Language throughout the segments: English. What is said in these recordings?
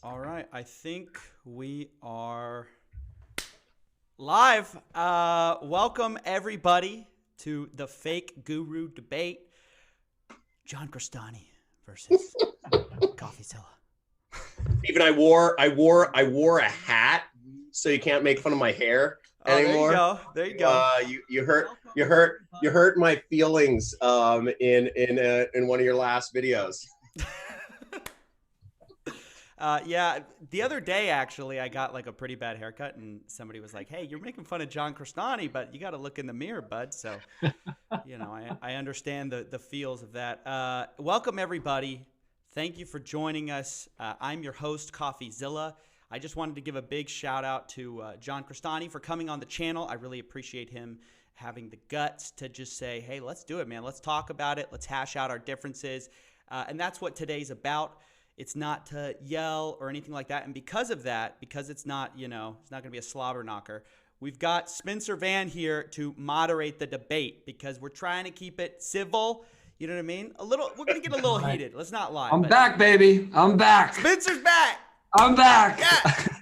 All right, I think we are live. Welcome everybody to the Fake Guru debate. John Crestani versus CoffeeZilla. Even I wore a hat, so you can't make fun of my hair anymore. There you go. You hurt my feelings in one of your last videos. Yeah, the other day actually, I got like a pretty bad haircut, and somebody was like, "Hey, you're making fun of John Crestani, but you got to look in the mirror, bud." So, I understand the feels of that. Welcome everybody. Thank you for joining us. I'm your host, CoffeeZilla. I just wanted to give a big shout out to John Crestani for coming on the channel. I really appreciate him having the guts to just say, "Hey, let's do it, man. Let's talk about it. Let's hash out our differences," and that's what today's about. It's not to yell or anything like that. And because of that, because it's not, it's not going to be a slobber knocker, we've got Spencer Van here to moderate the debate because we're trying to keep it civil. You know what I mean? We're going to get a little heated. Let's not lie. I'm back, baby. I'm back. Spencer's back. I'm back.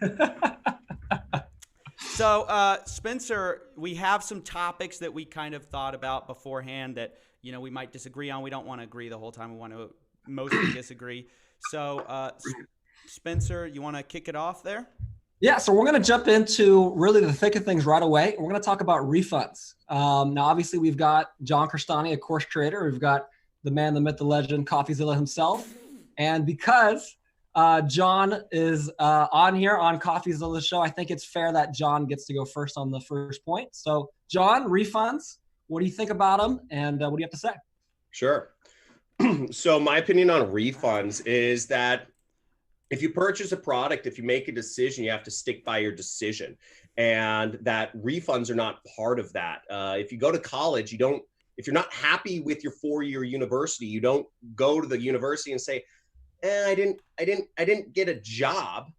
Yeah. So, Spencer, we have some topics that we kind of thought about beforehand that, we might disagree on. We don't want to agree the whole time. We want to mostly disagree. So, Spencer, you want to kick it off there? Yeah, so we're going to jump into really the thick of things right away. We're going to talk about refunds. Now, obviously, we've got John Crestani, a course trader. We've got the man, the myth, the legend, CoffeeZilla himself. And because John is on here on CoffeeZilla's show, I think it's fair that John gets to go first on the first point. So, John, refunds, what do you think about them? And what do you have to say? Sure. So my opinion on refunds is that if you purchase a product, if you make a decision, you have to stick by your decision, and that refunds are not part of that. If you go to college, if you're not happy with your 4-year university, you don't go to the university and say, I didn't get a job.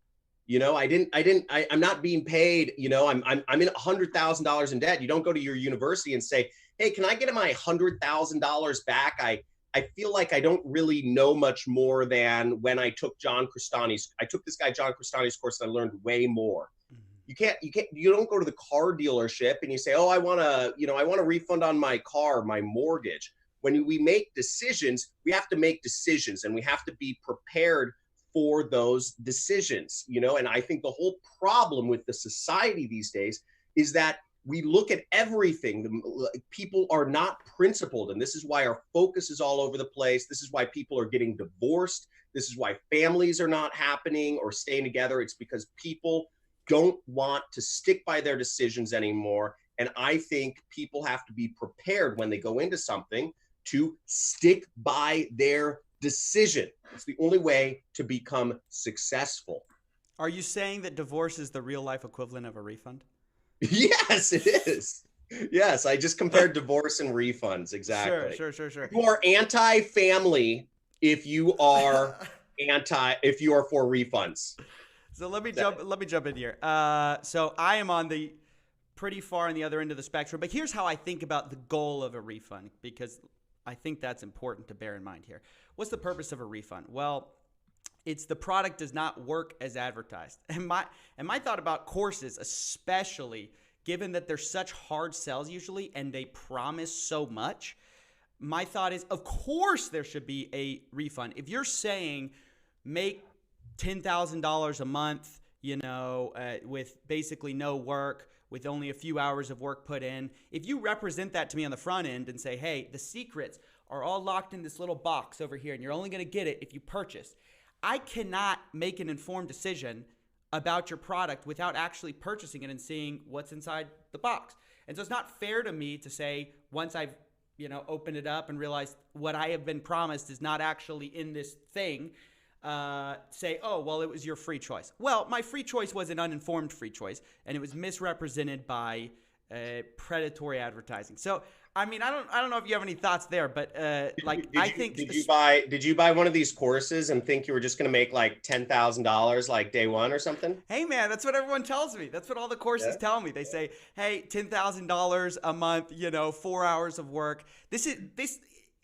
I'm not being paid. I'm in $100,000 in debt. You don't go to your university and say, hey, can I get my $100,000 back? I feel like I don't really know much more than when I took this guy John Crestani's course, and I learned way more. You don't go to the car dealership and you say, oh, I want a refund on my car, my mortgage. When we make decisions, we have to make decisions, and we have to be prepared for those decisions, and I think the whole problem with the society these days is that we look at everything. People are not principled, and this is why our focus is all over the place. This is why people are getting divorced. This is why families are not happening or staying together. It's because people don't want to stick by their decisions anymore. And I think people have to be prepared when they go into something to stick by their decision. It's the only way to become successful. Are you saying that divorce is the real life equivalent of a refund? Yes, it is. Yes, I just compared divorce and refunds. Exactly. Sure. You are anti-family if you are if you are for refunds. So let me jump in here. So I am on the pretty far on the other end of the spectrum, but here's how I think about the goal of a refund, because I think that's important to bear in mind here. What's the purpose of a refund? Well, it's the product does not work as advertised. And my thought about courses, especially given that they're such hard sells usually and they promise so much, my thought is, of course there should be a refund. If you're saying make $10,000 a month, with basically no work, with only a few hours of work put in, if you represent that to me on the front end and say, hey, the secrets are all locked in this little box over here and you're only going to get it if you purchase, I cannot make an informed decision about your product without actually purchasing it and seeing what's inside the box. And so it's not fair to me to say, once I've, opened it up and realized what I have been promised is not actually in this thing, say, oh, well, it was your free choice. Well, my free choice was an uninformed free choice, and it was misrepresented by predatory advertising. So, I mean, I don't know if you have any thoughts there, but did you buy one of these courses and think you were just going to make like $10,000 like day one or something? Hey man, that's what everyone tells me. That's what all the courses tell me. They say, hey, $10,000 a month, 4 hours of work.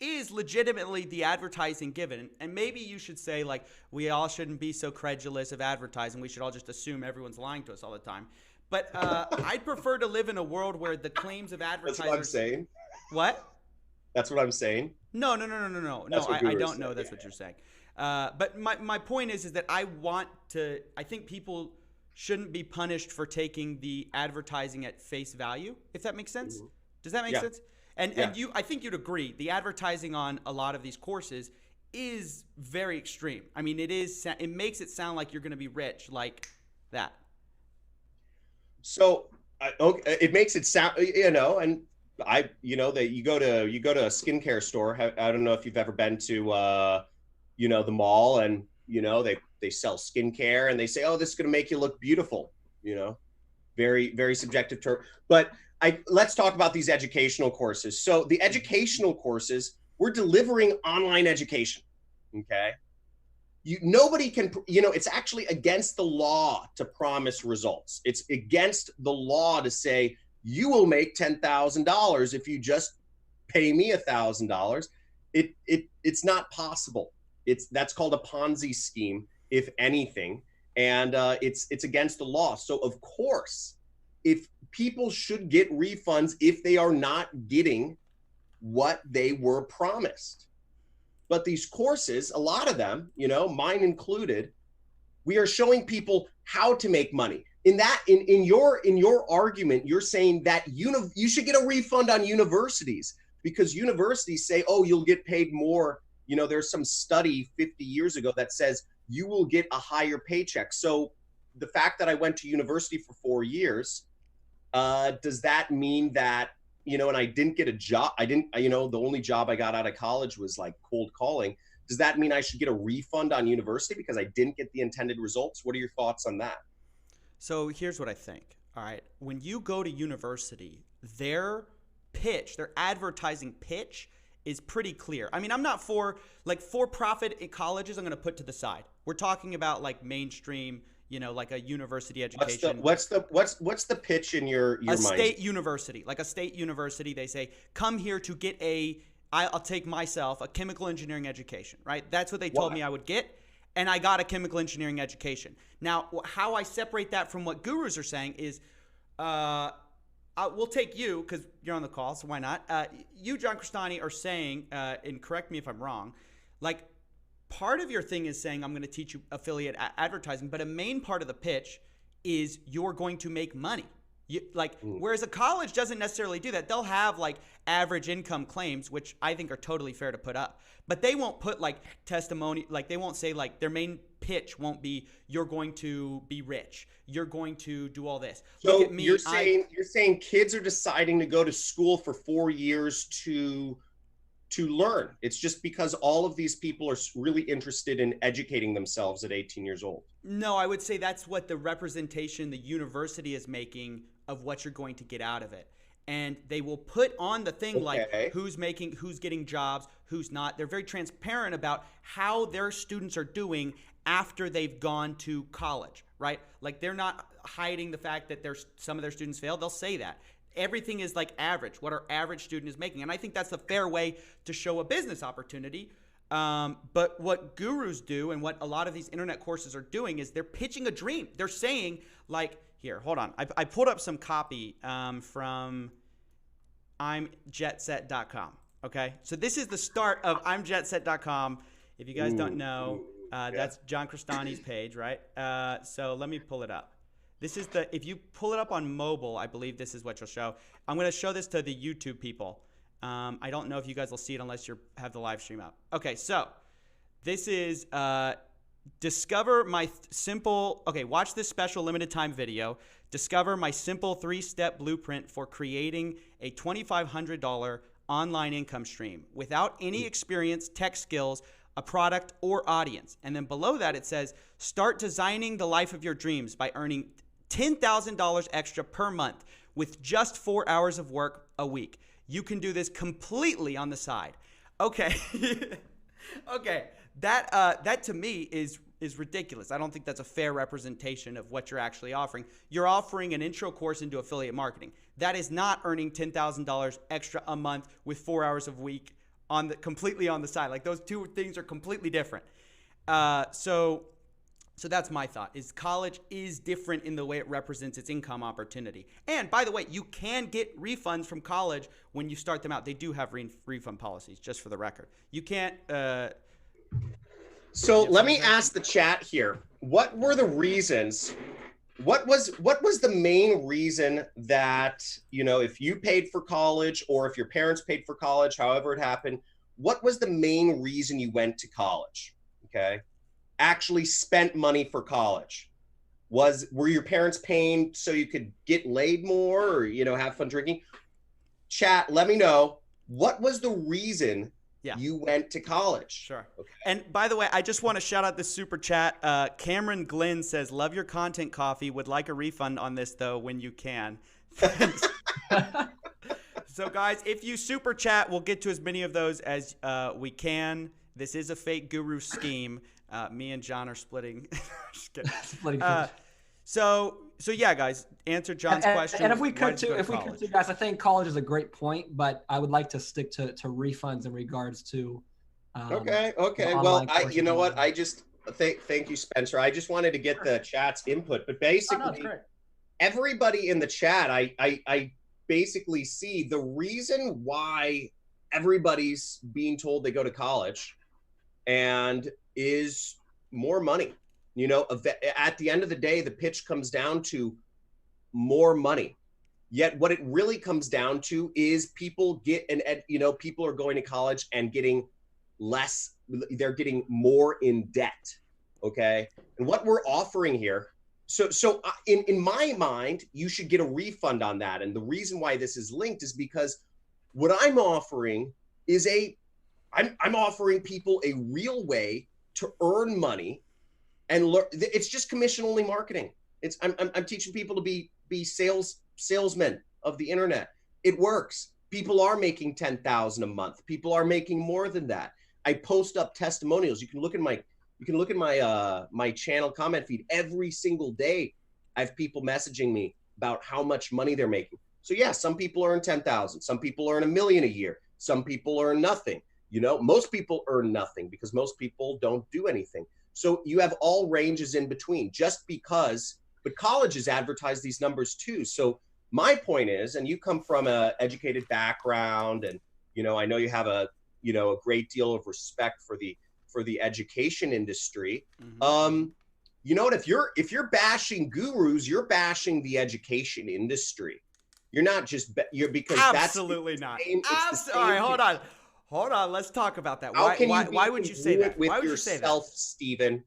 is legitimately the advertising given. And maybe you should say, like, we all shouldn't be so credulous of advertising. We should all just assume everyone's lying to us all the time. But I'd prefer to live in a world where the claims of advertisers. That's what I'm saying. What? That's what I'm saying. No. I don't know that's what you're saying. But my point is that I think people shouldn't be punished for taking the advertising at face value, if that makes sense. Mm-hmm. Does that make sense? And I think you'd agree, the advertising on a lot of these courses is very extreme. I mean, it makes it sound like you're going to be rich like that. So it makes it sound, and you go to a skincare store. I don't know if you've ever been to, the mall, and, they sell skincare and they say, oh, this is going to make you look beautiful, very, very subjective term. But let's talk about these educational courses. So the educational courses, we're delivering online education. Okay. Nobody can, it's actually against the law to promise results. It's against the law to say, you will make $10,000 if you just pay me $1,000. It's not possible. That's called a Ponzi scheme, if anything. And it's against the law. So of course, if people should get refunds if they are not getting what they were promised. But these courses, a lot of them, mine included, we are showing people how to make money. In your argument, you're saying that you should get a refund on universities, because universities say, oh, you'll get paid more. There's some study 50 years ago that says you will get a higher paycheck. So the fact that I went to university for 4 years, does that mean that, and I didn't get a job? The only job I got out of college was like cold calling. Does that mean I should get a refund on university because I didn't get the intended results? What are your thoughts on that? So here's what I think. All right. When you go to university, their advertising pitch is pretty clear. I mean, I'm not for-profit colleges, I'm going to put to the side. We're talking about like mainstream, like a university education. What's the pitch in your mind? A state university, like a state university. They say, come here to get I'll take myself a chemical engineering education, right? That's what they told me I would get. And I got a chemical engineering education. Now, how I separate that from what gurus are saying is, we'll take you, because you're on the call, so why not? You, John Crestani, are saying, and correct me if I'm wrong, like, part of your thing is saying, I'm going to teach you affiliate advertising, but a main part of the pitch is you're going to make money. Whereas a college doesn't necessarily do that. They'll have like average income claims, which I think are totally fair to put up, but they won't put like testimony. Like they won't say like their main pitch won't be, you're going to be rich. You're going to do all this. So look at me, you're saying kids are deciding to go to school for 4 years to learn. It's just because all of these people are really interested in educating themselves at 18 years old. No, I would say that's what the representation the university is making of what you're going to get out of it. And they will put on the thing like who's getting jobs, who's not. They're very transparent about how their students are doing after they've gone to college, right? Like they're not hiding the fact that some of their students failed. They'll say that. Everything is like average, what our average student is making. And I think that's a fair way to show a business opportunity. But what gurus do and what a lot of these internet courses are doing is they're pitching a dream. They're saying like, here, hold on. I pulled up some copy from imjetset.com. Okay. So this is the start of imjetset.com. If you guys don't know, that's John Crestani's page, right? So let me pull it up. This is if you pull it up on mobile, I believe this is what you'll show. I'm going to show this to the YouTube people. I don't know if you guys will see it unless you have the live stream up. Okay, so this is discover my simple. Okay, watch this special limited time video. Discover my simple 3-step blueprint for creating a $2,500 online income stream without any experience, tech skills, a product, or audience. And then below that it says, start designing the life of your dreams by earning $10,000 extra per month with just 4 hours of work a week. You can do this completely on the side. Okay. Okay. That to me is ridiculous. I don't think that's a fair representation of what you're actually offering. You're offering an intro course into affiliate marketing. That is not earning $10,000 extra a month with 4 hours of week completely on the side. Like those two things are completely different. So that's my thought, is college is different in the way it represents its income opportunity. And by the way, you can get refunds from college when you start them out. They do have refund policies, just for the record. You can't. So let me ask the chat here. What were the reasons? What was the main reason that, if you paid for college or if your parents paid for college, however it happened, what was the main reason you went to college? Okay. Actually spent money for college? Were your parents paying so you could get laid more or have fun drinking? Chat, let me know, what was the reason you went to college? Sure. Okay. And by the way, I just want to shout out this super chat. Cameron Glenn says, love your content, Coffee, would like a refund on this though when you can. So guys, if you super chat, we'll get to as many of those as we can. This is a fake guru scheme. Me and John are splitting. Just kidding. So yeah, guys, answer John's question. And if we could too, guys, I think college is a great point, but I would like to stick to refunds in regards to. Okay. Well, you know what? I just thank you, Spencer. I just wanted to get the chat's input, but basically, everybody in the chat, I basically see the reason why everybody's being told they go to college, and is more money. At the end of the day, the pitch comes down to more money. Yet what it really comes down to is people people are going to college and getting less, they're getting more in debt. Okay. And what we're offering here, so in my mind, you should get a refund on that. And the reason why this is linked is because what I'm offering is I'm offering people a real way to earn money and learn. It's just commission only marketing. I'm teaching people to be salesmen of the internet. It works. People are making 10,000 a month. People are making more than that. I post up testimonials. You can look at my channel comment feed every single day. I have people messaging me about how much money they're making. So yeah, some people earn 10,000. Some people earn $1 million a year. Some people earn nothing. Most people earn nothing because most people don't do anything. So you have all ranges in between but colleges advertise these numbers too. So my point is, and you come from a educated background, and, I know you have a great deal of respect for the education industry. Mm-hmm. If you're bashing gurus, you're bashing the education industry. You're not just, because absolutely not. All right, hold on. Let's talk about that. Why would you say that? Why would you say that? Steven?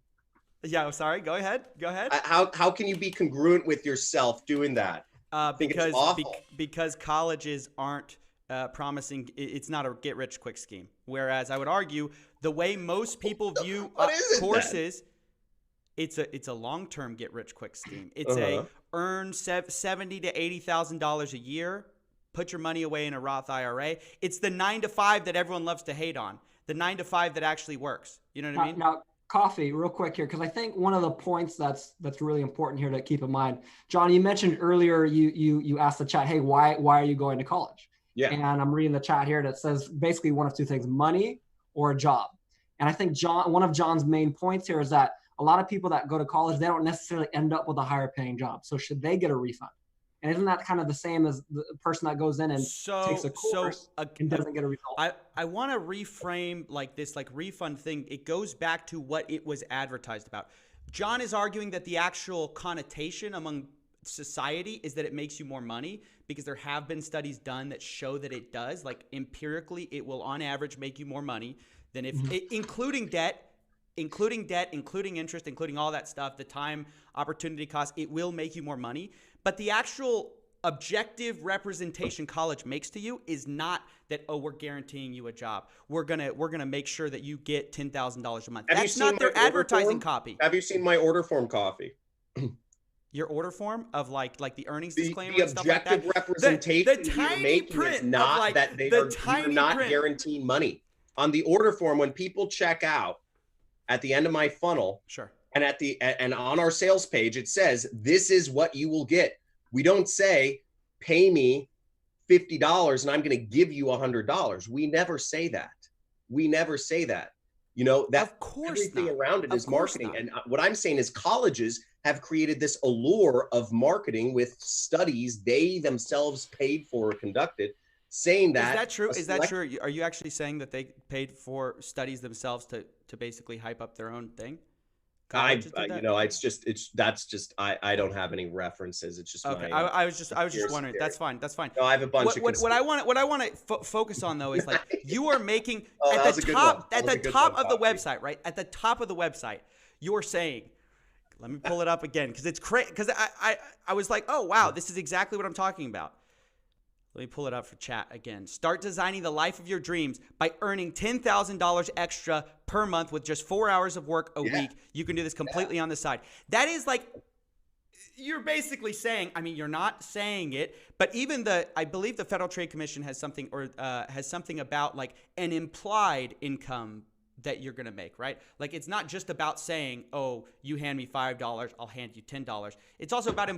Yeah, I'm sorry. Go ahead. How can you be congruent with yourself doing that? Because colleges aren't promising. It's not a get rich quick scheme. Whereas I would argue the way most people view courses, it's a long-term get rich quick scheme. It's a earn $70,000 to $80,000 a year. Put your money away in a Roth IRA. It's the 9-to-5 that everyone loves to hate on. The 9-to-5 that actually works. You know what I mean? Now, Coffee, real quick here, because I think one of the points that's really important here to keep in mind, John, you mentioned earlier, you asked the chat, hey, why are you going to college? Yeah. And I'm reading the chat here that says basically one of two things, money or a job. And I think one of John's main points here is that a lot of people that go to college, they don't necessarily end up with a higher paying job. So should they get a refund? And isn't that kind of the same as the person that goes in and takes a course and doesn't get a result? I want to reframe this refund thing. It goes back to what it was advertised about. John is arguing that the actual connotation among society is that it makes you more money, because there have been studies done that show that it does. Like empirically, it will on average make you more money than if including debt, including interest, including all that stuff, the time, opportunity cost, it will make you more money. But the actual objective representation college makes to you is not that, oh, we're guaranteeing you a job. We're gonna make sure that you get $10,000 a month. That's not their advertising copy. Have you seen my order form, Coffee? Your order form of like the earnings disclaimer the and stuff like that. Objective representation you're making is not that you're not guaranteeing money. On the order form, when people check out at the end of my funnel, sure. And on our sales page, it says, this is what you will get. We don't say, pay me $50 and I'm going to give you $100. We never say that. We never say that. You know, that Of course everything not. around it Of is course marketing. not. And what I'm saying is colleges have created this allure of marketing with studies they themselves paid for or conducted, saying Is that that true? a Is that select true? Are you actually saying that they paid for studies themselves to basically hype up their own thing? Colleges did you that? know, that's just I don't have any references. It's just Okay, my I was just conspiracy wondering. theory. That's fine. That's fine. No, I have a bunch of What I conspiracy. want focus on though is like you are making Oh, at that the was a good one. top That at was the a good top one, of the Coffee. website, right? At the top of the website, you're saying, let me pull it up again because it's crazy. Because I was like, oh wow, this is exactly what I'm talking about. Let me pull it up for chat again. Start designing the life of your dreams by earning $10,000 extra per month with just 4 hours of work a week. You can do this completely on the side. That is like, you're basically saying, I mean, you're not saying it, but even I believe the Federal Trade Commission has something has something about like an implied income that you're going to make, right? Like it's not just about saying, oh, you hand me $5, I'll hand you $10. It's also about the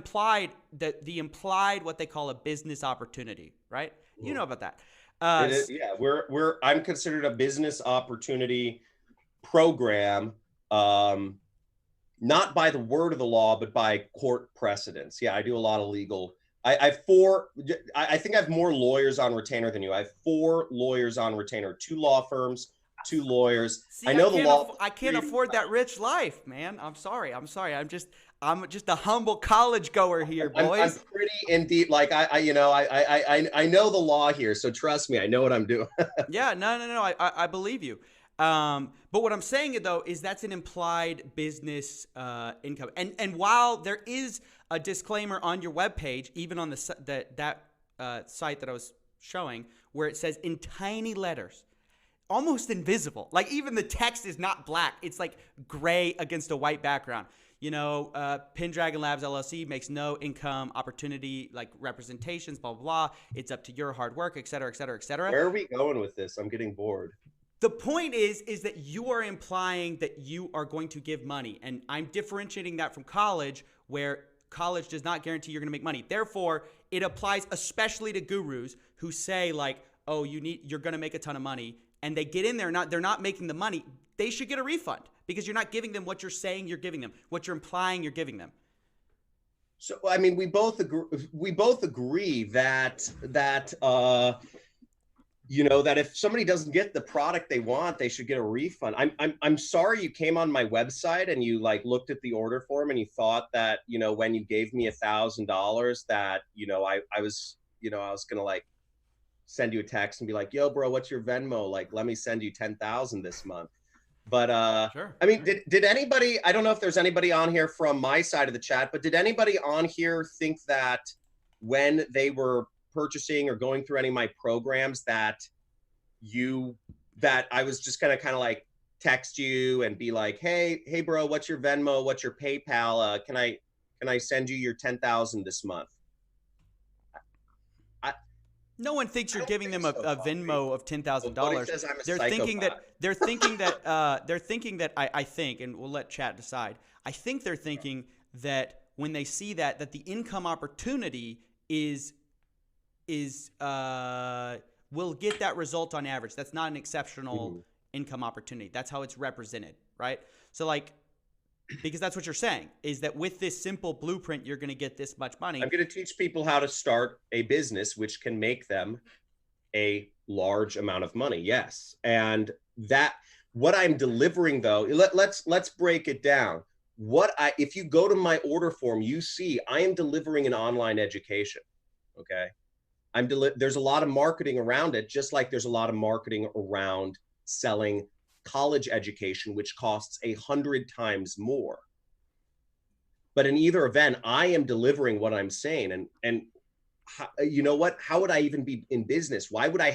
implied what they call a business opportunity, right? You know about that. It is, yeah, I'm considered a business opportunity program, not by the word of the law, but by court precedents. Yeah, I do a lot of legal. I think I have more lawyers on retainer than you. I have 4 lawyers on retainer, 2 law firms, 2 lawyers. See, I know the law. I can't afford that rich life, man. I'm sorry. I'm just a humble college goer here, boys. I'm pretty in deep. Like I know the law here, so trust me, I know what I'm doing. Yeah, no. I believe you. But what I'm saying though is that's an implied business income, and while there is a disclaimer on your webpage, even on the site that I was showing, where it says in tiny letters, almost invisible, like even the text is not black; it's like gray against a white background. You know, Pendragon Labs LLC makes no income opportunity like representations, blah blah blah. It's up to your hard work, et cetera, et cetera, et cetera. Where are we going with this? I'm getting bored. The point is that you are implying that you are going to give money, and I'm differentiating that from college, where college does not guarantee you're going to make money. Therefore, it applies especially to gurus who say like, "Oh, you're going to make a ton of money," and they get in there, they're not making the money. They should get a refund because you're not giving them what you're saying you're giving them, what you're implying you're giving them. So, I mean, we both agree that you know, that if somebody doesn't get the product they want, they should get a refund. I'm sorry you came on my website and you like looked at the order form and you thought that, you know, when you gave me $1,000 that, you know, I was gonna like send you a text and be like, yo, bro, what's your Venmo? Like, let me send you 10,000 this month. But Sure. I mean, did anybody, I don't know if there's anybody on here from my side of the chat, but did anybody on here think that when they were purchasing or going through any of my programs that I was just gonna kind of like text you and be like, hey bro, what's your Venmo, what's your PayPal, can I send you your 10,000 this month? No one thinks you're giving them a Venmo of $10,000. They're thinking that I think, and we'll let chat decide. I think they're thinking that when they see that the income opportunity will get that result on average. That's not an exceptional income opportunity. That's how it's represented, right? So like, because that's what you're saying, is that with this simple blueprint, you're going to get this much money. I'm going to teach people how to start a business, which can make them a large amount of money. Yes. And that, what I'm delivering though, let's break it down. If you go to my order form, you see I am delivering an online education. Okay. There's a lot of marketing around it, just like there's a lot of marketing around selling college education, which costs 100 times more. But in either event, I am delivering what I'm saying. And you know what? How would I even be in business? Why would I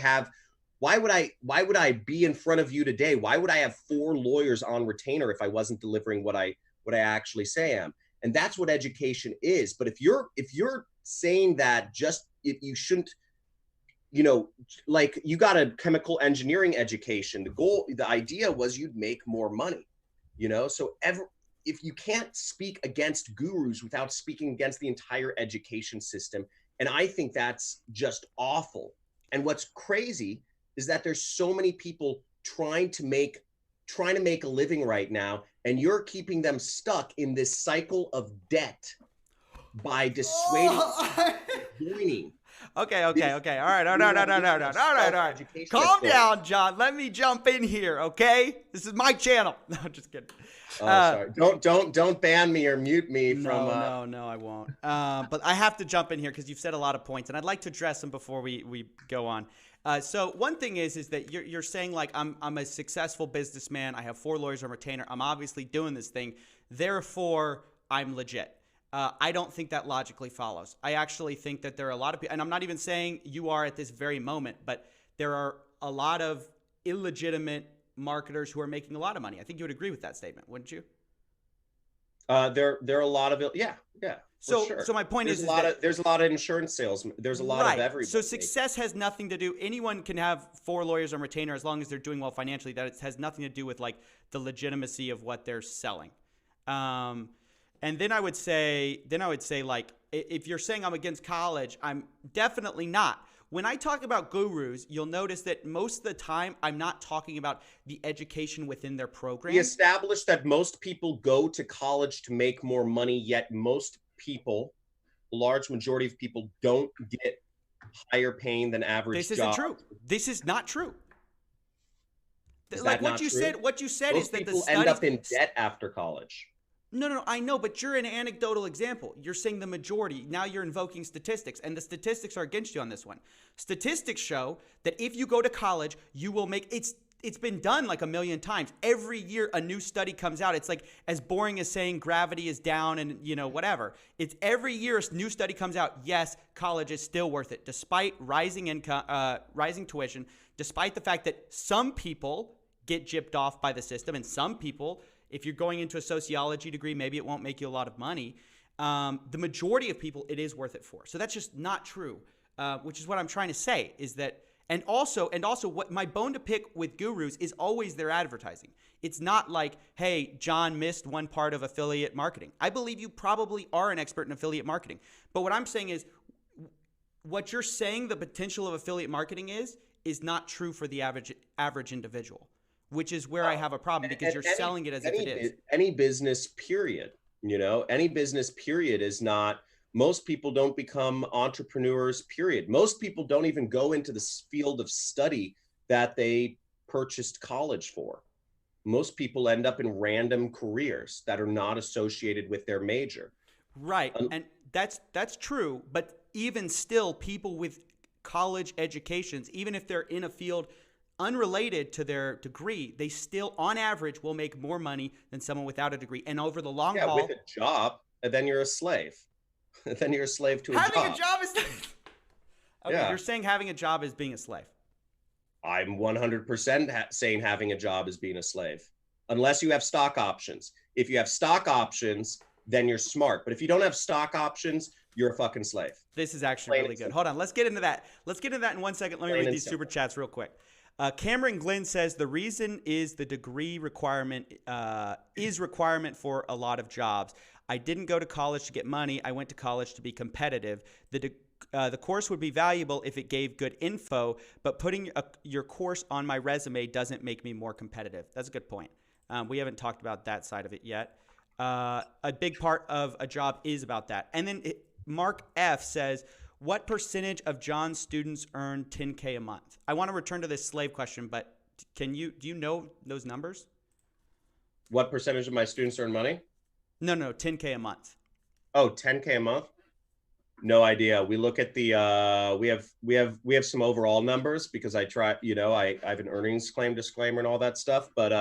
be in front of you today? Why would I have 4 lawyers on retainer if I wasn't delivering what I actually say I am? And that's what education is. But if you're saying that you shouldn't, you know, like you got a chemical engineering education, the idea was you'd make more money, you know? So if you can't speak against gurus without speaking against the entire education system, and I think that's just awful. And what's crazy is that there's so many people trying to make a living right now, and you're keeping them stuck in this cycle of debt by dissuading joining. Okay. All right. All right. Calm down, John. Let me jump in here, okay? This is my channel. No, just kidding. Sorry. Don't ban me or mute me from. No, I won't. But I have to jump in here because you've said a lot of points, and I'd like to address them before we go on. So one thing is that you're saying like I'm a successful businessman. I have 4 lawyers on retainer. I'm obviously doing this thing. Therefore, I'm legit. I don't think that logically follows. I actually think that there are a lot of people, and I'm not even saying you are at this very moment, but there are a lot of illegitimate marketers who are making a lot of money. I think you would agree with that statement, wouldn't you? There are a lot of it. Yeah. So sure. So my point there's is there's a lot of insurance sales. There's a lot of everybody. So success has nothing to do. Anyone can have 4 lawyers on retainer as long as they're doing well financially. That it has nothing to do with like the legitimacy of what they're selling. And then I would say like, if you're saying I'm against college, I'm definitely not. When I talk about gurus, you'll notice that most of the time I'm not talking about the education within their program. We established that most people go to college to make more money, yet most people, a large majority of people, don't get higher paying than average jobs. This isn't true. This is not true. Is like that what not you true? said. What you said most is that people the studies end up in debt after college. No, I know, but you're an anecdotal example. You're saying the majority. Now you're invoking statistics, and the statistics are against you on this one. Statistics show that if you go to college, you will make it's been done like a million times. Every year a new study comes out. It's like as boring as saying gravity is down and whatever. It's every year a new study comes out. Yes, college is still worth it despite rising income, rising tuition, despite the fact that some people get gypped off by the system and some people, if you're going into a sociology degree, maybe it won't make you a lot of money. The majority of people, it is worth it for. So that's just not true, which is what I'm trying to say is that, and also what my bone to pick with gurus is always their advertising. It's not like, hey, John missed one part of affiliate marketing. I believe you probably are an expert in affiliate marketing. But what I'm saying is what you're saying the potential of affiliate marketing is not true for the average individual. Which is where I have a problem because you're selling it as if it is. Any business period, any business period is not, most people don't become entrepreneurs, period. Most people don't even go into this field of study that they purchased college for. Most people end up in random careers that are not associated with their major. Right, and that's true, but even still, people with college educations, even if they're in a field unrelated to their degree, they still, on average, will make more money than someone without a degree. And over the long haul, with a job, and then you're a slave. Then you're a slave to a job. Having a job is. Okay, you're saying having a job is being a slave. I'm 100% saying having a job is being a slave, unless you have stock options. If you have stock options, then you're smart. But if you don't have stock options, you're a fucking slave. This is actually really good. Hold on, let's get into that. Let's get into that in 1 second. Let me read these super chats real quick. Cameron Glenn says the reason is the degree requirement is requirement for a lot of jobs. I didn't go to college to get money. I went to college to be competitive. The course would be valuable if it gave good info, but putting your course on my resume doesn't make me more competitive. That's a good point. We haven't talked about that side of it yet. A big part of a job is about that. And then Mark F says, what percentage of John's students earn $10K a month? I want to return to this slave question, but do you know those numbers? What percentage of my students earn money? No, $10K a month. Oh, $10K a month? No idea. We look at the we have some overall numbers because I try, I have an earnings claim disclaimer and all that stuff, but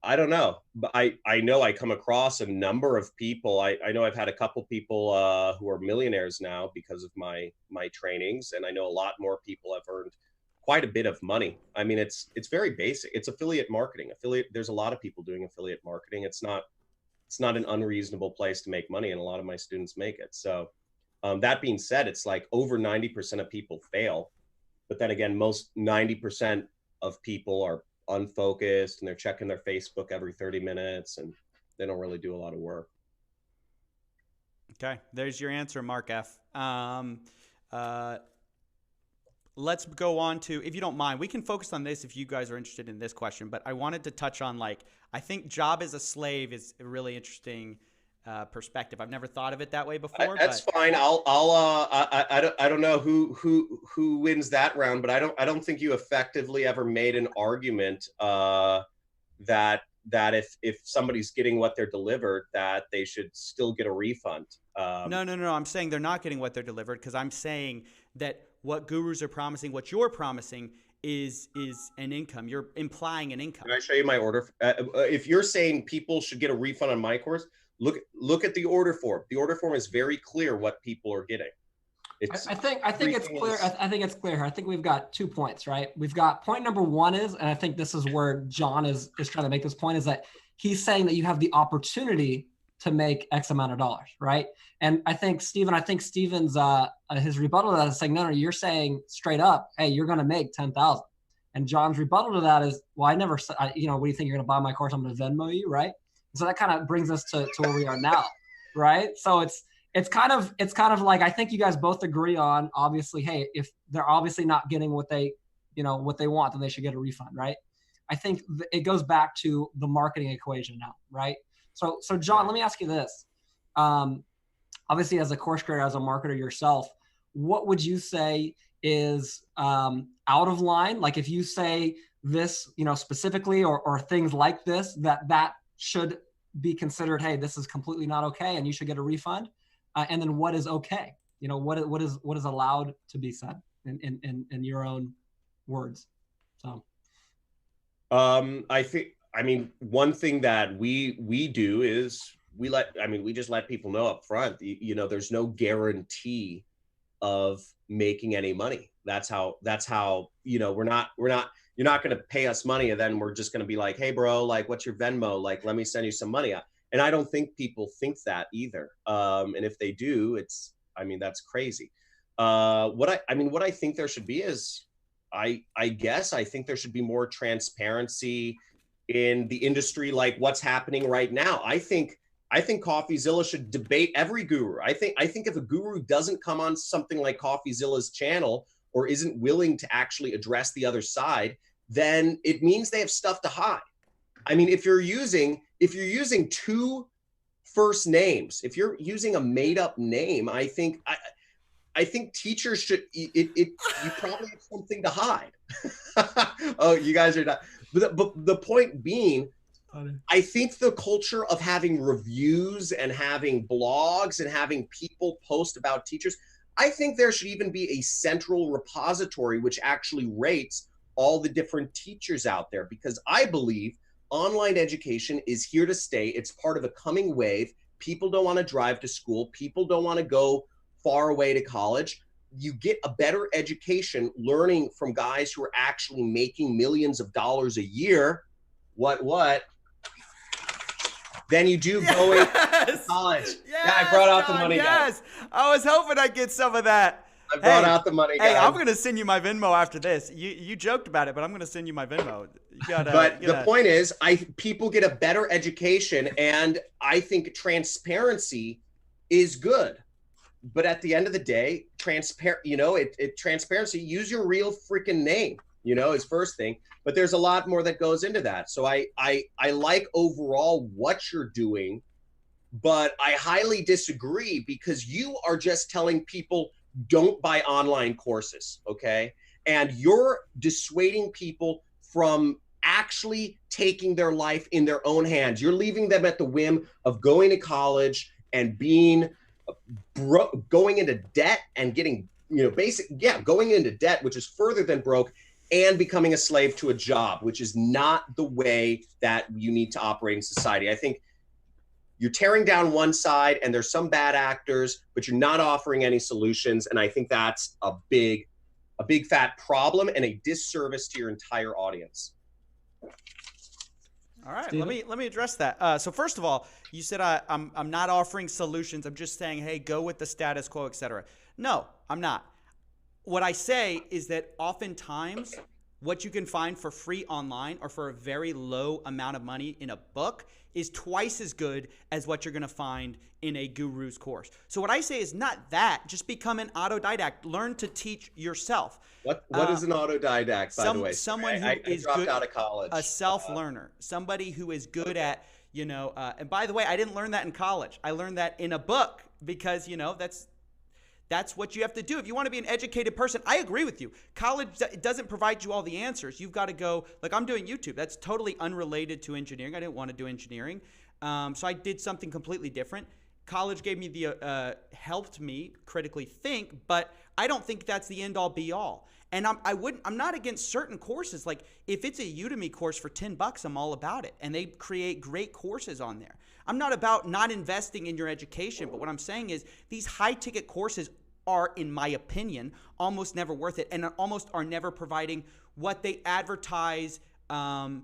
I don't know, but I know I come across a number of people. I know I've had a couple people who are millionaires now because of my trainings, and I know a lot more people have earned quite a bit of money. I mean, it's very basic. It's affiliate marketing. There's a lot of people doing affiliate marketing. It's not an unreasonable place to make money, and a lot of my students make it. So that being said, it's like over 90% of people fail, but then again, most 90% of people are unfocused and they're checking their Facebook every 30 minutes and they don't really do a lot of work. Okay, there's your answer, Mark F. let's go on to, if you don't mind, we can focus on this if you guys are interested in this question, but I wanted to touch on, like, I think job as a slave is a really interesting perspective. I've never thought of it that way before. That's fine. I don't know who wins that round, but I don't think you effectively ever made an argument that if somebody's getting what they're delivered, that they should still get a refund. No. I'm saying they're not getting what they're delivered, because I'm saying that what gurus are promising, what you're promising, is an income. You're implying an income. Can I show you my order? If you're saying people should get a refund on my course, look at the order form. The order form is very clear what people are getting. I think it's clear. I think it's clear. I think we've got 2 points, right? We've got point number one is, and I think this is where John is trying to make this point, is that he's saying that you have the opportunity to make X amount of dollars, right? And I think Steven's his rebuttal to that is saying, no, you're saying straight up, hey, you're going to make 10,000. And John's rebuttal to that is, well, I never said, what do you think, you're going to buy my course? I'm going to Venmo you, right? So that kind of brings us to where we are now, right? So it's kind of like, I think you guys both agree on, obviously, hey, if they're obviously not getting what they want, then they should get a refund, right? I think it goes back to the marketing equation now, right? So John, let me ask you this. Obviously, as a course creator, as a marketer yourself, what would you say is out of line? Like, if you say this, specifically, or things like this, that should be considered, hey, this is completely not okay, and you should get a refund. And then what is okay? What is allowed to be said in your own words? So, one thing that we do is we just let people know up front, there's no guarantee of making any money. That's how, you're not going to pay us money and then we're just going to be like, hey bro, like, what's your Venmo? Like, let me send you some money. And I don't think people think that either. And if they do, that's crazy. What I think there should be is, I think there should be more transparency in the industry, like what's happening right now. I think CoffeeZilla should debate every guru. I think if a guru doesn't come on something like CoffeeZilla's channel or isn't willing to actually address the other side, then it means they have stuff to hide. I mean, if you're using two first names, if you're using a made up name, I think teachers should, you probably have something to hide. Oh, you guys are not. But the point being, I think the culture of having reviews and having blogs and having people post about teachers, I think there should even be a central repository which actually rates all the different teachers out there, because I believe online education is here to stay. It's part of a coming wave. People don't want to drive to school. People don't want to go far away to college. You get a better education learning from guys who are actually making millions of dollars a year. What? Then you do going to college. Yes, yeah, I brought out John, the money, yes. guys. I was hoping I'd get some of that. I brought out the money, guys. Hey, I'm going to send you my Venmo after this. You joked about it, but I'm going to send you my Venmo. The point is, people get a better education, and I think transparency is good. But at the end of the day, transparency, use your real freaking name, is first thing. But there's a lot more that goes into that. So I like overall what you're doing, but I highly disagree, because you are just telling people don't buy online courses, okay? And you're dissuading people from actually taking their life in their own hands. You're leaving them at the whim of going to college and being going into debt and getting, going into debt, which is further than broke, and becoming a slave to a job, which is not the way that you need to operate in society. I think you're tearing down one side and there's some bad actors, but you're not offering any solutions. And I think that's a big fat problem and a disservice to your entire audience. All right, let me address that. So first of all, you said I'm not offering solutions. I'm just saying, hey, go with the status quo, etc. No, I'm not. What I say is that oftentimes what you can find for free online or for a very low amount of money in a book is twice as good as what you're going to find in a guru's course. So what I say is not that, just become an autodidact. Learn to teach yourself. What is an autodidact, by the way? Someone who is dropped good out of college. A self-learner, somebody who is good at, and by the way, I didn't learn that in college. I learned that in a book because, that's what you have to do. If you want to be an educated person, I agree with you. College doesn't provide you all the answers. You've got to go, like I'm doing YouTube. That's totally unrelated to engineering. I didn't want to do engineering. So I did something completely different. College gave me helped me critically think, but I don't think that's the end all be all. And I'm not against certain courses. Like if it's a Udemy course for $10, I'm all about it. And they create great courses on there. I'm not about not investing in your education, but what I'm saying is these high ticket courses are, in my opinion, almost never worth it and almost are never providing what they advertise in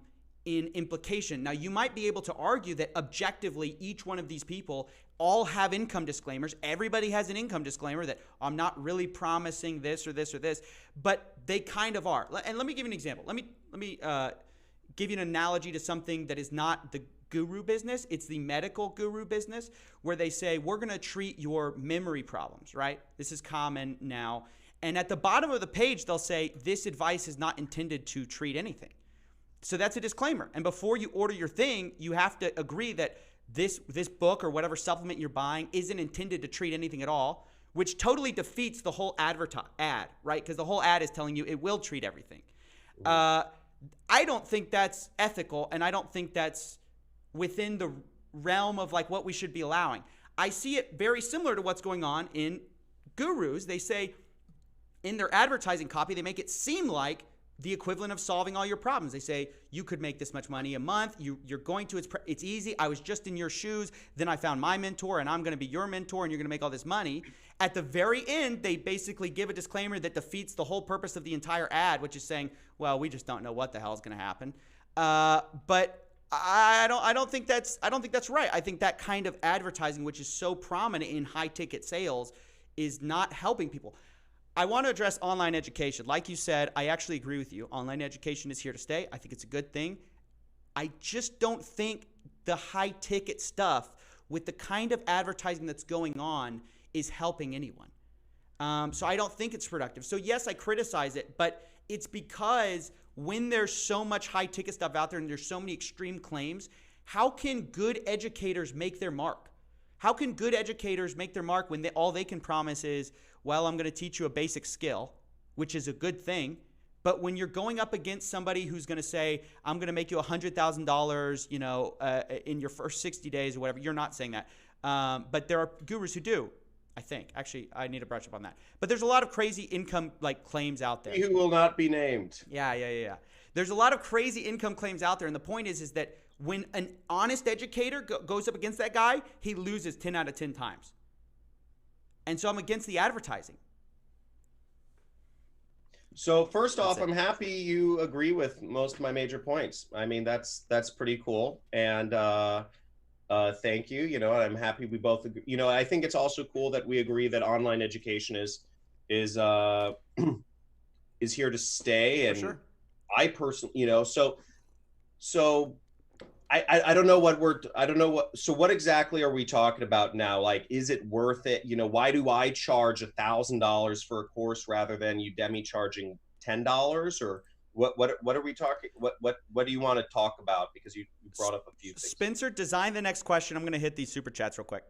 implication. Now, you might be able to argue that objectively, each one of these people all have income disclaimers. Everybody has an income disclaimer that I'm not really promising this or this or this, but they kind of are. And let me give you an example. Let me give you an analogy to something that is not the guru business. It's the medical guru business where they say, we're going to treat your memory problems, right? This is common now. And at the bottom of the page, they'll say, this advice is not intended to treat anything. So that's a disclaimer. And before you order your thing, you have to agree that this book or whatever supplement you're buying isn't intended to treat anything at all, which totally defeats the whole ad, right? Because the whole ad is telling you it will treat everything. I don't think that's ethical, and I don't think that's within the realm of like what we should be allowing. I see it very similar to what's going on in gurus. They say in their advertising copy, they make it seem like the equivalent of solving all your problems. They say, you could make this much money a month. You're going to, it's easy. I was just in your shoes. Then I found my mentor and I'm going to be your mentor and you're going to make all this money. At the very end, they basically give a disclaimer that defeats the whole purpose of the entire ad, which is saying, well, we just don't know what the hell is going to happen. But I don't think that's right. I think that kind of advertising, which is so prominent in high ticket sales, is not helping people. I want to address online education. Like you said, I actually agree with you. Online education is here to stay. I think it's a good thing. I just don't think the high ticket stuff with the kind of advertising that's going on is helping anyone. So I don't think it's productive. So yes, I criticize it, but it's because when there's so much high ticket stuff out there and there's so many extreme claims, how can good educators make their mark? How can good educators make their mark when all they can promise is, well, I'm going to teach you a basic skill, which is a good thing. But when you're going up against somebody who's going to say, I'm going to make you $100,000, in your first 60 days or whatever, you're not saying that. But there are gurus who do, I think. Actually, I need to brush up on that. But there's a lot of crazy income claims out there. He who will not be named. Yeah. There's a lot of crazy income claims out there. And the point is that when an honest educator goes up against that guy, he loses 10 out of 10 times. And so I'm against the advertising. So first off, I'm happy you agree with most of my major points. I mean, that's pretty cool. And thank you. I'm happy we both agree. I think it's also cool that we agree that online education is here to stay. And sure. I personally, so I don't know what exactly are we talking about now? Like, is it worth it? Why do I charge $1,000 for a course rather than Udemy charging $10? Or what are we talking? What do you want to talk about? Because you brought up a few things. Spencer, design the next question. I'm going to hit these super chats real quick.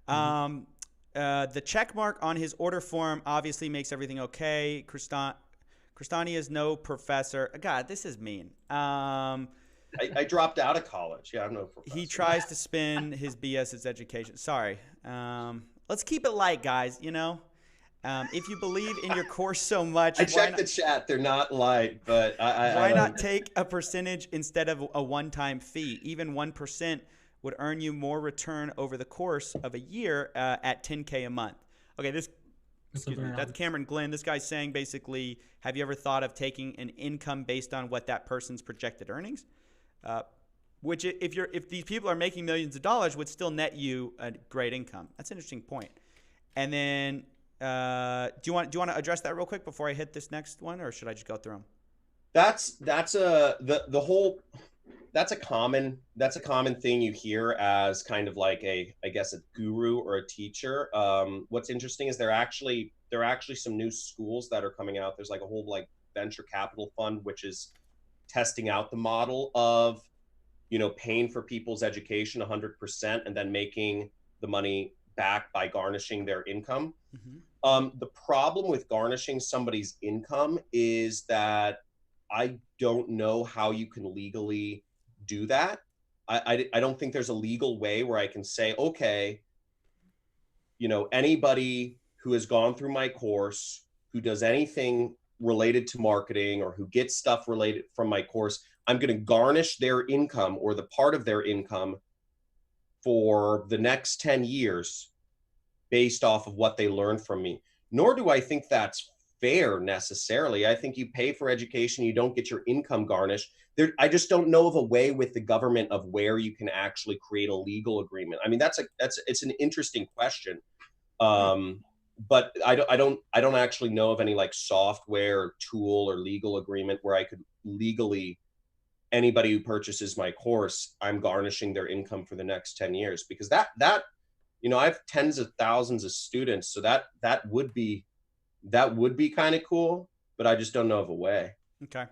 The check mark on his order form obviously makes everything okay. Cristani is no professor. God, this is mean. I dropped out of college. Yeah, I'm no professor. He tries to spin his BS as education. Sorry. Let's keep it light, guys. If you believe in your course so much, I checked the chat. They're not light, but why not take a percentage instead of a one-time fee? Even 1% would earn you more return over the course of a year at $10K a month. Okay, that's Cameron Glenn. This guy's saying basically, have you ever thought of taking an income based on what that person's projected earnings? Which if these people are making millions of dollars would still net you a great income. That's an interesting point. And then do you want to address that real quick before I hit this next one, or should I just go through them? the whole that's a common thing you hear as kind of like I guess a guru or a teacher. What's interesting is there are actually some new schools that are coming out. There's like a whole like venture capital fund which is testing out the model of paying for people's education 100% and then making the money back by garnishing their income. Mm-hmm. The problem with garnishing somebody's income is that I don't know how you can legally do that. I don't think there's a legal way where I can say, okay, anybody who has gone through my course, who does anything related to marketing or who gets stuff related from my course, I'm going to garnish their income or the part of their income for the next 10 years based off of what they learned from me. Nor do I think that's fair necessarily. I think you pay for education, you don't get your income garnished. I just don't know of a way with the government of where you can actually create a legal agreement. I mean, it's an interesting question. But I don't actually know of any like software tool or legal agreement where I could legally, anybody who purchases my course, I'm garnishing their income for the next 10 years, because that I have tens of thousands of students, so that would be kind of cool, but I just don't know of a way. Okay.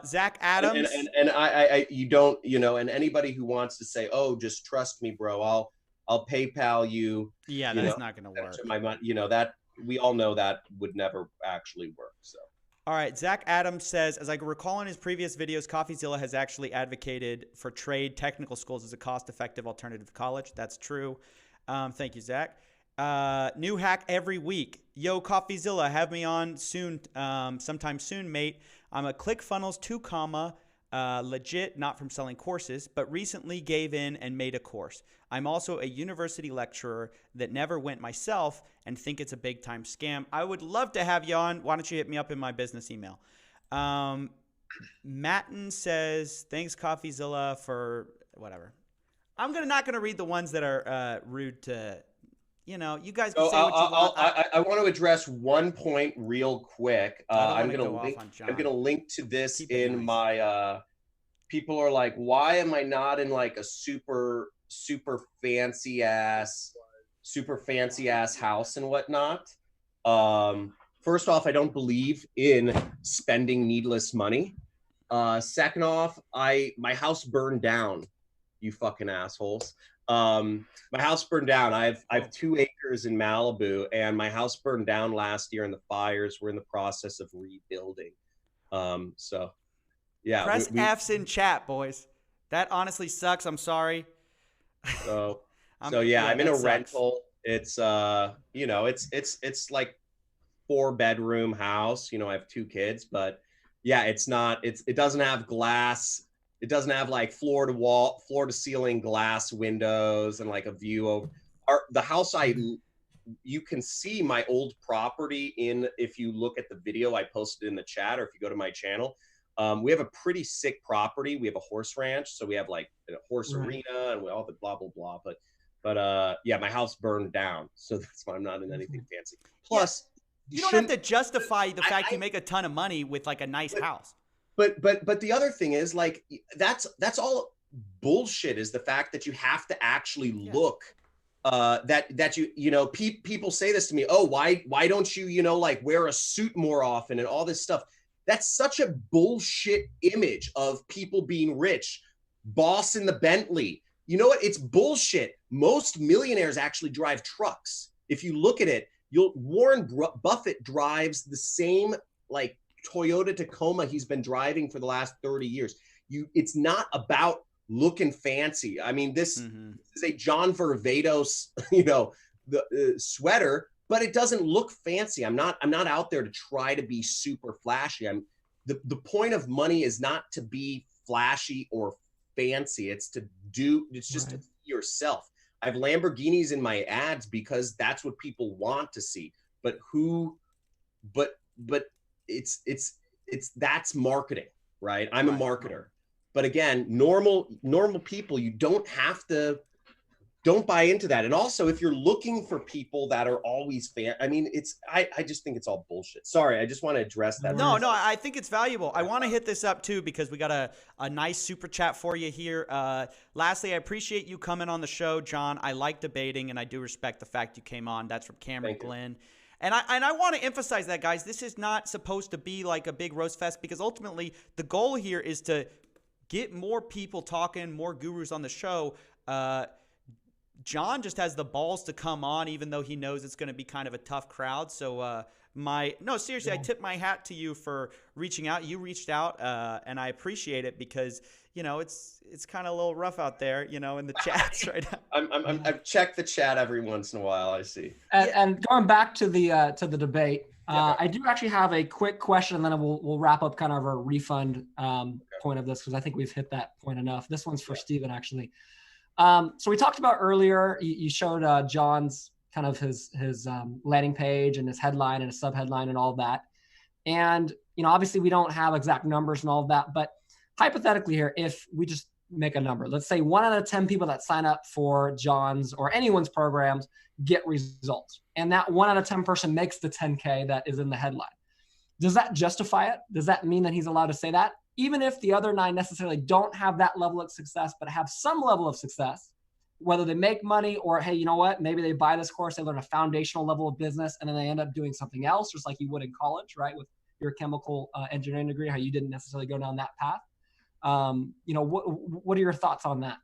Zach Adams. And I you don't, and anybody who wants to say, oh, just trust me, bro, I'll PayPal you. Yeah, that's not going to work. My money, that we all know that would never actually work. So. All right. Zach Adams says, as I recall in his previous videos, CoffeeZilla has actually advocated for trade technical schools as a cost-effective alternative to college. That's true. Thank you, Zach. New hack every week. Yo, CoffeeZilla, have me on soon, sometime soon, mate. I'm a ClickFunnels 2 legit, not from selling courses, but recently gave in and made a course. I'm also a university lecturer that never went myself and think it's a big time scam. I would love to have you on. Why don't you hit me up in my business email? Matten says, thanks CoffeeZilla for whatever. I'm not gonna read the ones that are rude to, you guys can say what you want. I want to address one point real quick. I'm gonna link to this in my. People are like, why am I not in like a super fancy ass house and whatnot? First off, I don't believe in spending needless money. Second off, my house burned down. You fucking assholes. My house burned down. I have 2 acres in Malibu, and my house burned down last year in the fires. We're in the process of rebuilding. So yeah. Press F's in chat, boys. That honestly sucks. I'm sorry. So yeah, I'm in a rental. It's it's like 4-bedroom house. I have 2 kids, but yeah, it doesn't have glass. It doesn't have like floor to ceiling glass windows and like a view of the house. You can see my old property if you look at the video I posted in the chat, or if you go to my channel. We have a pretty sick property. We have a horse ranch, so we have like a horse arena and all the blah blah blah. But yeah, my house burned down, so that's why I'm not in anything fancy. Plus, you don't have to justify the fact you make a ton of money with like a nice house. But the other thing is, like, that's all bullshit, is the fact that you have to actually look that people say this to me, oh, why don't you like wear a suit more often and all this stuff. That's such a bullshit image of people being rich, boss in the Bentley. You know what? It's bullshit. Most millionaires actually drive trucks. If you look at it, Warren Buffett drives the same like Toyota Tacoma he's been driving for the last 30 years. It's not about looking fancy. I mean, this is a John Varvatos, the sweater, but it doesn't look fancy. I'm not out there to try to be super flashy. The point of money is not to be flashy or fancy. It's just to be yourself. I have Lamborghinis in my ads because that's what people want to see. But that's marketing, right? I'm a marketer. But again, normal people, you don't have to don't buy into that. And also, if you're looking for people that are always I mean, I just think it's all bullshit. Sorry, I just want to address that. No, I think it's valuable. I want to hit this up too because we got a nice super chat for you here. Lastly, I appreciate you coming on the show, John. I like debating, and I do respect the fact you came on. That's from Cameron Glenn. And I want to emphasize that, guys. This is not supposed to be like a big roast fest because ultimately the goal here is to get more people talking, more gurus on the show. John just has the balls to come on, even though he knows it's going to be kind of a tough crowd. So seriously, I tip my hat to you for reaching out. You reached out, and I appreciate it because it's kind of a little rough out there, in the chats right now. I've checked the chat every once in a while. I see. And going back to the debate, I do actually have a quick question, and then we'll wrap up kind of our refund point of this because I think we've hit that point enough. This one's for Steven, actually. So we talked about earlier, you showed John's kind of his landing page and his headline and his subheadline and all of that. And, obviously we don't have exact numbers and all of that, but hypothetically here, if we just make a number, let's say 1 out of 10 people that sign up for John's or anyone's programs get results. And that 1 out of 10 person makes the 10K that is in the headline. Does that justify it? Does that mean that he's allowed to say that? Even if the other 9 necessarily don't have that level of success, but have some level of success, whether they make money or, hey, you know what, maybe they buy this course, they learn a foundational level of business, and then they end up doing something else, just like you would in college, right? With your chemical engineering degree, how you didn't necessarily go down that path. What are your thoughts on that?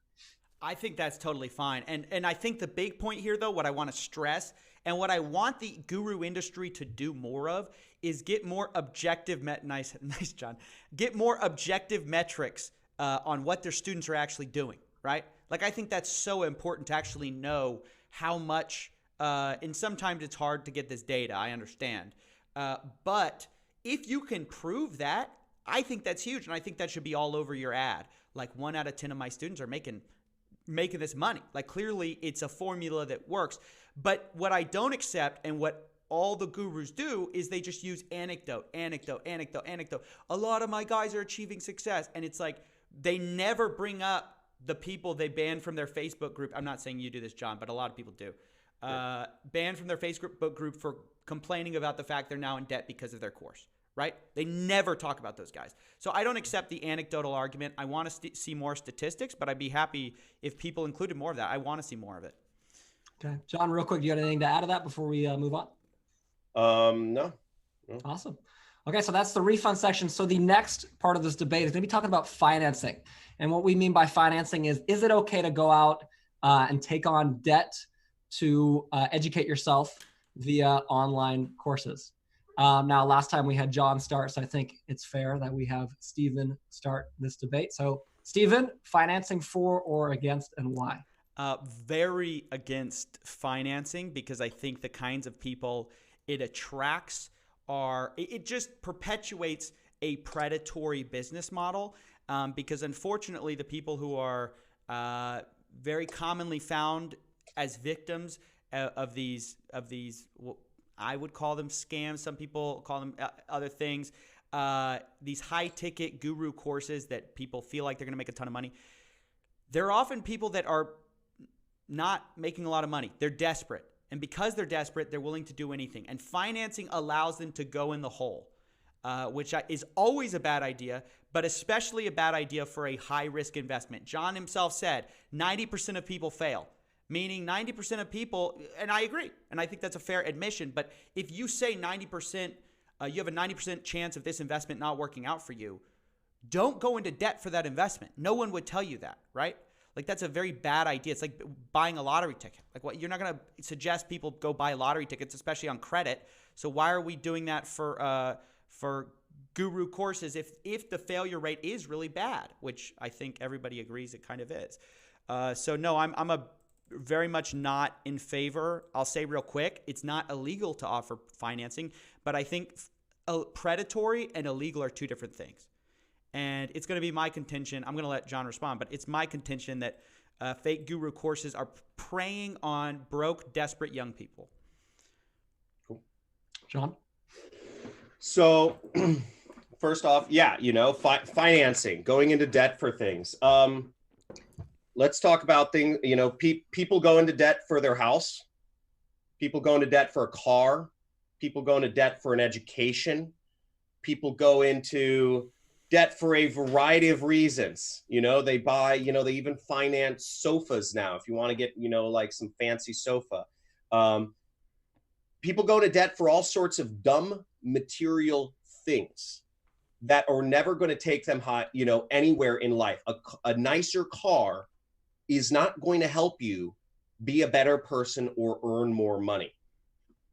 I think that's totally fine. And I think the big point here, though, what I want to stress and what I want the guru industry to do more of is get more objective, nice, John, get more objective metrics on what their students are actually doing, right? Like, I think that's so important to actually know how much, and sometimes it's hard to get this data, I understand. But if you can prove that, I think that's huge. And I think that should be all over your ad. Like 1 out of 10 of my students are making this money. Like, clearly it's a formula that works. But what I don't accept and what all the gurus do is they just use anecdote. A lot of my guys are achieving success. And it's like they never bring up the people they banned from their Facebook group. I'm not saying you do this, John, but a lot of people do. Banned from their Facebook group for complaining about the fact they're now in debt because of their course, right? They never talk about those guys. So I don't accept the anecdotal argument. I want to see more statistics, but I'd be happy if people included more of that. I want to see more of it. Okay. John, real quick, do you have anything to add to that before we move on? No. Awesome. Okay, so that's the refund section. So the next part of this debate is going to be talking about financing. And what we mean by financing is it okay to go out and take on debt to educate yourself via online courses? Now, last time we had John start, so I think it's fair that we have Steven start this debate. So, Steven, financing for or against, and why? Very against financing because I think the kinds of people it attracts it just perpetuates a predatory business model because unfortunately the people who are very commonly found as victims of these I would call them scams. Some people call them other things. These high-ticket guru courses that people feel like they're going to make a ton of money. They're often people that are not making a lot of money. They're desperate. And because they're desperate, they're willing to do anything. And financing allows them to go in the hole, which is always a bad idea, but especially a bad idea for a high-risk investment. John himself said 90% of people fail. Meaning 90% of people, and I agree, and I think that's a fair admission, but if you say 90%, you have a 90% chance of this investment not working out for you, don't go into debt for that investment. No one would tell you that, right? Like, that's a very bad idea. It's like buying a lottery ticket. Like, what, you're not going to suggest people go buy lottery tickets, especially on credit. So why are we doing that for guru courses if the failure rate is really bad, which I think everybody agrees it kind of is. So no, I'm a very much not in favor. I'll say real quick, it's not illegal to offer financing, but I think predatory and illegal are two different things. And it's going to be my contention. I'm going to let John respond, but it's my contention that fake guru courses are preying on broke, desperate young people. Cool. John? So first off, yeah, financing, going into debt for things. let's talk about things. People go into debt for their house. People go into debt for a car. People go into debt for an education. People go into debt for a variety of reasons. They buy, they even finance sofas now. If you want to get, like some fancy sofa. People go into debt for all sorts of dumb material things that are never going to take them high, anywhere in life. A nicer car is not going to help you be a better person or earn more money.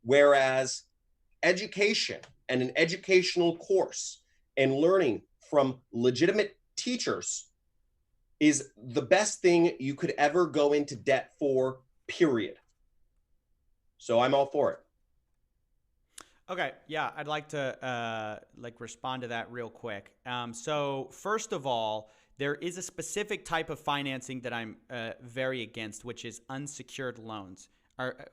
Whereas education and an educational course and learning from legitimate teachers is the best thing you could ever go into debt for, period. So I'm all for it. Okay, yeah, I'd like to respond to that real quick. So first of all, there is a specific type of financing that I'm very against, which is unsecured loans,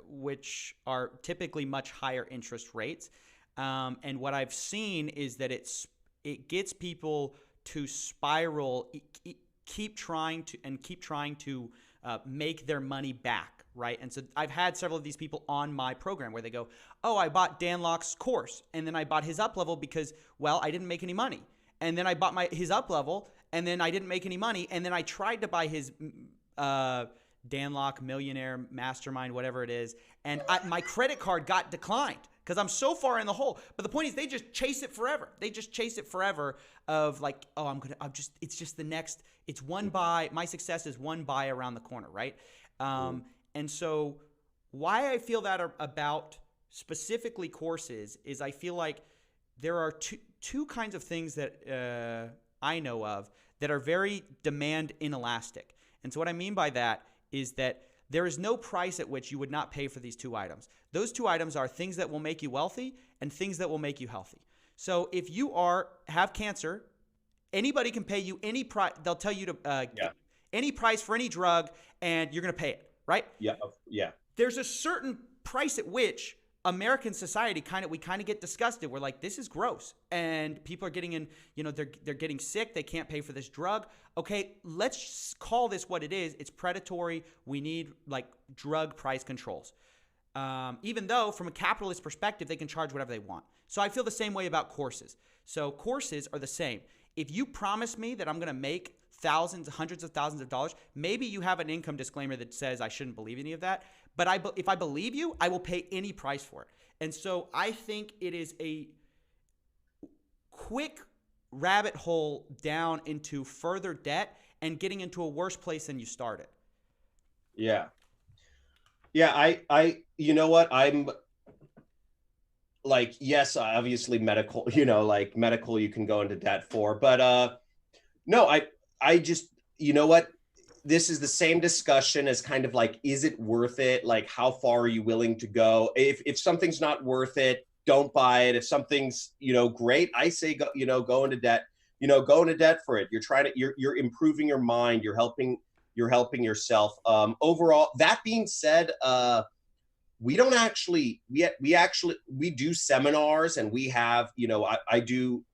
which are typically much higher interest rates. And what I've seen is that it gets people to spiral, keep trying to make their money back, right? And so I've had several of these people on my program where they go, oh, I bought Dan Locke's course, and then I bought his up level because, well, I didn't make any money. And then I bought his up level, and then I didn't make any money. And then I tried to buy his Dan Locke Millionaire Mastermind, whatever it is, and my credit card got declined because I'm so far in the hole. But the point is, they just chase it forever. They just chase it forever of like, oh, it's just the next, it's one buy. My success is one buy around the corner, right? And so why I feel that about specifically courses is I feel like there are two kinds of things that I know of that are very demand inelastic. And so what I mean by that is that there is no price at which you would not pay for these two items. Those two items are things that will make you wealthy and things that will make you healthy. So if you have cancer, anybody can pay you any price. They'll tell you to any price for any drug, and you're going to pay it, right? Yeah. There's a certain price at which American society we kind of get disgusted. We're like, this is gross, and people are getting in. They're getting sick. They can't pay for this drug. Okay, let's call this what it is. It's predatory. We need drug price controls. Even though from a capitalist perspective, they can charge whatever they want. So I feel the same way about courses. So courses are the same. If you promise me that I'm going to make thousands, hundreds of thousands of dollars, maybe you have an income disclaimer that says I shouldn't believe any of that. But if I believe you, I will pay any price for it. And so I think it is a quick rabbit hole down into further debt and getting into a worse place than you started. Yeah. I you know what? I'm like, yes, obviously medical, medical you can go into debt for, but no, I just, you know what? This is the same discussion as kind of like, is it worth it? Like, how far are you willing to go? If something's not worth it, don't buy it. If something's, great, I say, go into debt, go into debt for it. You're improving your mind. You're helping yourself. Overall, that being said, we don't actually, we do seminars, and we have, I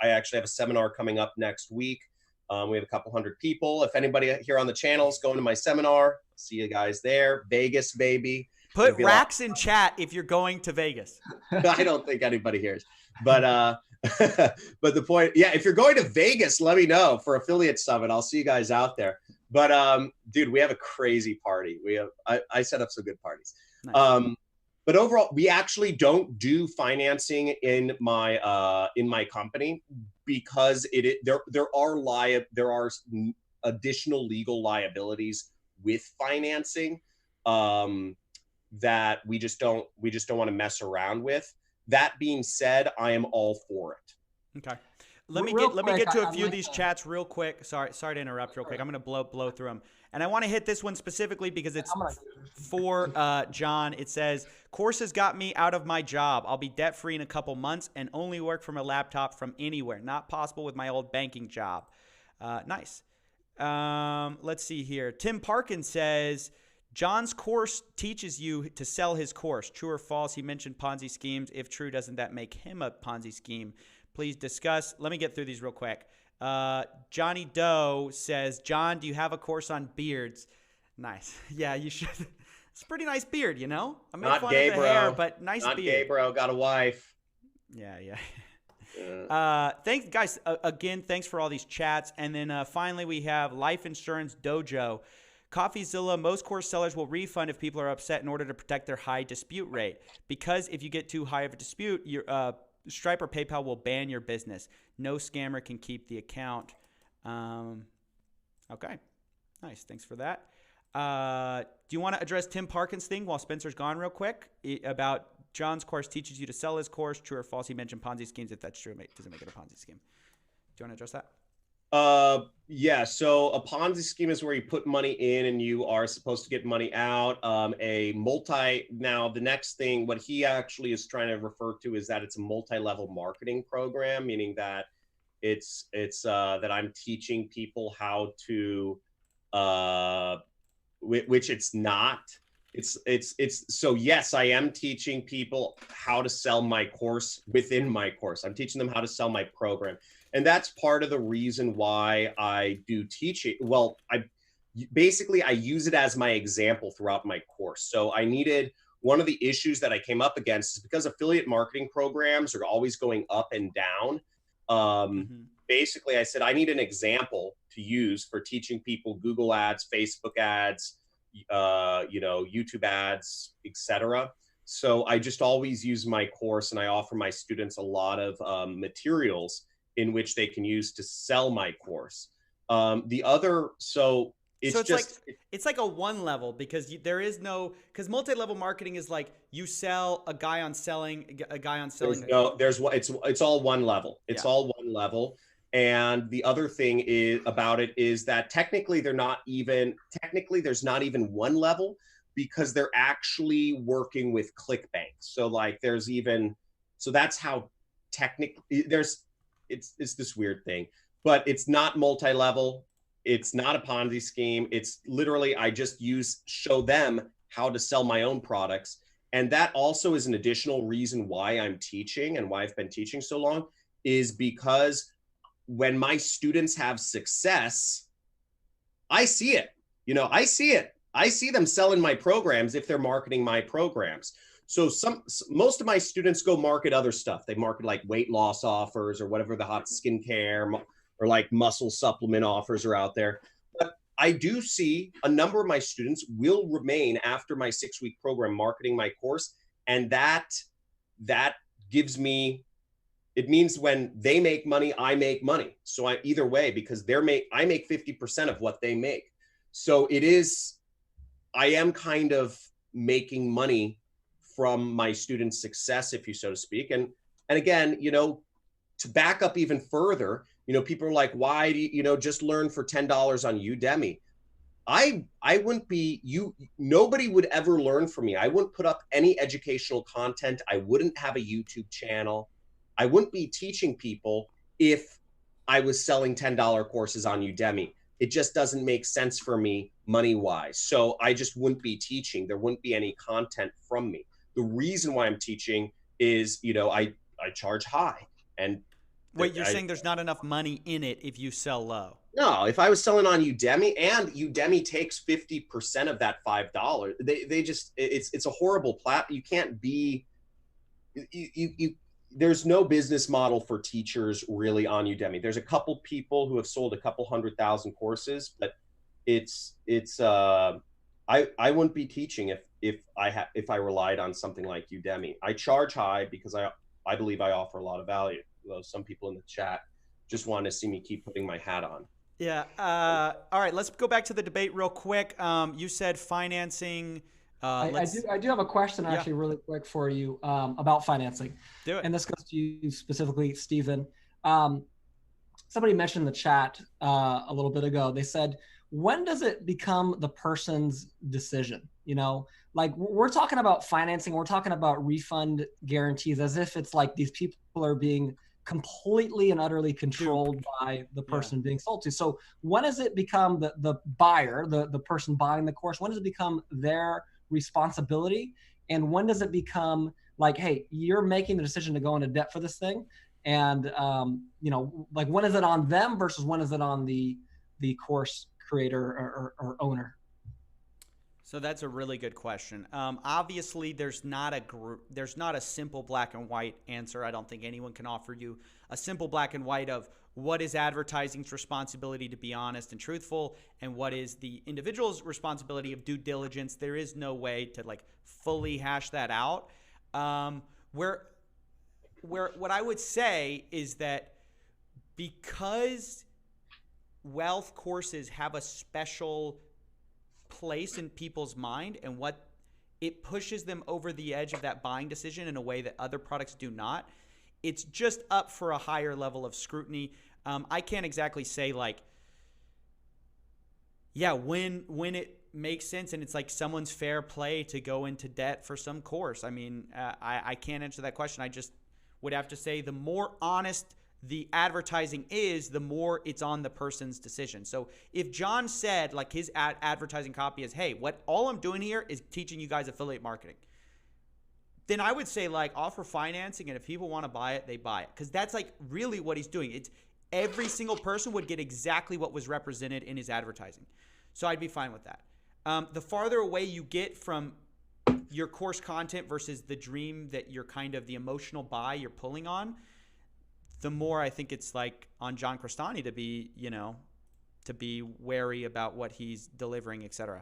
actually have a seminar coming up next week. We have a couple hundred people. If anybody here on the channel is going to my seminar, see you guys there. Vegas, baby. Put Rax in chat if you're going to Vegas. I don't think anybody hears. But but the point, if you're going to Vegas, let me know for Affiliate Summit. I'll see you guys out there. But dude, we have a crazy party. I set up some good parties. Nice. But overall, we actually don't do financing in my company because there are additional legal liabilities with financing that we just don't want to mess around with. That being said, I am all for it. Okay. Let me get to a few of these chats real quick. Sorry to interrupt real quick. I'm going to blow through them. And I want to hit this one specifically because it's for John. It says, courses got me out of my job. I'll be debt-free in a couple months and only work from a laptop from anywhere. Not possible with my old banking job. Nice. Let's see here. Tim Parkin says, John's course teaches you to sell his course. True or false? He mentioned Ponzi schemes. If true, doesn't that make him a Ponzi scheme? Please discuss. Let me get through these real quick. Johnny Doe says, John, do you have a course on beards? Nice. Yeah, you should. It's a pretty nice beard, you know? I made Not fun gay, of the bro. hair, but nice Not beard. gay, bro. Got a wife. Yeah. Yeah. Thanks, guys. Again, thanks for all these chats. And then finally, we have Life Insurance Dojo. CoffeeZilla, most course sellers will refund if people are upset in order to protect their high dispute rate. Because if you get too high of a dispute, your Stripe or PayPal will ban your business. No scammer can keep the account. Okay. Nice. Thanks for that. Do you want to address Tim Parkin's thing while Spencer's gone real quick about John's course teaches you to sell his course? True or false? He mentioned Ponzi schemes. If that's true, it doesn't make it a Ponzi scheme. Do you want to address that? Yeah. So a Ponzi scheme is where you put money in and you are supposed to get money out. Now the next thing, what he actually is trying to refer to is that it's a multi-level marketing program, meaning that it's that I'm teaching people how to, which it's not. So yes, I am teaching people how to sell my course within my course. I'm teaching them how to sell my program. And that's part of the reason why I do teach it. Well, I use it as my example throughout my course. So one of the issues that I came up against is because affiliate marketing programs are always going up and down. Basically, I said, I need an example to use for teaching people Google ads, Facebook ads, YouTube ads, etc. So I just always use my course and I offer my students a lot of materials in which they can use to sell my course. It's like a one level because there is no, because multi-level marketing is like you sell a guy on selling. It's all one level. It's all one level. And the other thing is that technically there's not even one level because they're actually working with ClickBank. So that's how technically it's this weird thing, but it's not multi-level. It's not a Ponzi scheme. It's literally, I just show them how to sell my own products. And that also is an additional reason why I'm teaching and why I've been teaching so long is because when my students have success, I see it. I see it. I see them selling my programs if they're marketing my programs. So most of my students go market other stuff. They market like weight loss offers or whatever the hot skincare or like muscle supplement offers are out there. But I do see a number of my students will remain after my 6-week program marketing my course. And that gives me, it means when they make money, I make money. So either way, because I make 50% of what they make. So I am kind of making money from my students' success, if you so to speak. And again, to back up even further, people are like, why do you, just learn for $10 on Udemy? I wouldn't nobody would ever learn from me. I wouldn't put up any educational content. I wouldn't have a YouTube channel. I wouldn't be teaching people if I was selling $10 courses on Udemy. It just doesn't make sense for me money-wise. So I just wouldn't be teaching. There wouldn't be any content from me. The reason why I'm teaching is, I charge high. And wait, you're saying there's not enough money in it if you sell low? No, if I was selling on Udemy and Udemy takes 50% of that $5, it's a horrible platform. You can't be, there's no business model for teachers really on Udemy. There's a couple people who have sold a couple 100,000 courses, but I wouldn't be teaching if I relied on something like Udemy. I charge high because I believe I offer a lot of value. Though some people in the chat just want to see me keep putting my hat on. Yeah. All right. Let's go back to the debate real quick. You said financing. I do have a question actually really quick for you about financing. Do it. And this goes to you specifically, Stephen. Somebody mentioned in the chat a little bit ago. They said, when does it become the person's decision? Like we're talking about financing, we're talking about refund guarantees as if it's like these people are being completely and utterly controlled by the person being sold to. So when does it become the buyer, the person buying the course, when does it become their responsibility? And when does it become like, hey, you're making the decision to go into debt for this thing? And, like when is it on them versus when is it on the course creator or owner? So that's a really good question. Obviously, there's not a simple black and white answer. I don't think anyone can offer you a simple black and white of what is advertising's responsibility to be honest and truthful, and what is the individual's responsibility of due diligence. There is no way to like fully hash that out. Where what I would say is that because wealth courses have a special place in people's mind and what it pushes them over the edge of that buying decision in a way that other products do not, it's just up for a higher level of scrutiny. I can't exactly say like, yeah, when it makes sense and it's like someone's fair play to go into debt for some course. I mean, I can't answer that question. I just would have to say the more honest the advertising is, the more it's on the person's decision. So if John said like his advertising copy is, hey, what all I'm doing here is teaching you guys affiliate marketing, then I would say like offer financing, and if people want to buy it, they buy it. Because that's like really what he's doing. It's every single person would get exactly what was represented in his advertising. So I'd be fine with that. The farther away you get from your course content versus the dream that you're kind of the emotional buy you're pulling on, the more I think it's like on John Crestani to be, to be wary about what he's delivering, etc.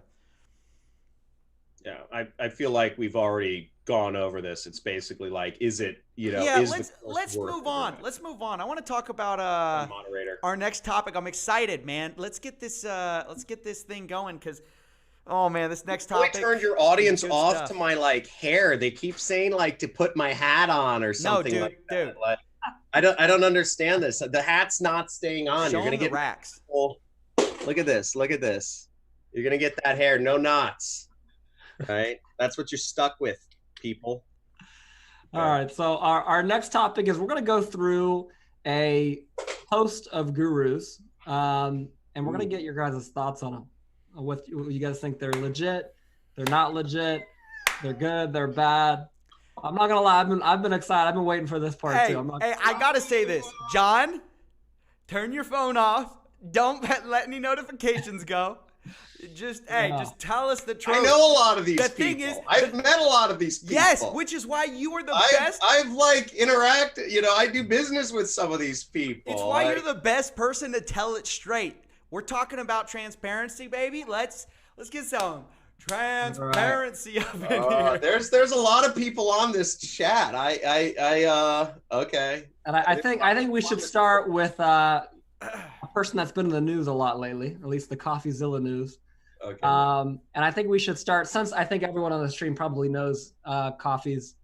Yeah, I feel like we've already gone over this. It's basically like, is it, let's move on. Let's move on. I want to talk about moderator. Our next topic. I'm excited, man. Let's get this thing going because, oh man, this next topic. I turned your audience off to my like hair. They keep saying like to put my hat on or something. No, like dude. That. Like, I don't understand this. The hat's not staying on. Show You're gonna the get racks. Look at this. Look at this. You're gonna get that hair, no knots. Right? That's what you're stuck with, people. All right. So our next topic is we're going to go through a host of gurus, and we're going to get your guys' thoughts on them. What you guys think they're legit, they're not legit, they're good, they're bad. I'm not gonna lie, I've been excited. I've been waiting for this part too. I gotta say this, John. Turn your phone off. Don't let any notifications go. Just tell us the truth. I know a lot of these the people. Thing is, I've met a lot of these people. Yes, which is why you are the best. I've like interacted. I do business with some of these people. It's why you're the best person to tell it straight. We're talking about transparency, baby. Let's get some transparency up in here. There's a lot of people on this chat. Okay. And I think we should start with a person that's been in the news a lot lately, at least the CoffeeZilla news. Okay. And I think we should start, since I think everyone on the stream probably knows Coffee's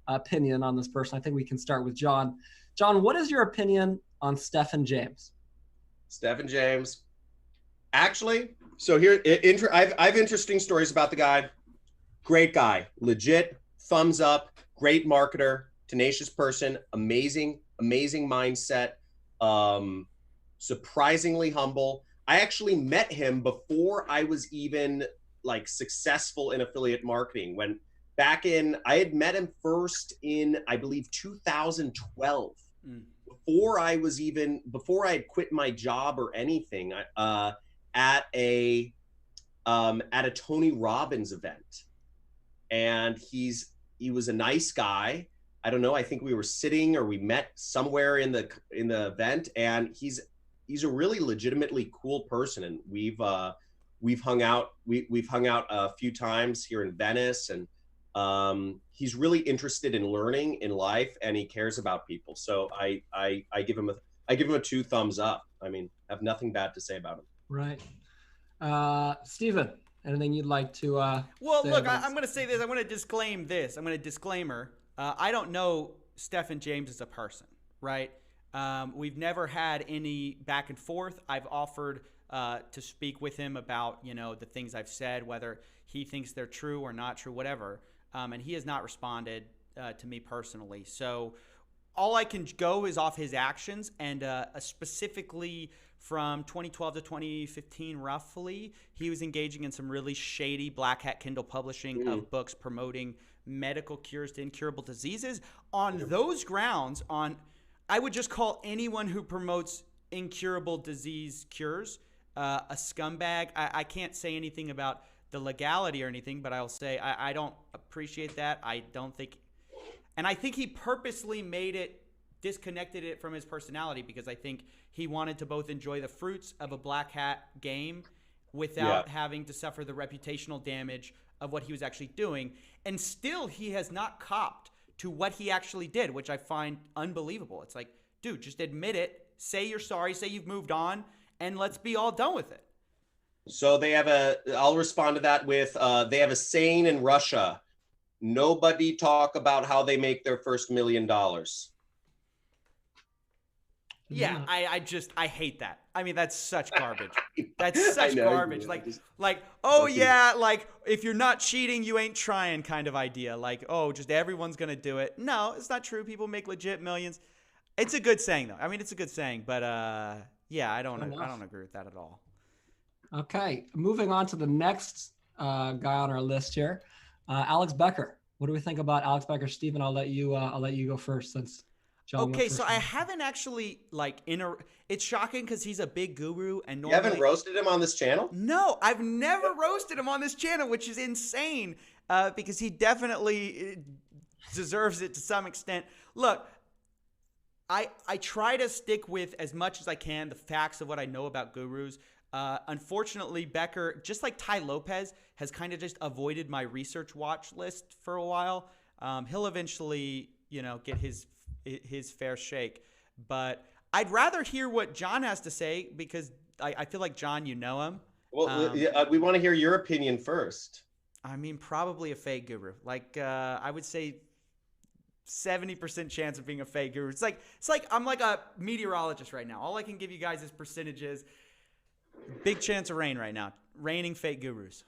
opinion on this person. I think we can start with John. John, what is your opinion on Stephen James? Stephen James. Actually, so here, I've interesting stories about the guy. Great guy, legit, thumbs up, great marketer, tenacious person, amazing mindset, surprisingly humble. I actually met him before I was even like successful in affiliate marketing. When I had met him first in, I believe, 2012. Before I had quit my job or anything, at a Tony Robbins event, and he was a nice guy. I don't know. I think we were sitting or we met somewhere in the event, and he's a really legitimately cool person, and we've hung out a few times here in Venice, and he's really interested in learning in life, and he cares about people. So I give him a 2 thumbs up. I mean, I have nothing bad to say about him. Right. Steven, anything you'd like to well, look, I'm going to say this. I'm going to disclaim this. I'm going to disclaimer. I don't know Stephen James as a person, right? We've never had any back and forth. I've offered to speak with him about, the things I've said, whether he thinks they're true or not true, whatever. And he has not responded to me personally. So all I can go is off his actions, and specifically from 2012 to 2015, roughly, he was engaging in some really shady black hat Kindle publishing of books promoting medical cures to incurable diseases. On those grounds, I would just call anyone who promotes incurable disease cures a scumbag. I can't say anything about the legality or anything, but I'll say I don't appreciate that. I don't think, and I think he purposely disconnected it from his personality, because I think he wanted to both enjoy the fruits of a black hat game without having to suffer the reputational damage of what he was actually doing. And still, he has not copped to what he actually did, which I find unbelievable. It's like, dude, just admit it, say you're sorry, say you've moved on, and let's be all done with it. So I'll respond to that with, they have a saying in Russia: nobody talk about how they make their first $1 million. Yeah, I hate that. I mean, that's such garbage. That's such garbage. Like, oh yeah, like if you're not cheating, you ain't trying kind of idea. Like, oh, just everyone's gonna do it. No, it's not true. People make legit millions. It's a good saying though. I mean, it's a good saying, but yeah, I don't agree with that at all. Okay, moving on to the next guy on our list here, Alex Becker. What do we think about Alex Becker? Steven, I'll let you go first since John. Okay, so I haven't actually it's shocking because he's a big guru, and normally, you haven't roasted him on this channel? No, I've never roasted him on this channel, which is insane, because he definitely deserves it to some extent. Look, I try to stick with as much as I can the facts of what I know about gurus. Unfortunately, Becker, just like Tai Lopez, has kind of just avoided my research watch list for a while. He'll eventually, get his fair shake, but I'd rather hear what John has to say, because I feel like, John, you know him. Well, we want to hear your opinion first. I mean, probably a fake guru. Like, I would say 70% chance of being a fake guru. It's like I'm like a meteorologist right now. All I can give you guys is percentages. Big chance of rain right now. Raining fake gurus.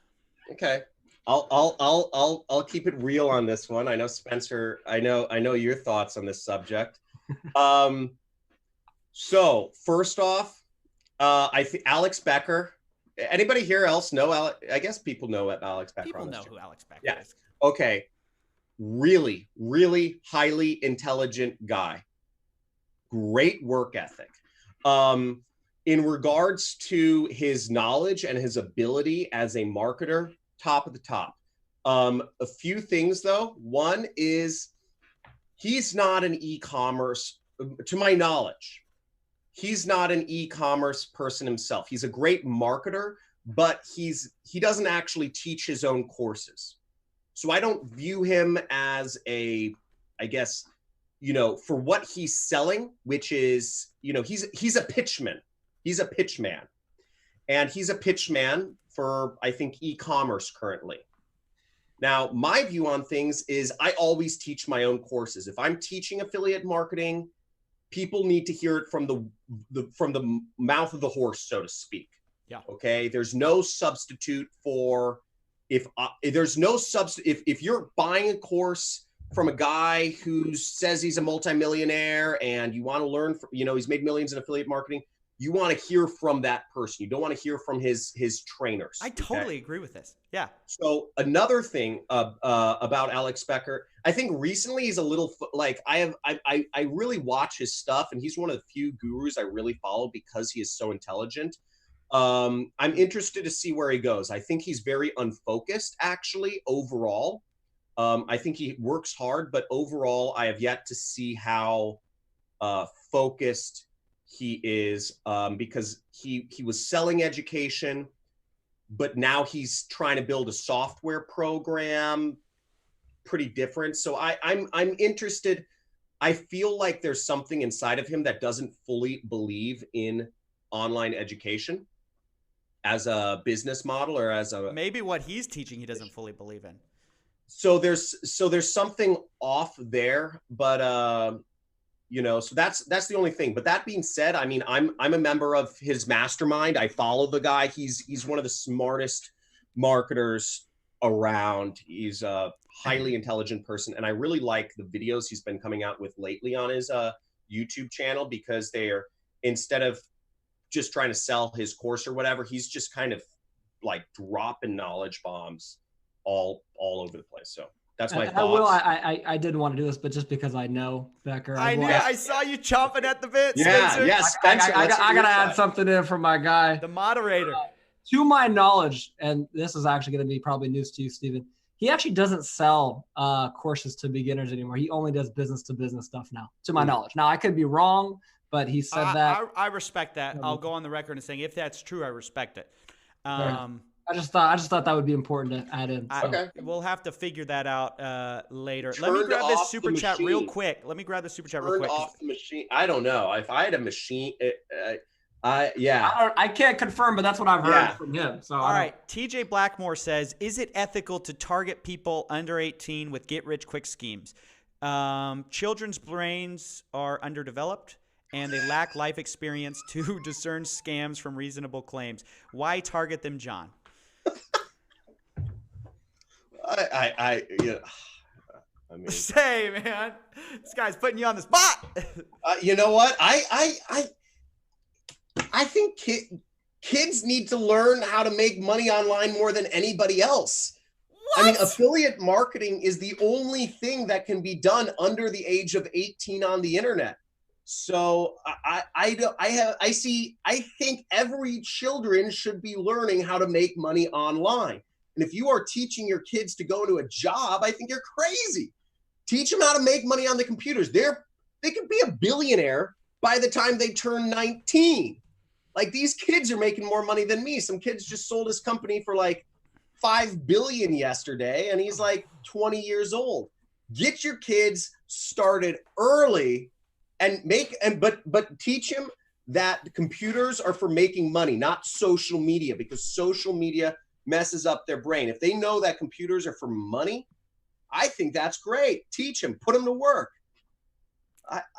Okay. I'll keep it real on this one. I know Spencer, I know your thoughts on this subject. So first off, I think Alex Becker. Anybody here else know Alex? I guess people know Alex Becker. People know who Alex Becker is. Okay. Really, really highly intelligent guy. Great work ethic. In regards to his knowledge and his ability as a marketer, top of the top. A few things though. One is he's not an e-commerce, to my knowledge, he's not an e-commerce person himself. He's a great marketer, but he doesn't actually teach his own courses. So I don't view him as I guess, for what he's selling, which is, he's a pitchman. He's a pitch man, and he's a pitch man for, I think, e-commerce currently. Now, my view on things is I always teach my own courses. If I'm teaching affiliate marketing, people need to hear it from the mouth of the horse, so to speak. Yeah. Okay. There's no substitute for if you're buying a course from a guy who says he's a multimillionaire and you want to learn from, he's made millions in affiliate marketing. You want to hear from that person. You don't want to hear from his trainers. I totally agree with this. Yeah. So another thing about Alex Becker, I think recently he's a little like I really watch his stuff, and he's one of the few gurus I really follow because he is so intelligent. I'm interested to see where he goes. I think he's very unfocused, actually, overall. I think he works hard, but overall, I have yet to see how focused he is, because he was selling education, but now he's trying to build a software program, pretty different. So I'm interested. I feel like there's something inside of him that doesn't fully believe in online education as a business model, or as a, maybe what he's teaching he doesn't fully believe in. So there's something off there, but so that's the only thing. But that being said, I mean, I'm a member of his mastermind. I follow the guy. He's one of the smartest marketers around. He's a highly intelligent person, and I really like the videos he's been coming out with lately on his YouTube channel, because they're, instead of just trying to sell his course or whatever, he's just kind of like dropping knowledge bombs all over the place. So that's my thoughts. I didn't want to do this, but just because I know Becker, I saw you chomping at the bit. Yeah, Spencer. yes, Spencer. I gotta add something in for my guy, the moderator. To my knowledge, and this is actually going to be probably news to you, Steven, he actually doesn't sell courses to beginners anymore. He only does business to business stuff now, to my knowledge. Now, I could be wrong, but he said that. I respect that. I'll go on the record and saying if that's true, I respect it. I just thought that would be important to add in. So. Okay. We'll have to figure that out later. Let me grab this super chat real quick. Turned off the machine. I don't know. If I had a machine, I can't confirm, but that's what I've heard from him. So all right. TJ Blackmore says, is it ethical to target people under 18 with get-rich-quick schemes? Children's brains are underdeveloped, and they lack life experience to discern scams from reasonable claims. Why target them, John? I mean, say, man, this guy's putting you on the spot. You know what? I think kids need to learn how to make money online more than anybody else. What? I mean, affiliate marketing is the only thing that can be done under the age of 18 on the internet. So I think every children should be learning how to make money online. And if you are teaching your kids to go into a job, I think you're crazy. Teach them how to make money on the computers. They could be a billionaire by the time they turn 19. Like, these kids are making more money than me. Some kids just sold his company for like $5 billion yesterday, and he's like 20 years old. Get your kids started early but teach him that computers are for making money, not social media, because social media messes up their brain. If they know that computers are for money, I think that's great. Teach them, put them to work.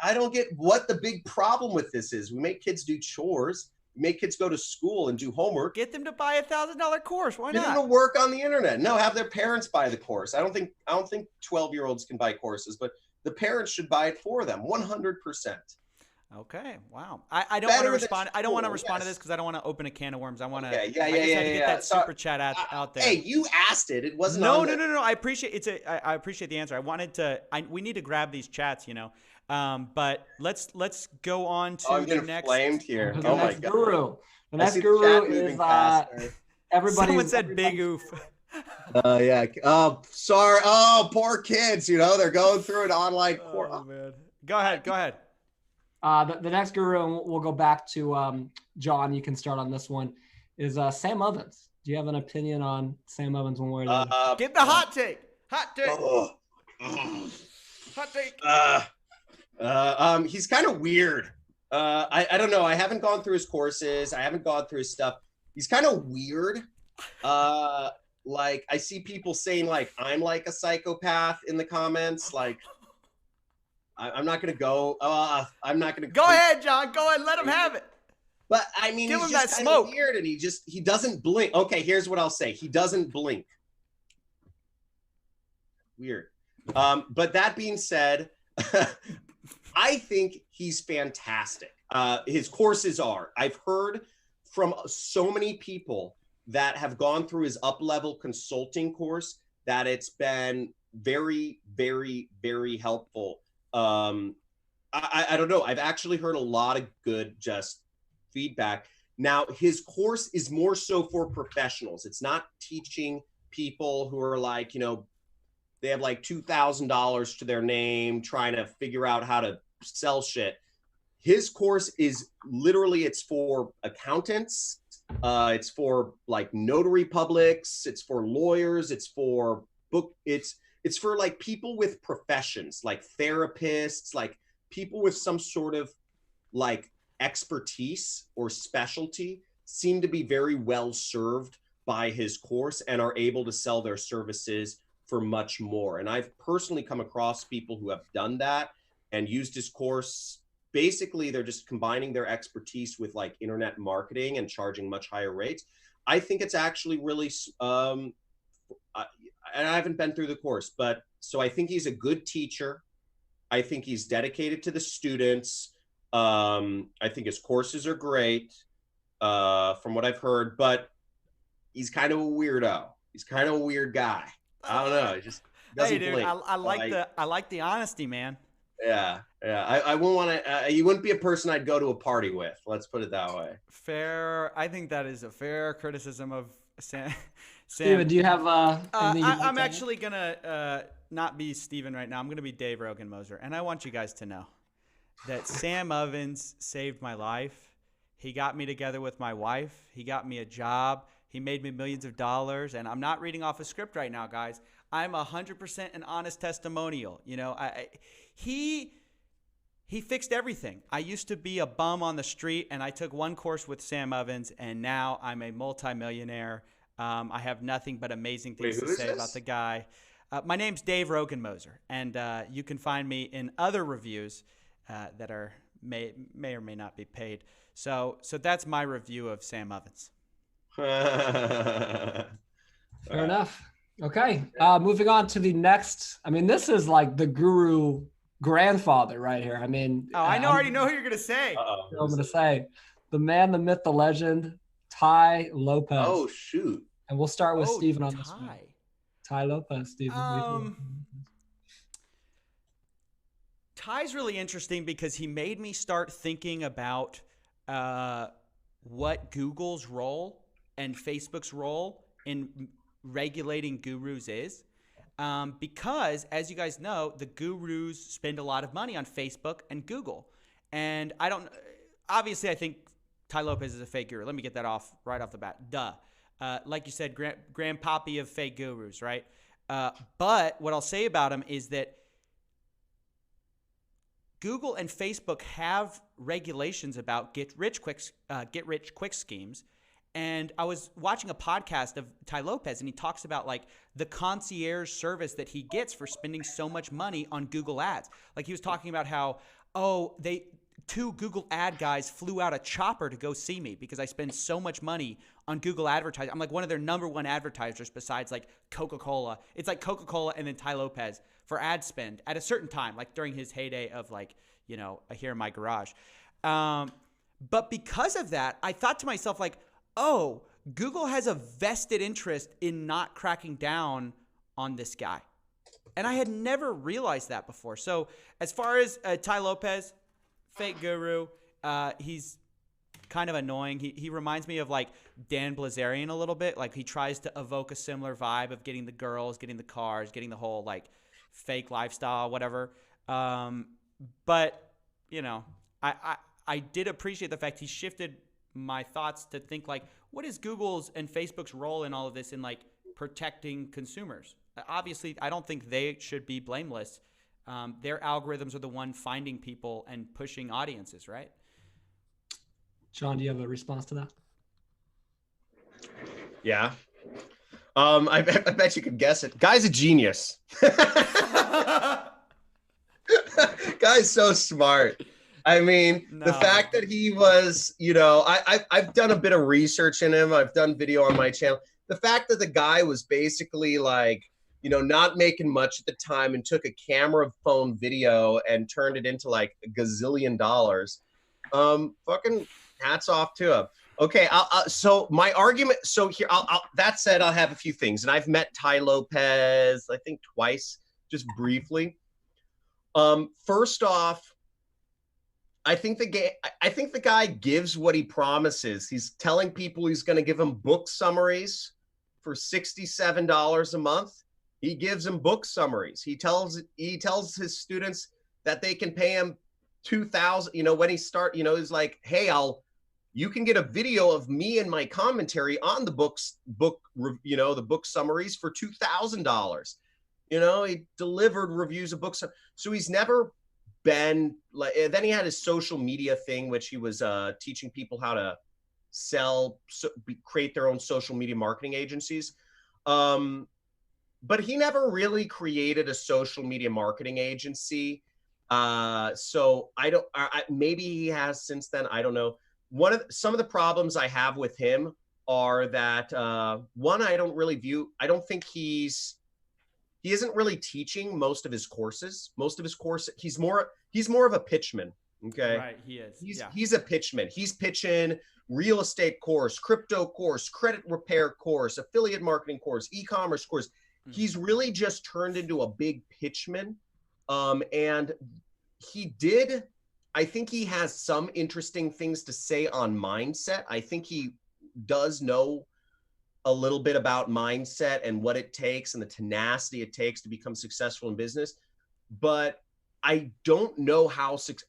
I don't get what the big problem with this is. We make kids do chores, we make kids go to school and do homework. Get them to buy a $1,000 course. Why not? Get them to work on the internet. No, have their parents buy the course. I don't think 12-year-olds can buy courses, but the parents should buy it for them, 100%. Okay. Wow. I don't want to respond. I don't want to respond to this because I don't want to open a can of worms. I want to. Get that super chat out there. Hey, you asked it. It wasn't. No. I appreciate I appreciate the answer. I wanted to. We need to grab these chats. But let's go on to I'm the next. Flamed here. Oh my God. Guru. The next guru is everybody. Someone said big oof. Yeah. Oh, sorry. Oh, poor kids. They're going through an online course. Oh man. Go ahead. The next guru, and we'll go back to John. You can start on this one. Is Sam Ovens? Do you have an opinion on Sam Ovens one way or the other? Give the hot take. Hot take. Hot take. He's kind of weird. I don't know. I haven't gone through his courses. I haven't gone through his stuff. He's kind of weird. Like, I see people saying like I'm like a psychopath in the comments. Like, I'm not gonna go. I'm not gonna go ahead, John. Go ahead. Let him have it. But I mean, he's just kind of weird, and he doesn't blink. Okay, here's what I'll say. He doesn't blink. Weird. But that being said, I think he's fantastic. His courses are. I've heard from so many people that have gone through his up-level consulting course that it's been very, very, very helpful. I don't know. I've actually heard a lot of good just feedback. Now, his course is more so for professionals. It's not teaching people who are like, they have like $2,000 to their name, trying to figure out how to sell shit. His course is literally, it's for accountants. It's for like notary publics. It's for lawyers. It's for it's for like people with professions, like therapists, like people with some sort of like expertise or specialty seem to be very well served by his course and are able to sell their services for much more. And I've personally come across people who have done that and used his course. Basically, they're just combining their expertise with like internet marketing and charging much higher rates. I think it's actually really, and I haven't been through the course, but so I think he's a good teacher. I think he's dedicated to the students. I think his courses are great, from what I've heard, but he's kind of a weirdo. He's kind of a weird guy. I don't know. He just doesn't blink. I like the honesty, man. Yeah. I wouldn't want to. You wouldn't be a person I'd go to a party with. Let's put it that way. Fair. I think that is a fair criticism of Sam. Steven, do you have anything you'd like I'm to add? actually gonna not be Steven right now. I'm gonna be Dave Rogan Moser, and I want you guys to know that Sam Ovens saved my life. He got me together with my wife. He got me a job. He made me millions of dollars, and I'm not reading off a script right now, guys. I'm 100% an honest testimonial. You know, he fixed everything. I used to be a bum on the street, and I took one course with Sam Ovens, and now I'm a multimillionaire. I have nothing but amazing things to say about the guy. My name's Dave Rogan Moser, and you can find me in other reviews that are may or may not be paid. So that's my review of Sam Ovens. Fair enough. Okay. Moving on to the next. I mean, this is like the guru grandfather right here. I mean, I already know who you're going to say. I'm going to say the man, the myth, the legend, Tai Lopez. Oh, shoot. And we'll start with Steven on this one. Tai Lopez, Steven. Tai's really interesting because he made me start thinking about what Google's role and Facebook's role in regulating gurus is. Because, as you guys know, the gurus spend a lot of money on Facebook and Google. And obviously, I think Tai Lopez is a fake guru. Let me get that right off the bat. Duh. Like you said, grandpappy of fake gurus, right? But what I'll say about him is that Google and Facebook have regulations about get rich quick schemes. And I was watching a podcast of Tai Lopez, and he talks about like the concierge service that he gets for spending so much money on Google ads. Like he was talking about how, two Google ad guys flew out a chopper to go see me because I spend so much money on Google advertising. I'm like one of their number one advertisers besides like Coca-Cola. It's like Coca-Cola and then Tai Lopez for ad spend at a certain time, like during his heyday of like, you know, here in my garage. But because of that, I thought to myself like, oh, Google has a vested interest in not cracking down on this guy. And I had never realized that before. So as far as Tai Lopez, fake guru, he's kind of annoying. He reminds me of like Dan Blazarian a little bit. Like he tries to evoke a similar vibe of getting the girls, getting the cars, getting the whole like fake lifestyle, whatever. But you know, I did appreciate the fact he shifted my thoughts to think like, what is Google's and Facebook's role in all of this in like protecting consumers? Obviously, I don't think they should be blameless. Their algorithms are the one finding people and pushing audiences, right? John, do you have a response to that? Yeah. I bet you could guess it. Guy's a genius. Guy's so smart. I mean, the fact that he was, you know, I've done a bit of research in him. I've done video on my channel. The fact that the guy was basically like, you know, not making much at the time and took a camera phone video and turned it into like $1 gazillion. Fucking hats off to him. Okay, so my argument. So here, that said, I'll have a few things, and I've met Tai Lopez, I think twice, just briefly. First off, I think the guy gives what he promises. He's telling people he's going to give them book summaries for $67 a month. He gives them book summaries. He tells his students that they can pay him $2,000. You know, when he start, you know, he's like, hey, you can get a video of me and my commentary on the book, you know, the book summaries for $2,000. You know, he delivered reviews of books. So he's never been like, then he had his social media thing, which he was teaching people how to create their own social media marketing agencies. But he never really created a social media marketing agency. So maybe he has since then, I don't know. Some of the problems I have with him are that one, I don't think he isn't really teaching most of his courses. He's more of a pitchman. Okay. Right. He is. He's a pitchman. He's pitching real estate course, crypto course, credit repair course, affiliate marketing course, e-commerce course. He's really just turned into a big pitchman. And I think he has some interesting things to say on mindset. I think he does know a little bit about mindset and what it takes and the tenacity it takes to become successful in business. But I don't know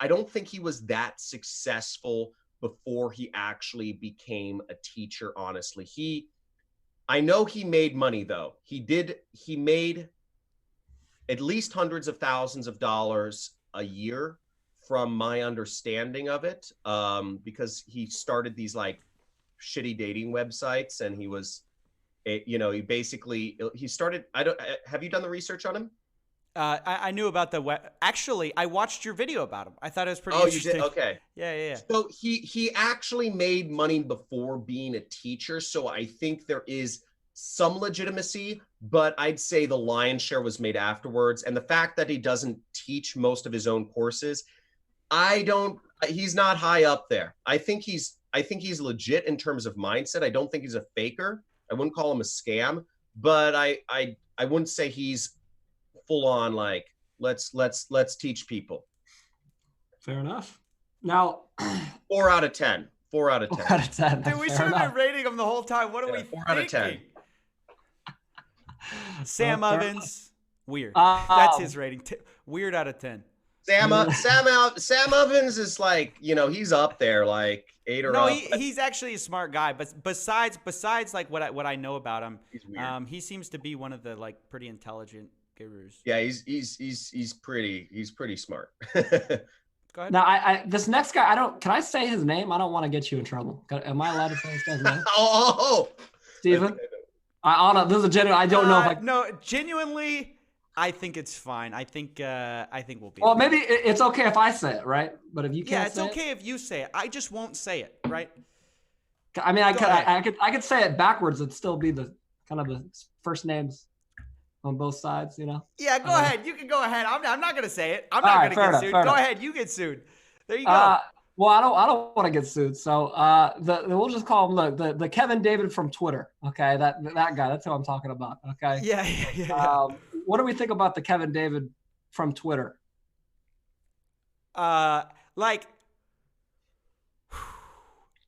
I don't think he was that successful before he actually became a teacher, honestly. I know he made money though. He made at least hundreds of thousands of dollars a year from my understanding of it, because he started these like shitty dating websites, and he started, have you done the research on him? I knew about actually, I watched your video about him. I thought it was pretty Oh, interesting. you did? Okay. Yeah. So he actually made money before being a teacher. So I think there is some legitimacy, but I'd say the lion's share was made afterwards. And the fact that he doesn't teach most of his own courses, he's not high up there. I think he's legit in terms of mindset. I don't think he's a faker. I wouldn't call him a scam, but I wouldn't say he's full on like, let's teach people. Fair enough. Now, 4 out of 10. 4 out of 10. 4 out of 10. Dude, we should have been rating him the whole time. What are we 4 out of 10. Sam Ovens, weird. That's his rating. Weird out of 10. Sam Ovens is like, he's up there like 8 or up. No, he's actually a smart guy. But besides like what I know about him, he's weird. He seems to be one of the like pretty intelligent gurus. Yeah, he's pretty smart. Go ahead. Now, this next guy, can I say his name? I don't want to get you in trouble. Am I allowed to say this guy's name? Oh, Steven? This is a genuine. I don't know if I. No, genuinely, I think it's fine. I think we'll be. Well, maybe it's okay if I say it, right? But if you can't, it's okay if you say it. I just won't say it, right? I mean, I could say it backwards. It'd still be the kind of the first names on both sides, Yeah, go ahead. You can go ahead. I'm not gonna say it. I'm not gonna get sued. Go ahead. You get sued. There you go. Well, I don't want to get sued, so we'll just call him the Kevin David from Twitter. Okay, that guy. That's who I'm talking about. Okay. Yeah. What do we think about the Kevin David from Twitter? Like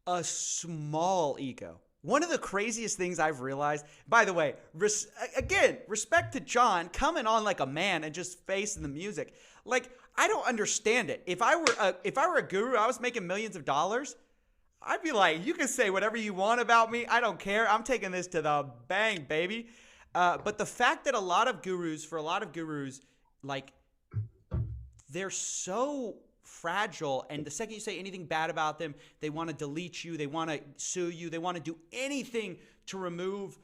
a small ego. One of the craziest things I've realized, by the way, respect to John coming on like a man and just facing the music. Like, I don't understand it. If I were a guru, I was making millions of dollars, I'd be like, you can say whatever you want about me. I don't care. I'm taking this to the bang, baby. But the fact that for a lot of gurus, like, they're so fragile, and the second you say anything bad about them, they want to delete you, they want to sue you, they want to do anything to remove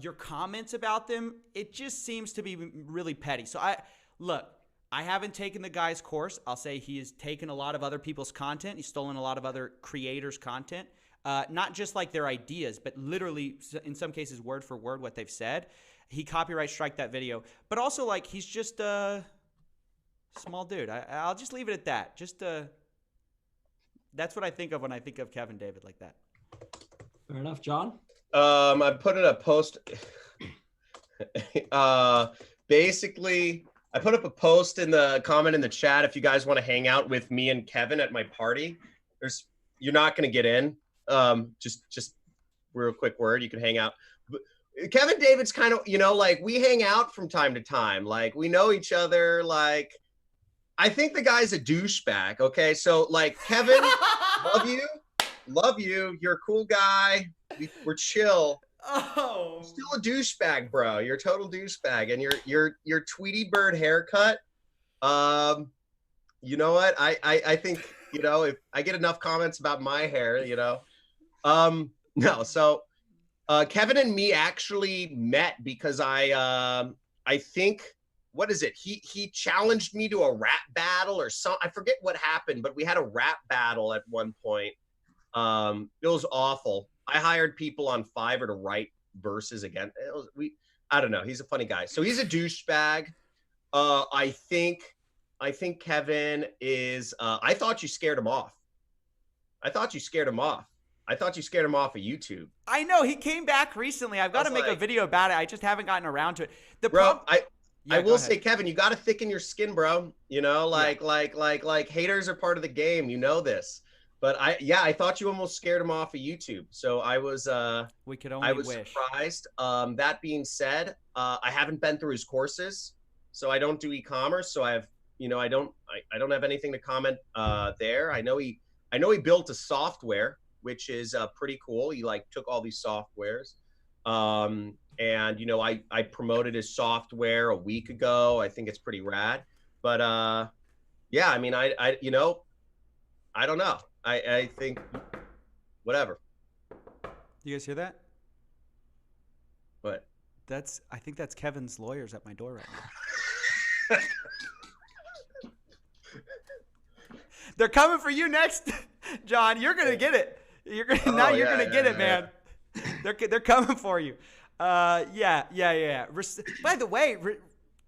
your comments about them. It just seems to be really petty. So I haven't taken the guy's course. I'll say he has taken a lot of other people's content. He's stolen a lot of other creators' content, not just like their ideas, but literally in some cases word for word what they've said. He copyright strike that video, but also like he's just small dude. I'll just leave it at that. That's what I think of when I think of Kevin David like that. Fair enough, John. I put in a post. Basically, I put up a post in the comment in the chat. If you guys want to hang out with me and Kevin at my party, you're not going to get in. Just real quick word. You can hang out. Kevin David's kind of, like we hang out from time to time. Like we know each other. Like, I think the guy's a douchebag. Okay. So like Kevin, love you. You're a cool guy. We're chill. Oh, still a douchebag, bro. You're a total douchebag. And your Tweety Bird haircut. You know what? I think, if I get enough comments about my hair, no. So Kevin and me actually met because I think, what is it? He challenged me to a rap battle or something. I forget what happened, but we had a rap battle at one point. It was awful. I hired people on Fiverr to write verses again. I don't know. He's a funny guy. So he's a douchebag. I think Kevin is, I thought you scared him off. I thought you scared him off of YouTube. I know. He came back recently. I've got to make a video about it. I just haven't gotten around to it. Yeah, I go will ahead. say, Kevin, you got to thicken your skin, bro. You know, like haters are part of the game. You know this. But I thought you almost scared him off of YouTube. So We could I only was wish. surprised. That being said, I haven't been through his courses, so I don't do e-commerce. So I don't have anything to comment there. I know he built a software, which is pretty cool. He like took all these softwares. And I promoted his software a week ago. I think it's pretty rad. But yeah, I mean, I don't know. I think whatever. You guys hear that? But I think that's Kevin's lawyers at my door right now. They're coming for you next, John. You're gonna get it. You're gonna get it, man. They're coming for you. Yeah. By the way,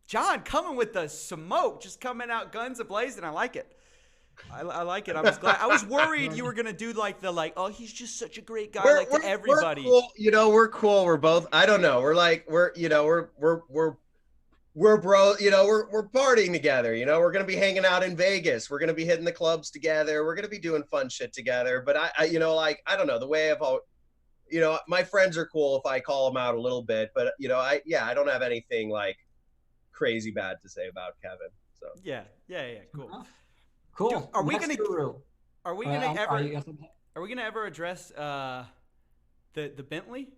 John coming with the smoke, just coming out guns ablazing. I like it. I like it. I was worried you were gonna do oh, he's just such a great guy, to everybody. We're cool. We're cool. We're both. I don't know. We're bro. We're partying together. We're gonna be hanging out in Vegas. We're gonna be hitting the clubs together. We're gonna be doing fun shit together. But I don't know the way I've always. My friends are cool if I call them out a little bit, but I don't have anything like crazy bad to say about Kevin. So yeah, cool. Cool. Dude, are we gonna ever address the Bentley?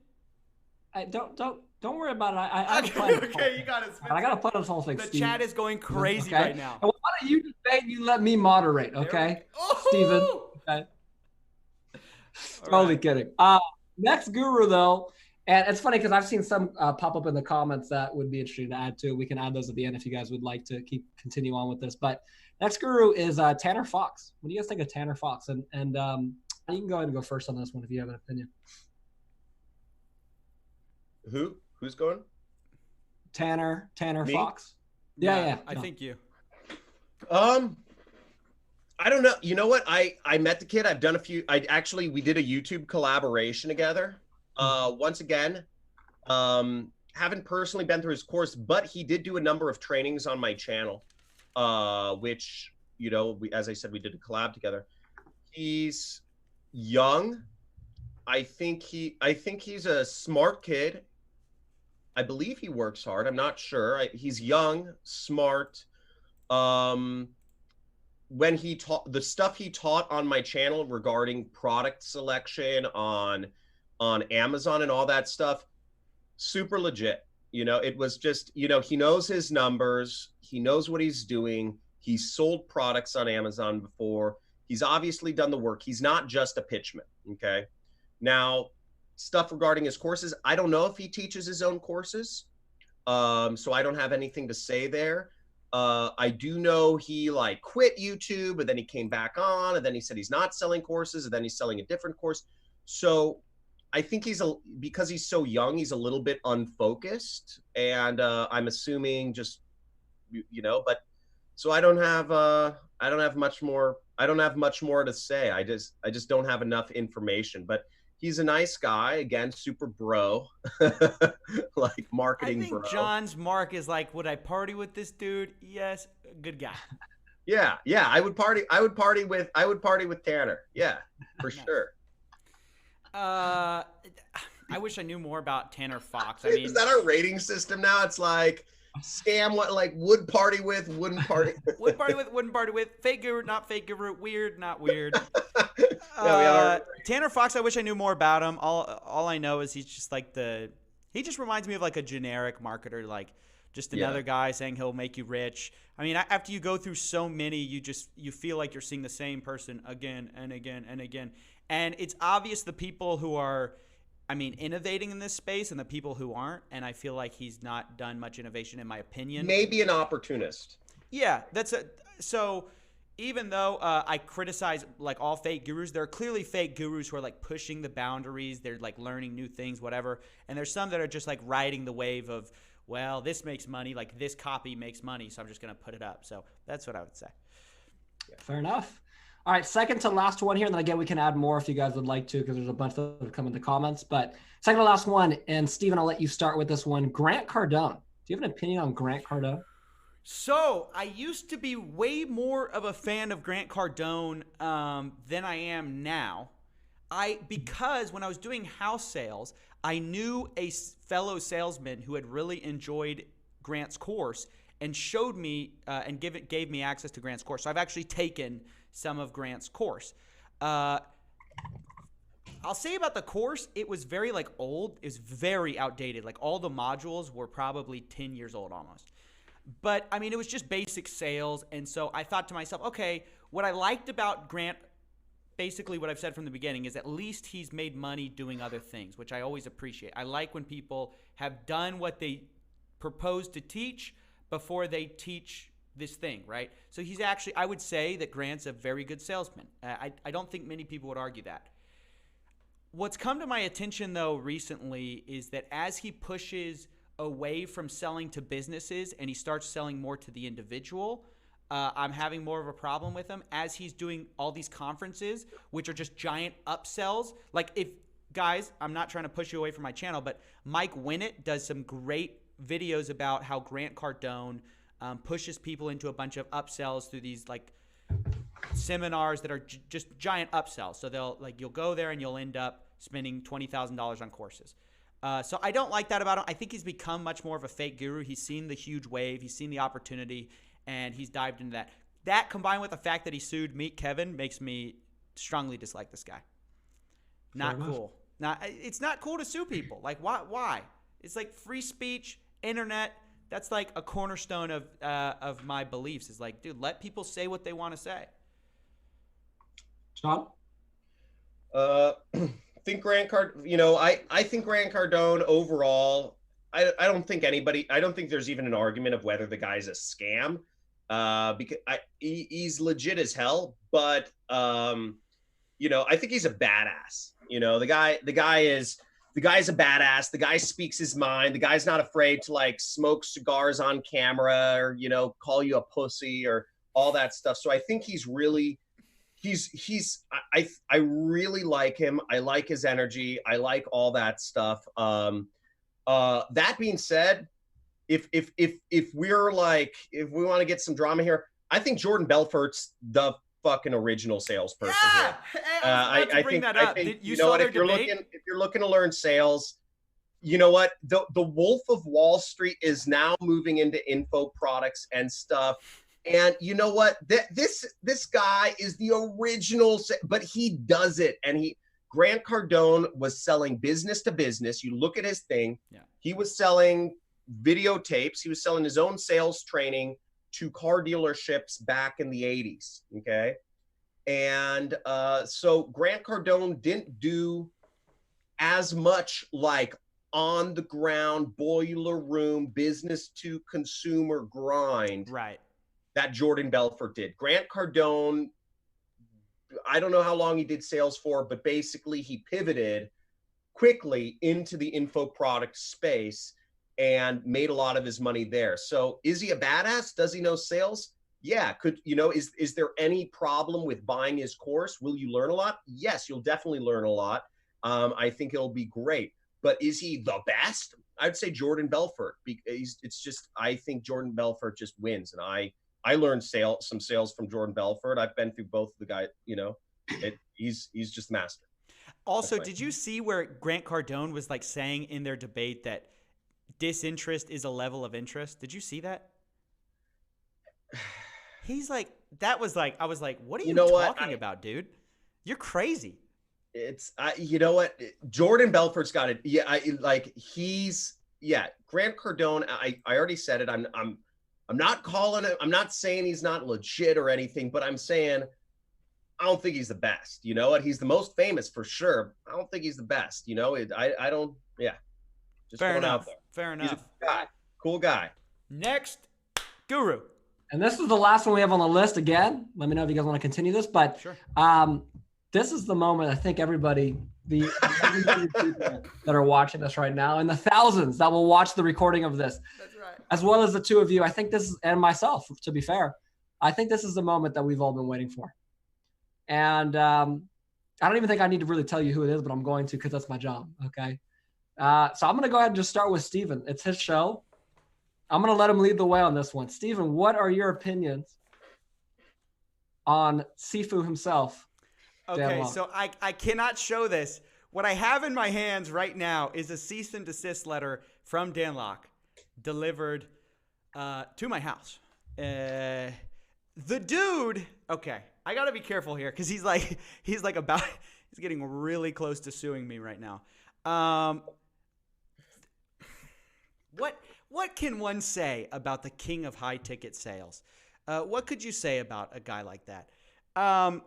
Don't worry about it. Okay, you got it. I got to play this whole thing. The chat is going crazy right now. And why don't you debate and you let me moderate, okay? Steven. Okay. Totally kidding. Next guru though, and it's funny because I've seen some pop up in the comments that would be interesting to add to. We can add those at the end if you guys would like to continue on with this. But next guru is Tanner Fox. What do you guys think of Tanner Fox? And you can go ahead and go first on this one if you have an opinion. Who's going? Tanner Me? Fox. Yeah. I think you. I don't know. You know what? I met the kid. I've done a few. We did a YouTube collaboration together. Once again, haven't personally been through his course, but he did do a number of trainings on my channel, which, as I said, we did a collab together. He's young. I think he's a smart kid. I believe he works hard. I'm not sure. He's young, smart. When he taught the stuff he taught on my channel regarding product selection on Amazon and all that stuff, super legit. It was just, he knows his numbers. He knows what he's doing. He's sold products on Amazon before. He's obviously done the work. He's not just a pitchman. Okay. Now, stuff regarding his courses, I don't know if he teaches his own courses. So I don't have anything to say there. I do know he quit YouTube, and then he came back on, and then he said he's not selling courses, and then he's selling a different course. So I think because he's so young, he's a little bit unfocused, and I'm assuming just, but so I don't have much more to say. I just don't have enough information, but he's a nice guy. Again, super bro, like marketing bro. I think John's mark is would I party with this dude? Yes, good guy. Yeah. I would party with Tanner. Yeah, for sure. I wish I knew more about Tanner Fox. I mean, is that our rating system now? It's like scam, would party with, wouldn't party with. Would party with, wouldn't party with, fake guru, not fake guru, weird, not weird. Tanner Fox, I wish I knew more about him. All I know is he's just he just reminds me of a generic marketer, just another guy saying he'll make you rich. I mean, after you go through so many, you feel like you're seeing the same person again and again and again. And it's obvious the people who are, innovating in this space and the people who aren't. And I feel like he's not done much innovation, in my opinion. Maybe an opportunist. Yeah, so even though I criticize all fake gurus, there are clearly fake gurus who are pushing the boundaries. They're learning new things, whatever. And there's some that are just riding the wave of, well, this makes money, this copy makes money, so I'm just going to put it up. So that's what I would say. Fair enough. All right, second to last one here, and then again, we can add more if you guys would like to, because there's a bunch that have come in the comments. But second to last one, and Steven, I'll let you start with this one. Grant Cardone. you have an opinion on Grant Cardone? So I used to be way more of a fan of Grant Cardone than I am now. Because when I was doing house sales, I knew a fellow salesman who had really enjoyed Grant's course and showed me and gave me access to Grant's course. So I've actually taken some of Grant's course. I'll say about the course, it was very old. It was very outdated. Like all the modules were probably 10 years old almost. But I mean, it was just basic sales. And so I thought to myself, okay, what I liked about Grant, basically what I've said from the beginning, is at least he's made money doing other things, which I always appreciate. I like when people have done what they propose to teach before they teach this thing, right? So he's actually, I would say that Grant's a very good salesman. I don't think many people would argue that. What's come to my attention, though, recently is that as he pushes away from selling to businesses and he starts selling more to the individual, I'm having more of a problem with him as he's doing all these conferences, which are just giant upsells. Like guys, I'm not trying to push you away from my channel, but Mike Winnett does some great videos about how Grant Cardone pushes people into a bunch of upsells through these seminars that are just giant upsells. So you'll go there and you'll end up spending $20,000 on courses. So I don't like that about him. I think he's become much more of a fake guru. He's seen the huge wave. He's seen the opportunity, and he's dived into that. That combined with the fact that he sued Meet Kevin makes me strongly dislike this guy. Not cool. It's not cool to sue people. Like, why? It's like free speech, internet. That's like a cornerstone of my beliefs. Is like, dude, let people say what they want to say. John? I think Grant Cardone overall, I don't think there's even an argument of whether the guy's a scam, because he's legit as hell, but I think he's a badass. The guy's a badass. The guy speaks his mind. The guy's not afraid to smoke cigars on camera or, call you a pussy or all that stuff. So I think he's really, I really like him. I like his energy. I like all that stuff. That being said, if we want to get some drama here, I think Jordan Belfort's the fucking original salesperson here. I think if you're looking to learn sales, you know what? The Wolf of Wall Street is now moving into info products and stuff. And you know what? This guy is the original, but he does it. And Grant Cardone was selling business to business. You look at his thing. Yeah. He was selling videotapes. He was selling his own sales training to car dealerships back in the 80s. Okay. And so Grant Cardone didn't do as much on the ground, boiler room, business to consumer grind. Right. That Jordan Belfort did. Grant Cardone, I don't know how long he did sales for, but basically he pivoted quickly into the info product space and made a lot of his money there. So is he a badass? Does he know sales? Yeah. Is there any problem with buying his course? Will you learn a lot? Yes, you'll definitely learn a lot. I think it'll be great. But is he the best? I'd say Jordan Belfort. I think Jordan Belfort just wins. And I learned some sales from Jordan Belfort. I've been through both of the guys, he's just master. Also, did you see where Grant Cardone was saying in their debate that disinterest is a level of interest? Did you see that? He's I was like, what are you talking about, dude? You're crazy. You know what? Jordan Belfort's got it. Yeah. Grant Cardone, I already said it. I'm not calling it. I'm not saying he's not legit or anything, but I'm saying I don't think he's the best. You know what? He's the most famous for sure. I don't think he's the best. I don't. Yeah. Just fair enough. Out there. Fair enough. He's a guy. Cool guy. Next, Guru. And this is the last one we have on the list. Again, let me know if you guys want to continue this. But sure. This is the moment I think everybody that are watching this right now, and the thousands that will watch the recording of this. That's right. As well as the two of you, I think this is, and myself, to be fair, I think this is the moment that we've all been waiting for. And I don't even think I need to really tell you who it is, but I'm going to because that's my job. Okay. So I'm going to go ahead and just start with Steven. It's his show. I'm going to let him lead the way on this one. Steven, what are your opinions on Sifu himself? Okay, so I cannot show this. What I have in my hands right now is a cease and desist letter from Dan Lok delivered to my house. The dude, okay, I got to be careful here because he's getting really close to suing me right now. What can one say about the king of high ticket sales? What could you say about a guy like that? I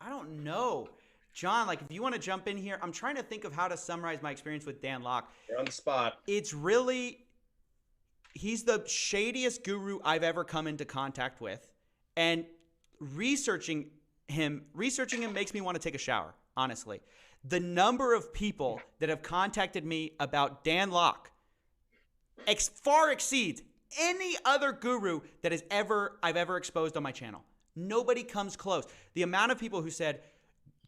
don't know. John, like, if you want to jump in here, I'm trying to think of how to summarize my experience with Dan Lok. You're on the spot. It's really, he's the shadiest guru I've ever come into contact with. And researching him makes me want to take a shower, honestly. The number of people that have contacted me about Dan Lok far exceeds any other guru that I've ever exposed on my channel. Nobody comes close. The amount of people who said,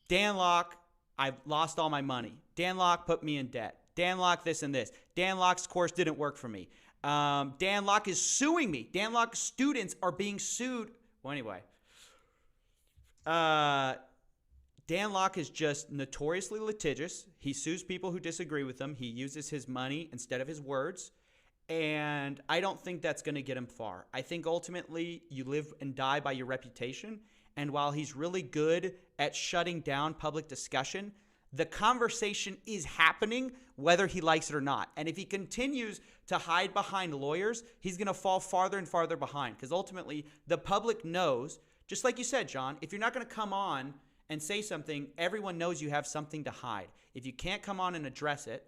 Dan Lok, I've lost all my money. Dan Lok put me in debt. Dan Lok this and this. Dan Lok's course didn't work for me. Dan Lok is suing me. Dan Lok's students are being sued. Well, anyway. Dan Lok is just notoriously litigious. He sues people who disagree with him. He uses his money instead of his words. And I don't think that's going to get him far. I think ultimately you live and die by your reputation. And while he's really good at shutting down public discussion, the conversation is happening whether he likes it or not. And if he continues to hide behind lawyers, he's going to fall farther and farther behind. Because ultimately, the public knows, just like you said, John, if you're not going to come on and say something, everyone knows you have something to hide. If you can't come on and address it,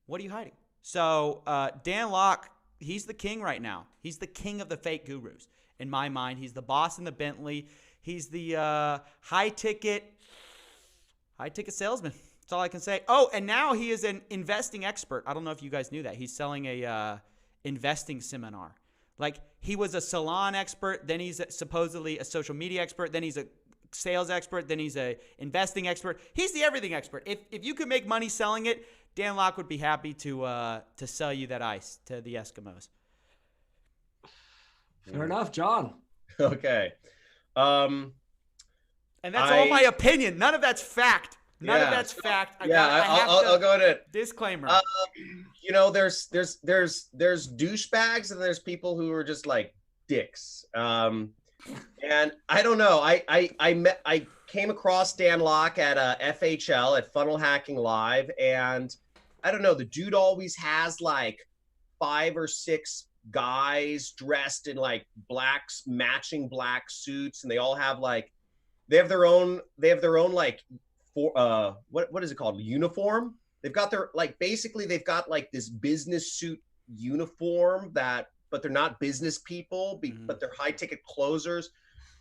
what are you hiding? So Dan Lok, he's the king right now. He's the king of the fake gurus. In my mind, he's the boss in the Bentley. He's the high-ticket salesman. That's all I can say. Oh, and now he is an investing expert. I don't know if you guys knew that. He's selling a investing seminar. Like, he was a salon expert, then he's supposedly a social media expert, then he's a sales expert, then he's a investing expert. He's the everything expert. If you could make money selling it, Dan Lok would be happy to sell you that ice to the Eskimos. Fair enough, John. Okay. And that's all my opinion. None of that's fact. None of that's fact. I'll go to disclaimer. You know, there's douchebags and there's people who are just like dicks. And I don't know. I came across Dan Lok at FHL at Funnel Hacking Live, and I don't know. The dude always has like 5 or 6 guys dressed in like matching black suits, and they all have like they have their own like what is it called, uniform. They've got their like basically they've got like this business suit uniform but they're not business people, but they're high ticket closers.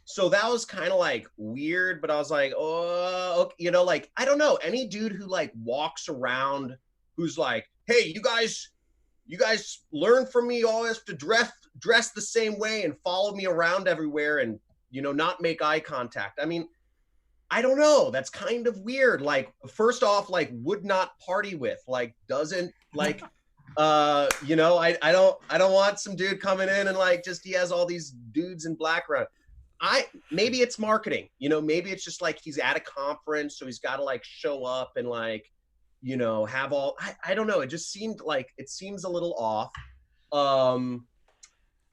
So that was kind of like weird, but I was like, oh, okay. You know, like I don't know, any dude who like walks around who's like, hey, you guys learn from me. You all have to dress the same way and follow me around everywhere and, you know, not make eye contact. I mean, I don't know. That's kind of weird. Like, first off, like, would not party with, like, doesn't like, you know, I don't want some dude coming in and like, just, he has all these dudes in black around. Maybe it's marketing, you know, maybe it's just like he's at a conference, so he's got to like show up and like, you know, have all, I don't know. It just seemed like, it seems a little off.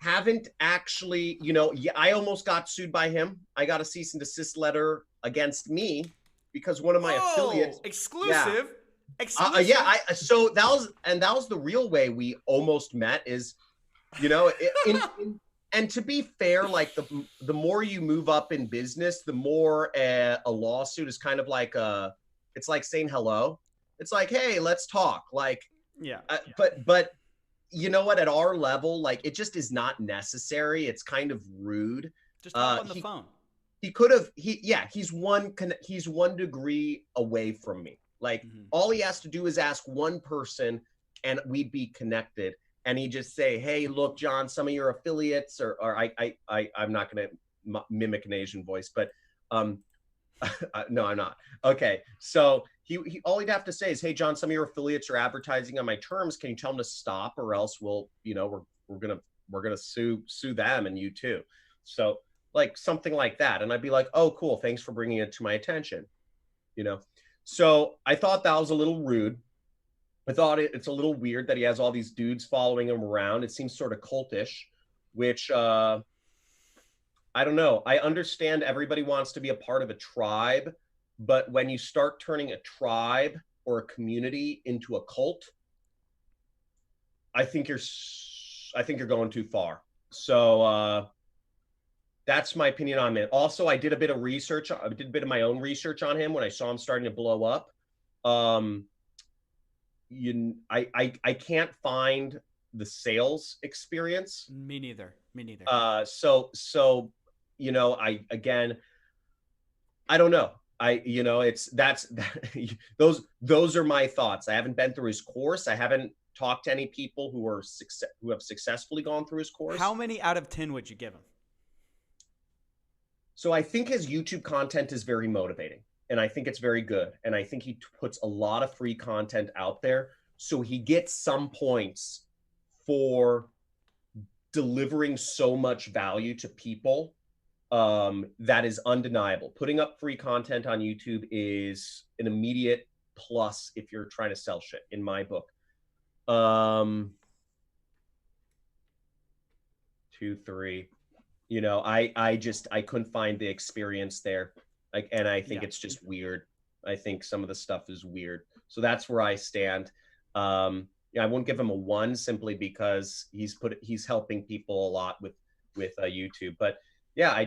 Haven't actually, you know, I almost got sued by him. I got a cease and desist letter against me because one of my affiliates. Exclusive. So that was the real way we almost met is, you know, and to be fair, like the more you move up in business, the more a lawsuit is kind of like it's like saying hello. It's like, hey, let's talk. Like, but you know what? At our level, like, it just is not necessary. It's kind of rude. Just talk on the phone. He could have. He's one degree away from me. Like, all he has to do is ask one person, and we'd be connected. And he just say, hey, look, John, some of your affiliates, or I'm not going to mimic an Asian voice, but no, I'm not. Okay, so he all he'd have to say is, hey, John, some of your affiliates are advertising on my terms. Can you tell them to stop, or else we'll, we're gonna sue them and you too. So like something like that. And I'd be like, oh, cool. Thanks for bringing it to my attention. So I thought that was a little rude. I thought it's a little weird that he has all these dudes following him around. It seems sort of cultish, which I don't know. I understand everybody wants to be a part of a tribe, but when you start turning a tribe or a community into a cult, I think you're going too far. So that's my opinion on it. Also, I did a bit of research. I did a bit of my own research on him when I saw him starting to blow up. I can't find the sales experience. Me neither. So I don't know. Those are my thoughts. I haven't been through his course. I haven't talked to any people who have successfully gone through his course. How many out of 10 would you give him? So I think his YouTube content is very motivating, and I think it's very good. And I think he puts a lot of free content out there. So he gets some points for delivering so much value to people that is undeniable. Putting up free content on YouTube is an immediate plus if you're trying to sell shit, in my book. 2, 3. I couldn't find the experience there. And I think it's just weird. I think some of the stuff is weird. So that's where I stand. I won't give him a 1 simply because he's helping people a lot with YouTube. But yeah, I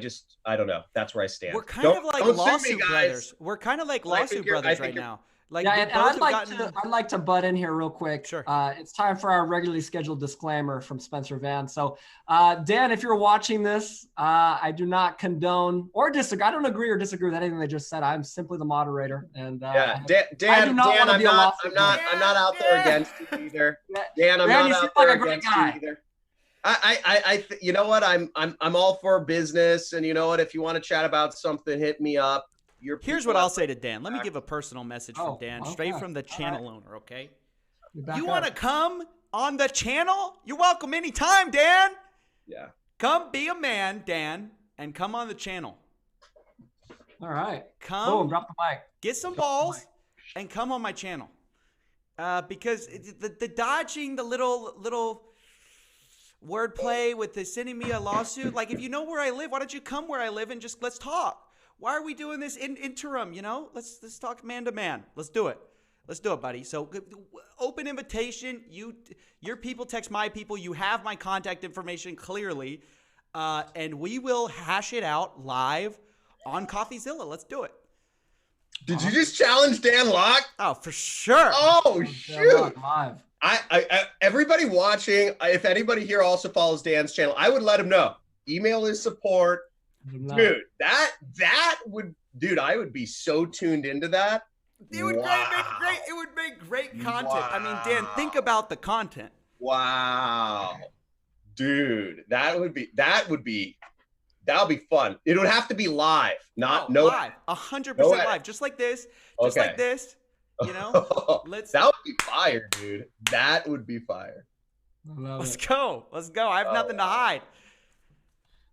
don't know. That's where I stand. We're kind of like lawsuit brothers. We're kind of like lawsuit brothers right now. Like, yeah, and I'd like to butt in here real quick. Sure. It's time for our regularly scheduled disclaimer from Spencer Van. So, Dan, if you're watching this, I do not condone or disagree. I don't agree or disagree with anything they just said. I'm simply the moderator. And Dan, I'm not out there against you either. Dan, I'm not out there against you either. You know what? I'm all for business, and you know what? If you want to chat about something, hit me up. Here's what I'll say to Dan. Let me give a personal message from Dan, straight from the channel owner, okay? You want to come on the channel? You're welcome anytime, Dan. Yeah. Come be a man, Dan, and come on the channel. All right. Come. Drop the mic. Get some balls and come on my channel. Because the dodging, the little wordplay with the sending me a lawsuit, like if you know where I live, why don't you come where I live and just let's talk? Why are we doing this interim, Let's talk man to man. Let's do it. Let's do it, buddy. So open invitation. Your people text my people. You have my contact information clearly. And we will hash it out live on CoffeeZilla. Let's do it. Did you just challenge Dan Lok? Oh, for sure. Oh, shoot. Live. I everybody watching, if anybody here also follows Dan's channel, I would let him know. Email his support. Dude, I would be so tuned into that. It would make great content. Wow. I mean, Dan, think about the content. Wow. Dude, that would be fun. It would have to be live, live. 100% live. Just like this. Just like this. That would be fire, dude. That would be fire. Let's go. I have nothing to hide.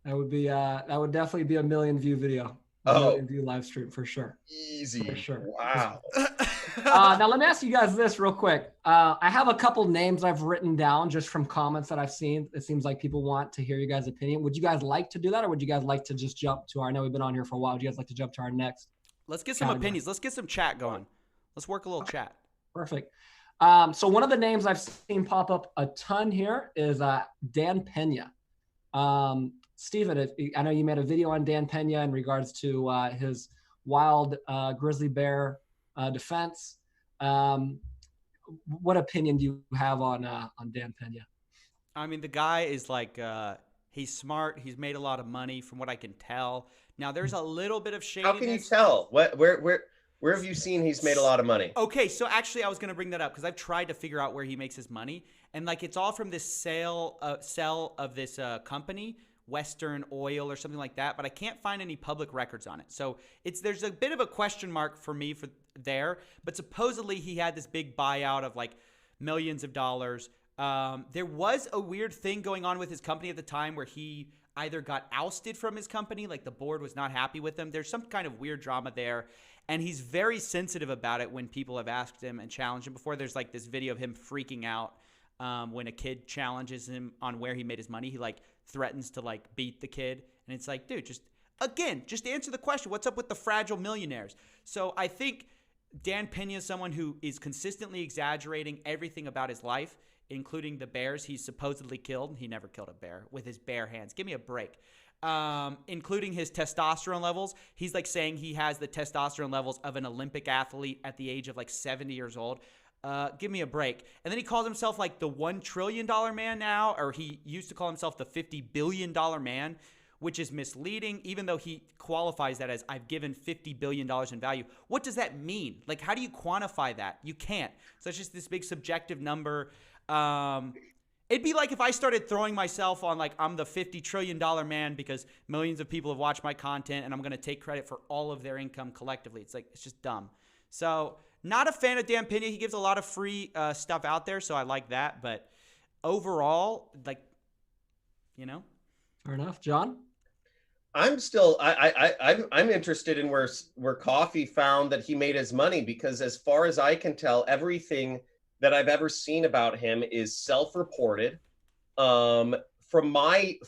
That would definitely be a 1 million view video. A 1 million view live stream for sure. Easy. For sure. Wow. Now let me ask you guys this real quick. I have a couple names I've written down just from comments that I've seen. It seems like people want to hear you guys' opinion. Would you guys like to do that, or would you guys like to just jump to I know we've been on here for a while. Would you guys like to jump to our next? Let's get some opinions. Let's get some chat going. Let's work a little chat. Perfect. So one of the names I've seen pop up a ton here is Dan Pena. Steven, I know you made a video on Dan Pena in regards to his wild grizzly bear defense. What opinion do you have on Dan Pena? I mean, the guy is like, he's smart. He's made a lot of money from what I can tell. Now, there's a little bit of shadiness. How can you tell? Where have you seen he's made a lot of money? Okay, so actually I was going to bring that up because I've tried to figure out where he makes his money. And like it's all from this sell of this company Western Oil or something like that, but I can't find any public records on it. So there's a bit of a question mark for me for there. But supposedly he had this big buyout of like millions of dollars. There was a weird thing going on with his company at the time where he either got ousted from his company, like the board was not happy with him. There's some kind of weird drama there. And he's very sensitive about it when people have asked him and challenged him before. There's like this video of him freaking out when a kid challenges him on where he made his money. He like threatens to like beat the kid. And it's like, dude, just answer the question. What's up with the fragile millionaires? So I think Dan Pena is someone who is consistently exaggerating everything about his life, including the bears he's supposedly killed. He never killed a bear with his bare hands. Give me a break. Including his testosterone levels. He's like saying he has the testosterone levels of an Olympic athlete at the age of like 70 years old. Give me a break. And then he calls himself like the $1 trillion man now, or he used to call himself the $50 billion man, which is misleading, even though he qualifies that as I've given $50 billion in value. What does that mean? Like, how do you quantify that? You can't. So it's just this big subjective number. It'd be like if I started throwing myself on like I'm the $50 trillion man because millions of people have watched my content and I'm going to take credit for all of their income collectively. It's like, it's just dumb. So not a fan of Dan Pena. He gives a lot of free stuff out there, so I like that. But overall, like, you know. Fair enough. John? I'm still I'm interested in where Coffee found that he made his money, because as far as I can tell, everything that I've ever seen about him is self-reported. From my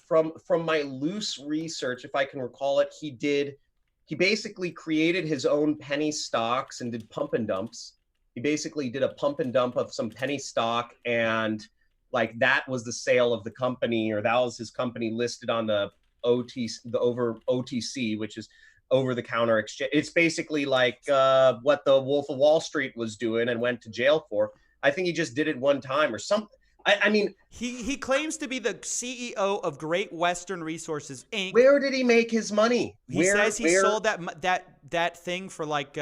loose research, if I can recall it, he basically created his own penny stocks and did pump and dumps. He basically did a pump and dump of some penny stock, and like that was the sale of the company, or that was his company listed on the OTC, which is over-the-counter exchange. It's basically like what the Wolf of Wall Street was doing and went to jail for. I think he just did it one time or something. I mean, he claims to be the CEO of Great Western Resources Inc. Where did he make his money? He says he sold that thing for like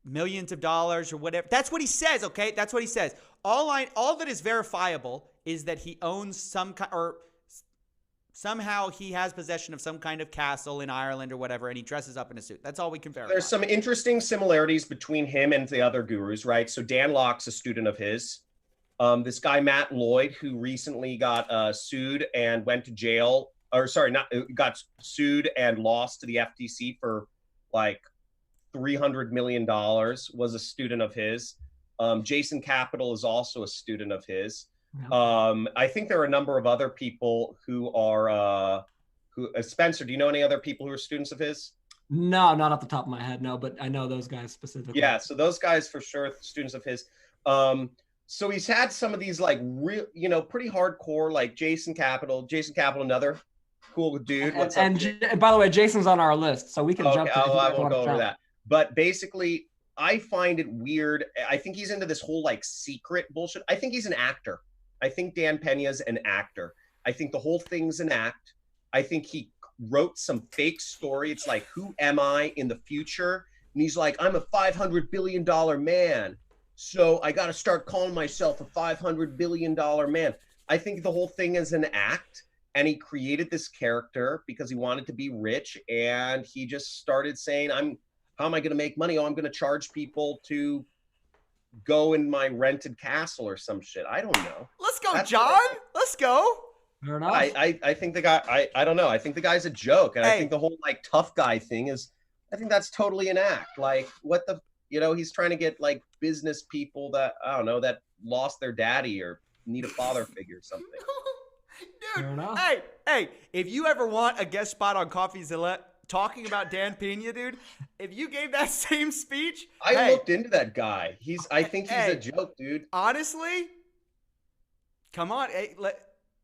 millions of dollars or whatever. That's what he says. Okay, that's what he says. All that is verifiable is that he owns some kind, or somehow he has possession of some kind of castle in Ireland or whatever, and he dresses up in a suit. That's all we can verify. There's some interesting similarities between him and the other gurus, right? So Dan Locke's a student of his. This guy, Matt Lloyd, who recently got sued and went to jail, got sued and lost to the FTC for like $300 million, was a student of his. Jason Capital is also a student of his. I think there are a number of other people who are Spencer, do you know any other people who are students of his? No, not off the top of my head, no, but I know those guys specifically. Yeah, so those guys for sure, students of his. So he's had some of these like real, pretty hardcore, like Jason Capital, another cool dude. And by the way, Jason's on our list, so we can jump to I won't go over that. But basically, I find it weird. I think he's into this whole like secret bullshit. I think he's an actor. I think Dan Pena's an actor. I think the whole thing's an act. I think he wrote some fake story. It's like, who am I in the future? And he's like, I'm a $500 billion man. So I got to start calling myself a $500 billion man. I think the whole thing is an act. And he created this character because he wanted to be rich. And he just started saying, how am I going to make money? Oh, I'm going to charge people to go in my rented castle or some shit. I don't know. Let's go, John. Let's go. Fair enough. I think the guy, I don't know. I think the guy's a joke. And I think the whole like tough guy thing is, I think that's totally an act. Like what the, he's trying to get like business people that, I don't know, that lost their daddy or need a father figure or something. Dude, hey, if you ever want a guest spot on CoffeeZilla talking about Dan Pena, dude, if you gave that same speech, I looked into that guy. I think he's a joke, dude. Honestly, come on.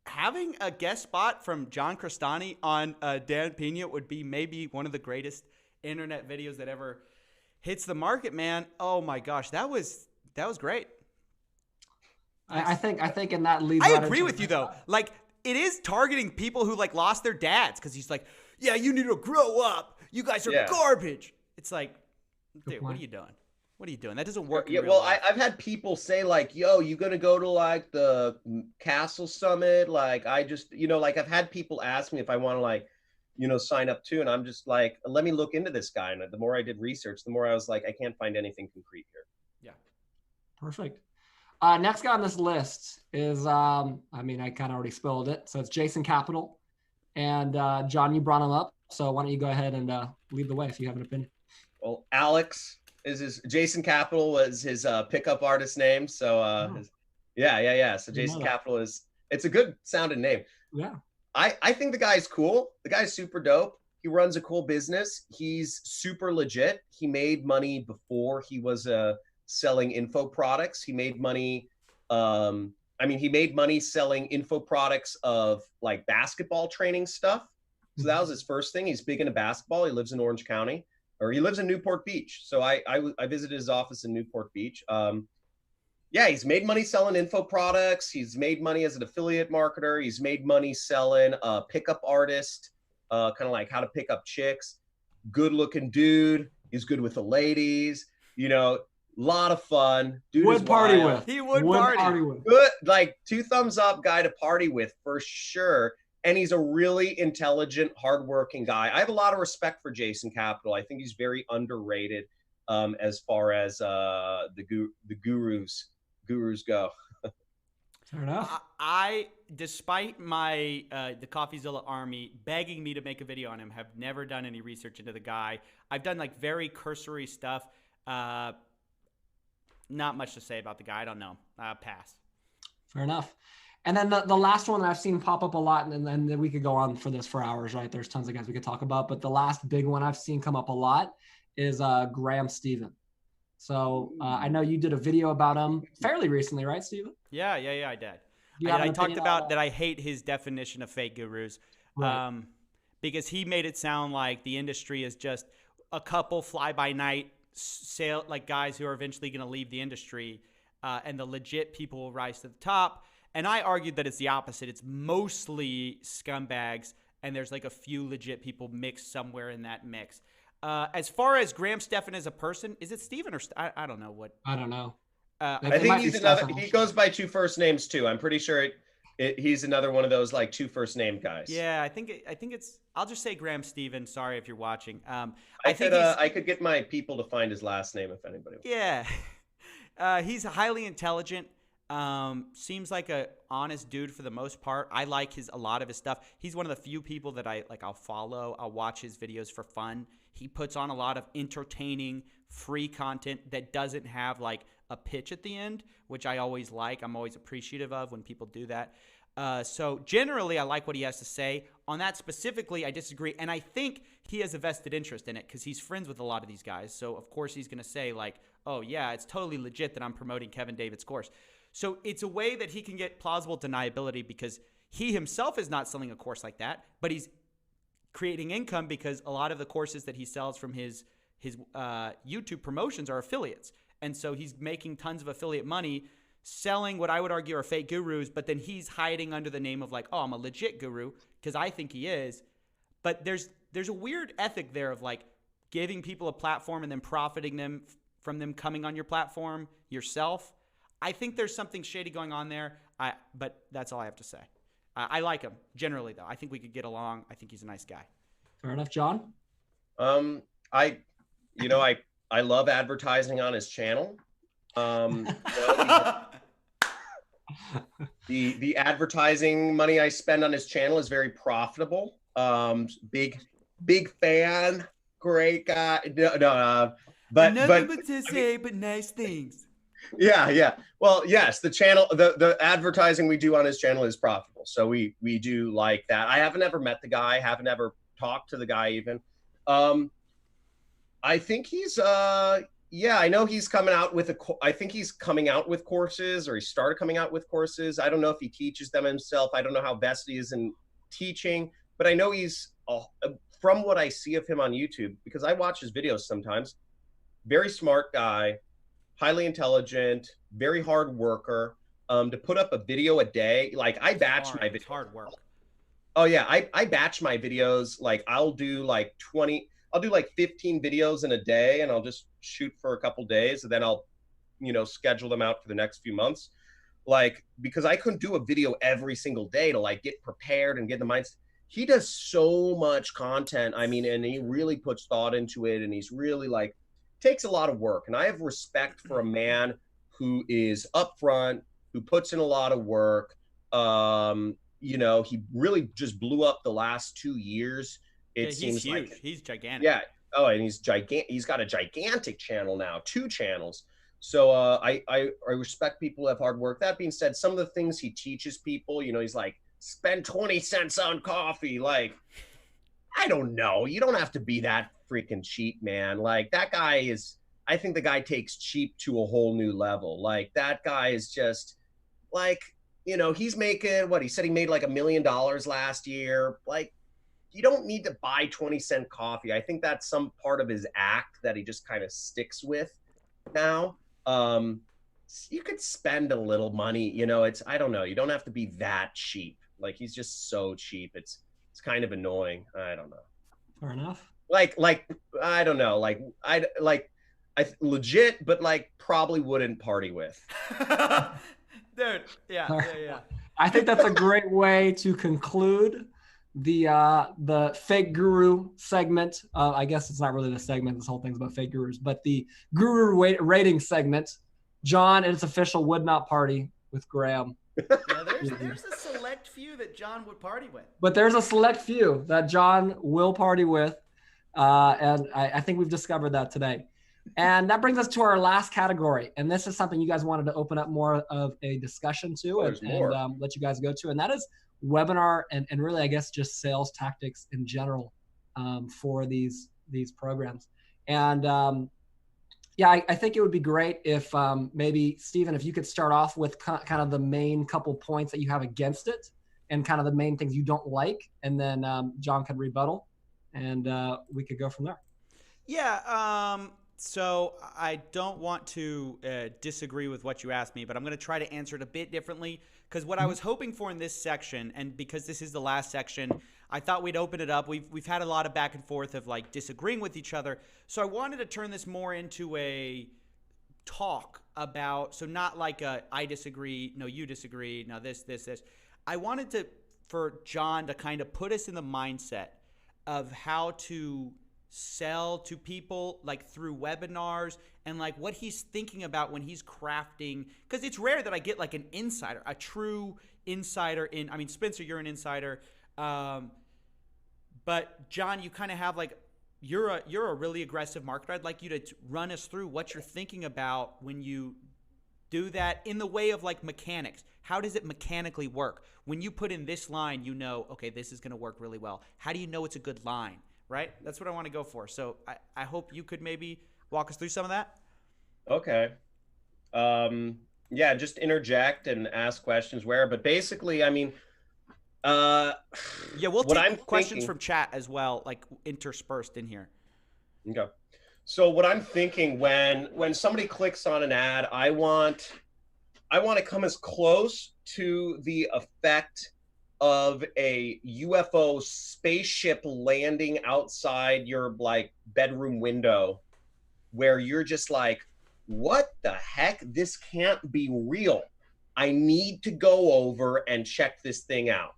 Having a guest spot from John Crestani on Dan Pena would be maybe one of the greatest internet videos that ever hits the market, man. Oh my gosh, that was great. I think in that leads. I agree with you though. Like, it is targeting people who like lost their dads, because he's like, yeah, you need to grow up. You guys are garbage. It's like, dude, what are you doing? What are you doing? That doesn't work. Yeah, in real well, life. I've had people say like, "Yo, you gonna go to like the Castle Summit?" Like, I just, like I've had people ask me if I want to like, sign up too, and I'm just like, let me look into this guy. And the more I did research, the more I was like, I can't find anything concrete here. Yeah. Perfect. Next guy on this list is, I kind of already spoiled it. So it's Jason Capital. And John, you brought him up. So why don't you go ahead and lead the way if you have an opinion. Well, Alex is Jason Capital was his pickup artist name. So yeah. So Jason Capital it's a good sounding name. Yeah. I think the guy's cool. The guy's super dope. He runs a cool business. He's super legit. He made money before he was selling info products. He made money. He made money selling info products of like basketball training stuff. So that was his first thing. He's big into basketball. He lives in Orange County, or he lives in Newport Beach. So I visited his office in Newport Beach. He's made money selling info products. He's made money as an affiliate marketer. He's made money selling pickup artist, kind of like how to pick up chicks. Good looking dude. He's good with the ladies. Lot of fun. Dude would party wild. with. He would party with. Good, like 2 thumbs up guy to party with for sure. And he's a really intelligent, hardworking guy. I have a lot of respect for Jason Capital. I think he's very underrated as far as the gurus go. Fair enough. I despite my the CoffeeZilla army begging me to make a video on him, have never done any research into the guy. I've done like very cursory stuff. Not much to say about the guy. I don't know. Pass. Fair enough. And then the last one that I've seen pop up a lot, and then we could go on for this for hours, right? There's tons of guys we could talk about, but the last big one I've seen come up a lot is Graham Stephan. So I know you did a video about him fairly recently, right, Stephen? Yeah, I did. I talked about that I hate his definition of fake gurus, right. Because he made it sound like the industry is just a couple fly-by-night like guys who are eventually going to leave the industry, and the legit people will rise to the top. And I argued that it's the opposite. It's mostly scumbags, and there's like a few legit people mixed somewhere in that mix. As far as Graham Stephan as a person, is it Stephen or I don't know what. I don't know. I think he's another. He goes by 2 first names too. I'm pretty sure he's another one of those like 2 first name guys. Yeah, I think it's. I'll just say Graham Stephan. Sorry if you're watching. I could get my people to find his last name if anybody wants. Yeah, he's highly intelligent. Seems like a honest dude for the most part. I like a lot of his stuff. He's one of the few people that I'll follow. I'll watch his videos for fun. He puts on a lot of entertaining, free content that doesn't have like a pitch at the end, which I always like. I'm always appreciative of when people do that. So generally, I like what he has to say. On that specifically, I disagree. And I think he has a vested interest in it because he's friends with a lot of these guys. So, of course, he's going to say like, oh, yeah, it's totally legit that I'm promoting Kevin David's course. So it's a way that he can get plausible deniability because he himself is not selling a course like that, but he's creating income because a lot of the courses that he sells from his YouTube promotions are affiliates. And so he's making tons of affiliate money selling what I would argue are fake gurus, but then he's hiding under the name of like, oh, I'm a legit guru because I think he is. But there's a weird ethic there of like giving people a platform and then profiting them from them coming on your platform yourself. I think there's something shady going on there, but that's all I have to say. I like him generally, though. I think we could get along. I think he's a nice guy. Fair enough, John. I love advertising on his channel. The advertising money I spend on his channel is very profitable. Big fan, great guy. But nice things. Yeah. Well, yes, the channel, the advertising we do on his channel is profitable. So we do like that. I haven't ever met the guy, haven't ever talked to the guy even. I think he's I know he's coming out with I think he's coming out with courses, or he started coming out with courses. I don't know if he teaches them himself. I don't know how vested he is in teaching, but I know he's from what I see of him on YouTube, because I watch his videos sometimes, very smart guy, highly intelligent, very hard worker. To put up a video a day, like I batch my videos. It's hard work. Oh yeah, I batch my videos. Like I'll do like 20. I'll do like 15 videos in a day, and I'll just shoot for a couple days, and then I'll, schedule them out for the next few months. Like, because I couldn't do a video every single day to like get prepared and get the minds. He does so much content. I mean, and he really puts thought into it, and he's really like, takes a lot of work. And I have respect for a man who is upfront, who puts in a lot of work. He really just blew up the last 2 years. He's huge. Like, he's gigantic. Yeah. Oh, and he's gigantic. He's got a gigantic channel now, 2 channels. So I respect people who have hard work. That being said, some of the things he teaches people, he's like, spend 20 cents on coffee. Like, I don't know. You don't have to be that freaking cheap, man. Like, that guy is, I think the guy takes cheap to a whole new level. Like, that guy is just like, he's making what he said he made like $1 million last year. Like, you don't need to buy 20-cent coffee. I think that's some part of his act that he just kind of sticks with now. You could spend a little money, it's, I don't know. You don't have to be that cheap. Like, he's just so cheap. It's kind of annoying. I don't know. Fair enough. Like, I don't know. I legit, but like probably wouldn't party with. Dude, yeah. I think that's a great way to conclude the fake guru segment. I guess it's not really the segment. This whole thing's about fake gurus, but the guru rating segment. John and its official would not party with Graham. Yeah, there's a select few that John would party with. But there's a select few that John will party with, and I think we've discovered that today. And that brings us to our last category. And this is something you guys wanted to open up more of a discussion to and let you guys go to. And that is webinar and really, I guess, just sales tactics in general for these programs. And I think it would be great if maybe, Stephen, if you could start off with kind of the main couple points that you have against it and kind of the main things you don't like. And then John could rebuttal and we could go from there. Yeah. So I don't want to disagree with what you asked me, but I'm going to try to answer it a bit differently because what I was hoping for in this section, and because this is the last section, I thought we'd open it up. We've had a lot of back and forth of like disagreeing with each other. So I wanted to turn this more into a talk about, so not like a I disagree, no you disagree, no this. I wanted for John to kind of put us in the mindset of how to sell to people like through webinars and like what he's thinking about when he's crafting, because it's rare that I get like an insider, a true insider Spencer, you're an insider, but John, you kind of have like, you're a really aggressive marketer. I'd like you to run us through what you're thinking about when you do that in the way of like mechanics. How does it mechanically work? When you put in this line, okay, this is going to work really well. How do you know it's a good line? Right? That's what I want to go for. So I hope you could maybe walk us through some of that. Okay. Just interject and ask questions but basically, we'll take questions from chat as well, like interspersed in here. Okay. So what I'm thinking when somebody clicks on an ad, I want to come as close to the effect of a UFO spaceship landing outside your like bedroom window where you're just like, what the heck? This can't be real. I need to go over and check this thing out.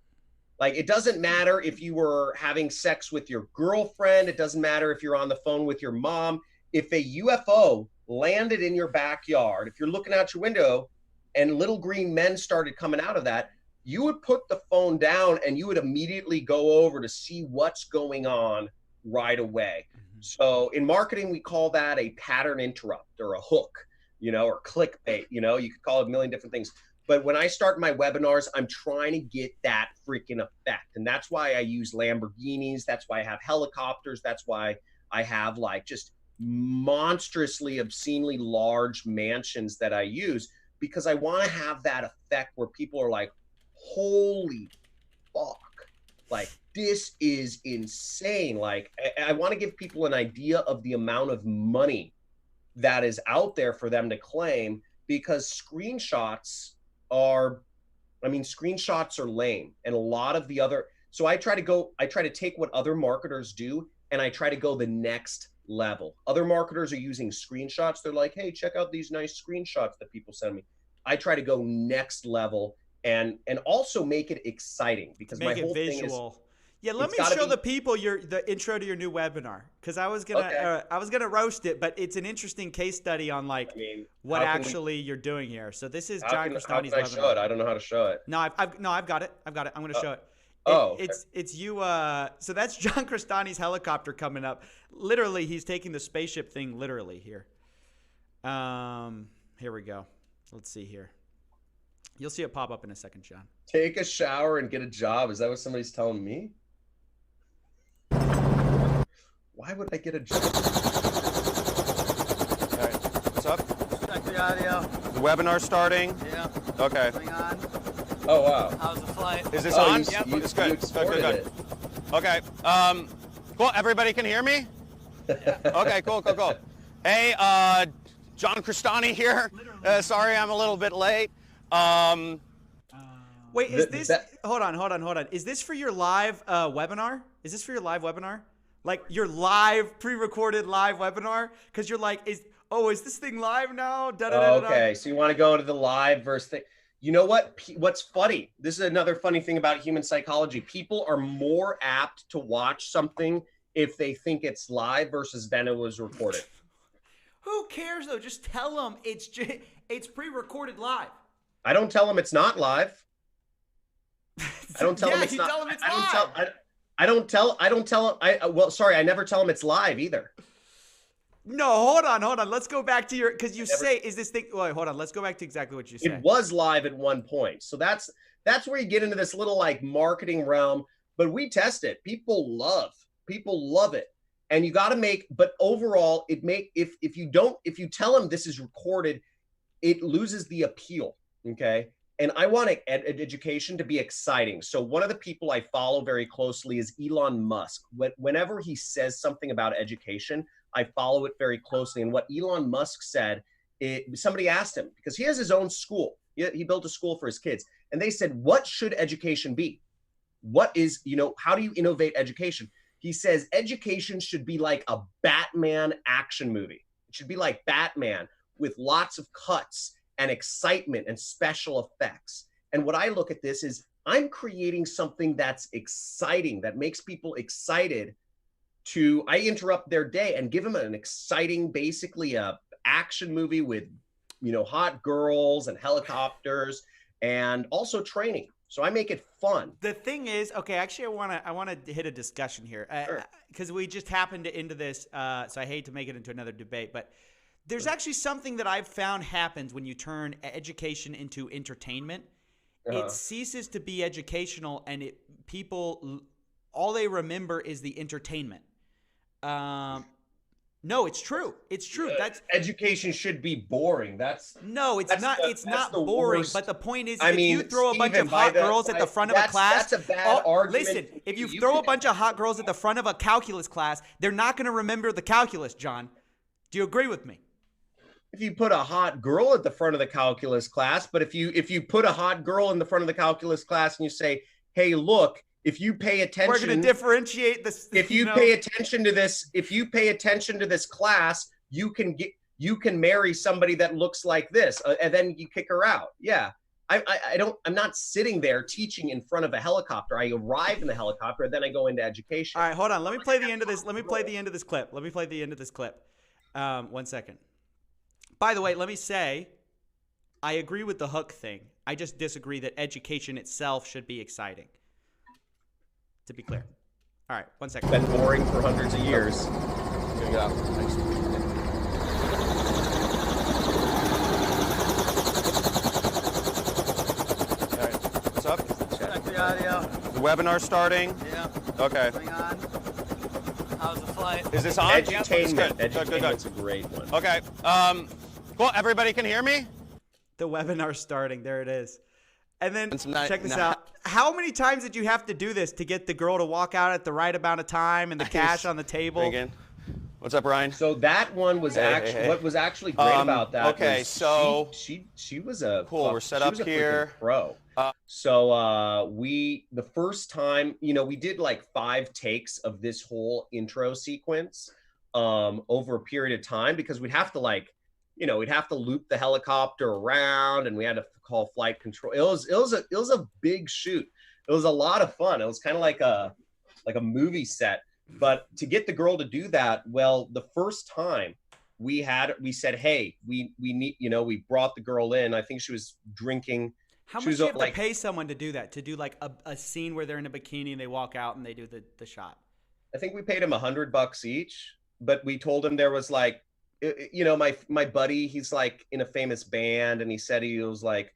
Like, it doesn't matter if you were having sex with your girlfriend. It doesn't matter if you're on the phone with your mom. If a UFO landed in your backyard, if you're looking out your window and little green men started coming out of that, you would put the phone down and you would immediately go over to see what's going on right away. Mm-hmm. So in marketing, we call that a pattern interrupt or a hook, or clickbait, you could call it a million different things. But when I start my webinars, I'm trying to get that freaking effect. And that's why I use Lamborghinis. That's why I have helicopters. That's why I have like just monstrously, obscenely large mansions that I use, because I want to have that effect where people are like, holy fuck, like this is insane. Like I want to give people an idea of the amount of money that is out there for them to claim, because screenshots are lame. And a lot of the other, so I try to take what other marketers do and I try to go the next level. Other marketers are using screenshots. They're like, hey, check out these nice screenshots that people send me. I try to go next level and also make it exciting, because my whole thing is, yeah, let me show the people the intro to your new webinar, because I was gonna roast it, but it's an interesting case study on what actually you're doing here. So this is John Crestani's webinar. Show it? I don't know how to show it. No, I've got it. I'm gonna show it. It's you. So that's John Crestani's helicopter coming up. Literally, he's taking the spaceship thing literally here. Here we go. Let's see here. You'll see it pop up in a second, John. Take a shower and get a job. Is that what somebody's telling me? Why would I get a job? All right. What's up? Check the audio. The webinar starting? Yeah. Okay. Going on. Oh, wow. How's the flight? Is this on? Yep. It's good. Good. It. Okay. Cool. Everybody can hear me? Okay, cool. Hey, John Crestani here. Sorry I'm a little bit late. Wait, is this hold on. Is this for your live webinar? Is this for your live webinar? Like your live pre-recorded live webinar? Because you're like, is this thing live now? Okay, so you want to go to the live versus thing. You know what? What's funny? This is another funny thing about human psychology. People are more apt to watch something if they think it's live versus then it was recorded. Who cares though? Just tell them it's pre-recorded live. I don't tell them it's not live. I don't tell them it's not. Tell them it's live. I don't tell them. Sorry, I never tell them it's live either. No, hold on. Let's go back to your, because you say, is this thing, wait, hold on. Let's go back to exactly what you said. It was live at one point. So that's where you get into this little like marketing realm, but we test it. People love it. And you got to but overall if you tell them this is recorded, it loses the appeal. Okay. And I want education to be exciting. So one of the people I follow very closely is Elon Musk. Whenever he says something about education, I follow it very closely. And what Elon Musk said, somebody asked him, because he has his own school. He built a school for his kids. And they said, what should education be? How do you innovate education? He says, education should be like a Batman action movie. It should be like Batman with lots of cuts and excitement and special effects. And what I look at this is, I'm creating something that's exciting, that makes people excited I interrupt their day and give them an exciting, basically a action movie with, hot girls and helicopters and also training. So I make it fun. The thing is, okay, actually I want to hit a discussion here because we just happened into this. So I hate to make it into another debate, but there's actually something that I've found happens when you turn education into entertainment. It ceases to be educational, and people, all they remember is the entertainment. No, it's true. It's true. That's education should be boring. It's not boring. Worst. But the point is, you throw a bunch of hot girls at the front of a class, that's a bad argument. Listen, if you throw a bunch of hot girls at the front of a calculus class, they're not going to remember the calculus, John. Do you agree with me? If you put a hot girl at the front of the calculus class, but if you put a hot girl in the front of the calculus class and you say, hey, look, if you pay attention, we're going to differentiate this. If you pay attention to this class, you can marry somebody that looks like this, and then you kick her out. Yeah. I'm not sitting there teaching in front of a helicopter. I arrive in the helicopter, and then I go into education. All right, hold on. Let me play the end of this. Let me play the end of this clip. 1 second. By the way, let me say, I agree with the hook thing. I just disagree that education itself should be exciting. To be clear. All right, 1 second. It's been boring for hundreds of years. Here you go. Thanks. All right. What's up? Check the audio. The webinar starting? Yeah. Okay. Going on. How's the flight? Is this on? Edutainment. Good. Edutainment's a great one. Okay. Cool. Everybody can hear me? The webinar starting. There it is. And then check this no. out. How many times did you have to do this to get the girl to walk out at the right amount of time and the cash on the table? What's up, Ryan? So that one was Hey. what was actually great about that. Okay, was so she was a cool. We're set she up was a freaking here. pro. So the first time, we did like 5 takes of this whole intro sequence over a period of time, because we'd have to we'd have to loop the helicopter around, and we had to call flight control. It was a big shoot. It was a lot of fun. It was kind of like a movie set. But to get the girl to do that, well, the first time we said, hey, we need, we brought the girl in. I think she was drinking. How much do you have to pay someone to do that? To do like a scene where they're in a bikini and they walk out and they do the shot? I think we paid him $100 each, but we told him there was like, my buddy, he's like in a famous band, and he said he's like,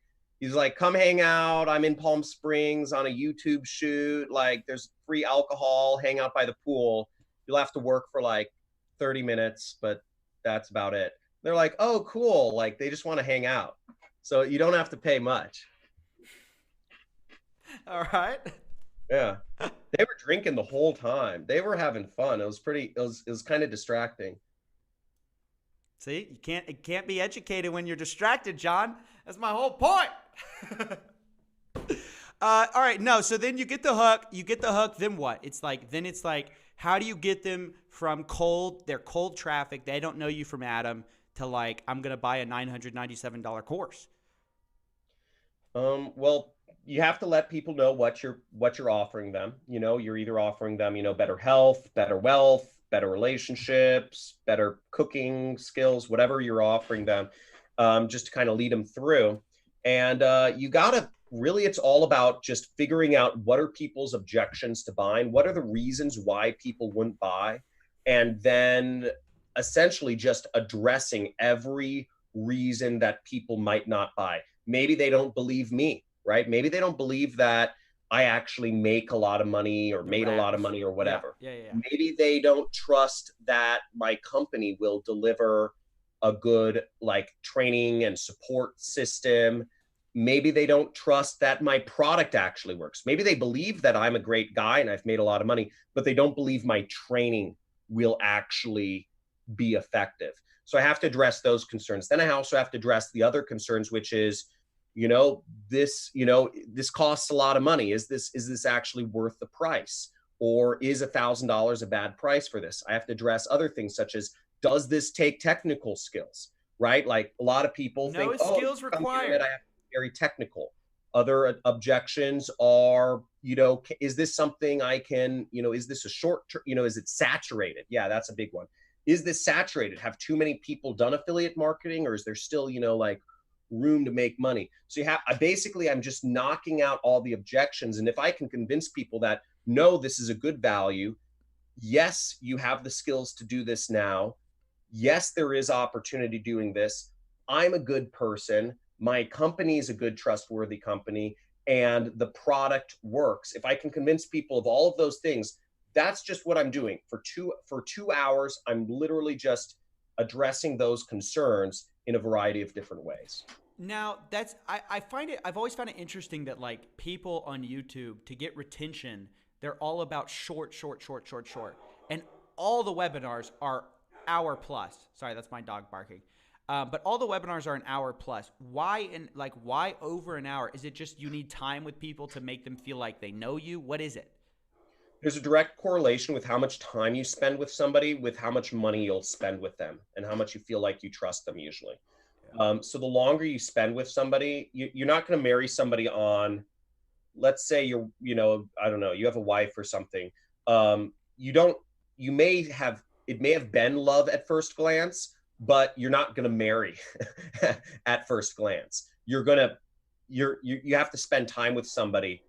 come hang out. I'm in Palm Springs on a YouTube shoot. Like, there's free alcohol, hang out by the pool. You'll have to work for like 30 minutes, but that's about it. They're like, oh, cool. Like, they just want to hang out. So you don't have to pay much. All right. Yeah. They were drinking the whole time. They were having fun. It was kind of distracting. See, it can't be educated when you're distracted, John. That's my whole point. All right, no. So then you get the hook. Then what? It's like, how do you get them from their cold traffic, they don't know you from Adam, to like, I'm gonna buy a $997 course? Well, you have to let people know what you're offering them. You're either offering them, better health, better wealth, better relationships, better cooking skills, whatever you're offering them, just to kind of lead them through. And you gotta really, it's all about just figuring out what are people's objections to buying, what are the reasons why people wouldn't buy, and then essentially just addressing every reason that people might not buy. Maybe they don't believe me, right? Maybe they don't believe that I actually make a lot of money or made a lot of money or whatever. Yeah. Maybe they don't trust that my company will deliver a good like training and support system. Maybe they don't trust that my product actually works. Maybe they believe that I'm a great guy and I've made a lot of money, but they don't believe my training will actually be effective. So I have to address those concerns. Then I also have to address the other concerns, which is, this costs a lot of money. Is this actually worth the price? Or is $1,000 a bad price for this? I have to address other things such as, does this take technical skills, right? Like a lot of people think, skills required. I have to be very technical. Other objections are, is this something I can, is this a short term, is it saturated? Yeah, that's a big one. Is this saturated? Have too many people done affiliate marketing, or is there still, like room to make money? So I'm just knocking out all the objections. And if I can convince people that, no, this is a good value. Yes, you have the skills to do this now. Yes, there is opportunity doing this. I'm a good person. My company is a good, trustworthy company, and the product works. If I can convince people of all of those things, that's just what I'm doing. For 2 hours, I'm literally just addressing those concerns in a variety of different ways. Now, I've always found it interesting that like people on YouTube, to get retention, they're all about short. And all the webinars are hour plus. Sorry, that's my dog barking. But all the webinars are an hour plus. Why over an hour? Is it just you need time with people to make them feel like they know you? What is it? There's a direct correlation with how much time you spend with somebody, with how much money you'll spend with them, and how much you feel like you trust them usually. So the longer you spend with somebody, you're not going to marry somebody on, let's say I don't know, you have a wife or something. It may have been love at first glance, but you're not going to marry at first glance. You have to spend time with somebody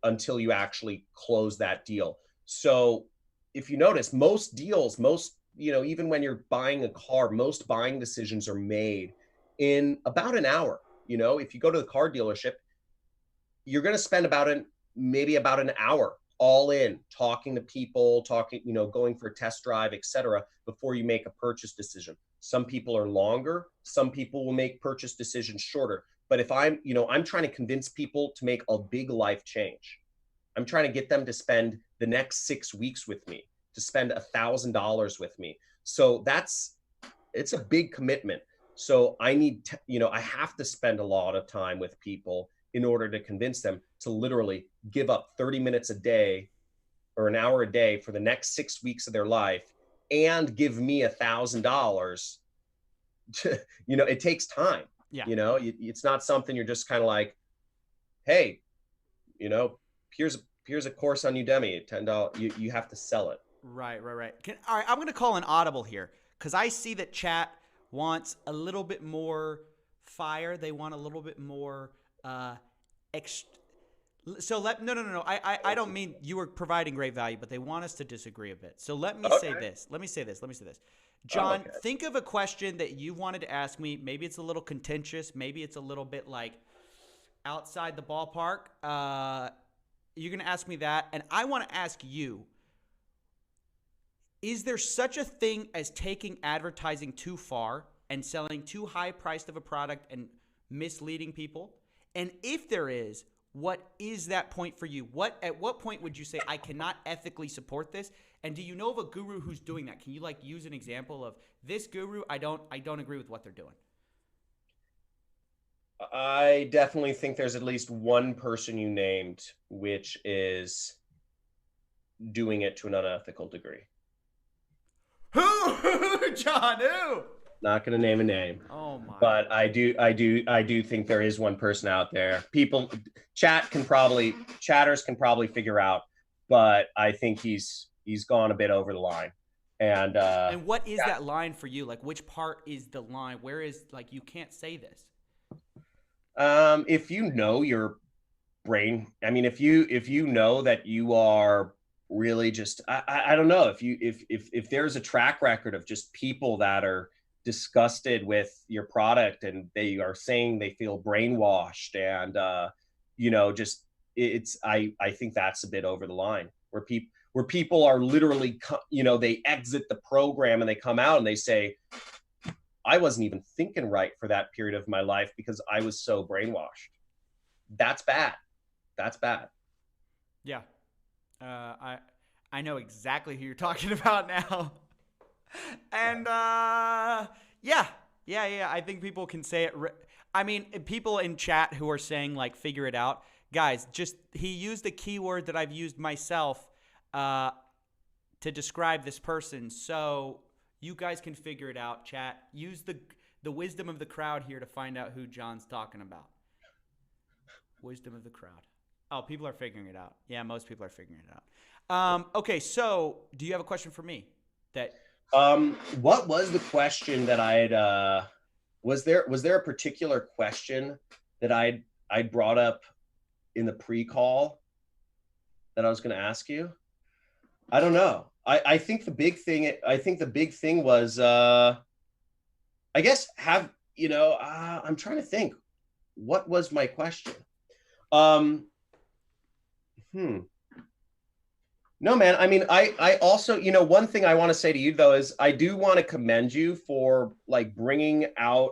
until you actually close that deal. So if you notice, most deals, even when you're buying a car, most buying decisions are made in about an hour. If you go to the car dealership, you're going to spend maybe about an hour all in, talking to people, going for a test drive, etc., before you make a purchase decision. Some people are longer, some people will make purchase decisions shorter. But if I'm trying to convince people to make a big life change, I'm trying to get them to spend the next 6 weeks with me, to spend $1,000 with me. So it's a big commitment. So I need to, I have to spend a lot of time with people in order to convince them to literally give up 30 minutes a day or an hour a day for the next 6 weeks of their life and give me $1,000. It takes time. Yeah. It's not something you're just kind of like, hey, here's a course on Udemy, $10. You have to sell it. Right. All right, I'm going to call an audible here because I see that chat wants a little bit more fire. They want a little bit more so no. I don't mean you were providing great value, but they want us to disagree a bit. So let me say this. John, think of a question that you wanted to ask me. Maybe it's a little contentious. Maybe it's a little bit like outside the ballpark. You're going to ask me that. And I want to ask you, is there such a thing as taking advertising too far and selling too high priced of a product and misleading people? And if there is, what is that point for you? At what point would you say, I cannot ethically support this? And do you know of a guru who's doing that? Can you use an example of this guru? I don't agree with what they're doing. I definitely think there's at least one person you named, which is doing it to an unethical degree. Who, John? Who? Not going to name a name. Oh my! But I do think there is one person out there. Chatters can probably figure out, but I think he's gone a bit over the line. And what is that line for you? Like, which part is the line? Where is you can't say this? If you know your brain, I mean, if you know that you are really just, I don't know, if there's a track record of just people that are disgusted with your product and they are saying they feel brainwashed and I think that's a bit over the line where people are literally they exit the program and they come out and they say, I wasn't even thinking right for that period of my life because I was so brainwashed. That's bad. Yeah. I know exactly who you're talking about now. And yeah. I think people can say it. I mean, people in chat who are saying figure it out, guys. He used a keyword that I've used myself to describe this person. So you guys can figure it out. Chat. Use the wisdom of the crowd here to find out who John's talking about. Wisdom of the crowd. Oh, people are figuring it out. Yeah, most people are figuring it out. Okay, so do you have a question for me? What was the question that I had? Was there a particular question that I brought up in the pre-call that I was going to ask you? I don't know. I think the big thing was I guess I'm trying to think. What was my question? No, man. I mean, I also, one thing I want to say to you though is I do want to commend you for bringing out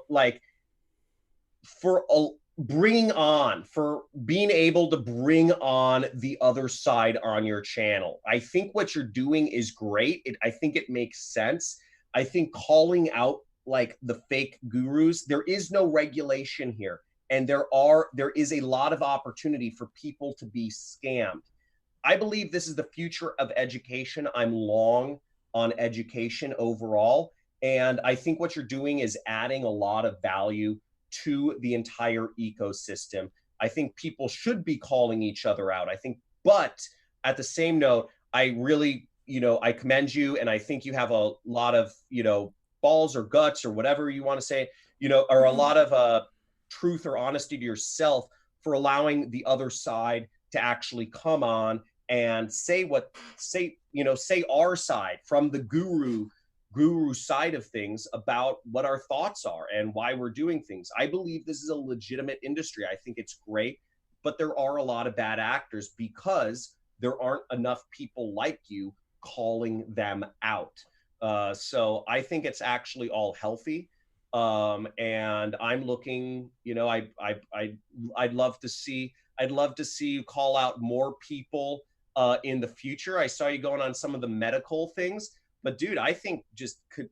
for being able to bring on the other side on your channel. I think what you're doing is great. I think it makes sense. I think calling out the fake gurus, there is no regulation here. And there is a lot of opportunity for people to be scammed. I believe this is the future of education. I'm long on education overall. And I think what you're doing is adding a lot of value to the entire ecosystem. I think people should be calling each other out. But at the same note, I really, I commend you. And I think you have a lot of, balls or guts or whatever you want to say, or a lot of truth or honesty to yourself for allowing the other side to actually come on and say our side from the guru side of things about what our thoughts are and why we're doing things. I believe this is a legitimate industry. I think it's great, but there are a lot of bad actors because there aren't enough people like you calling them out. So I think it's actually all healthy. And I'm looking, I'd love to see you call out more people in the future. I saw you going on some of the medical things, But dude, I think just could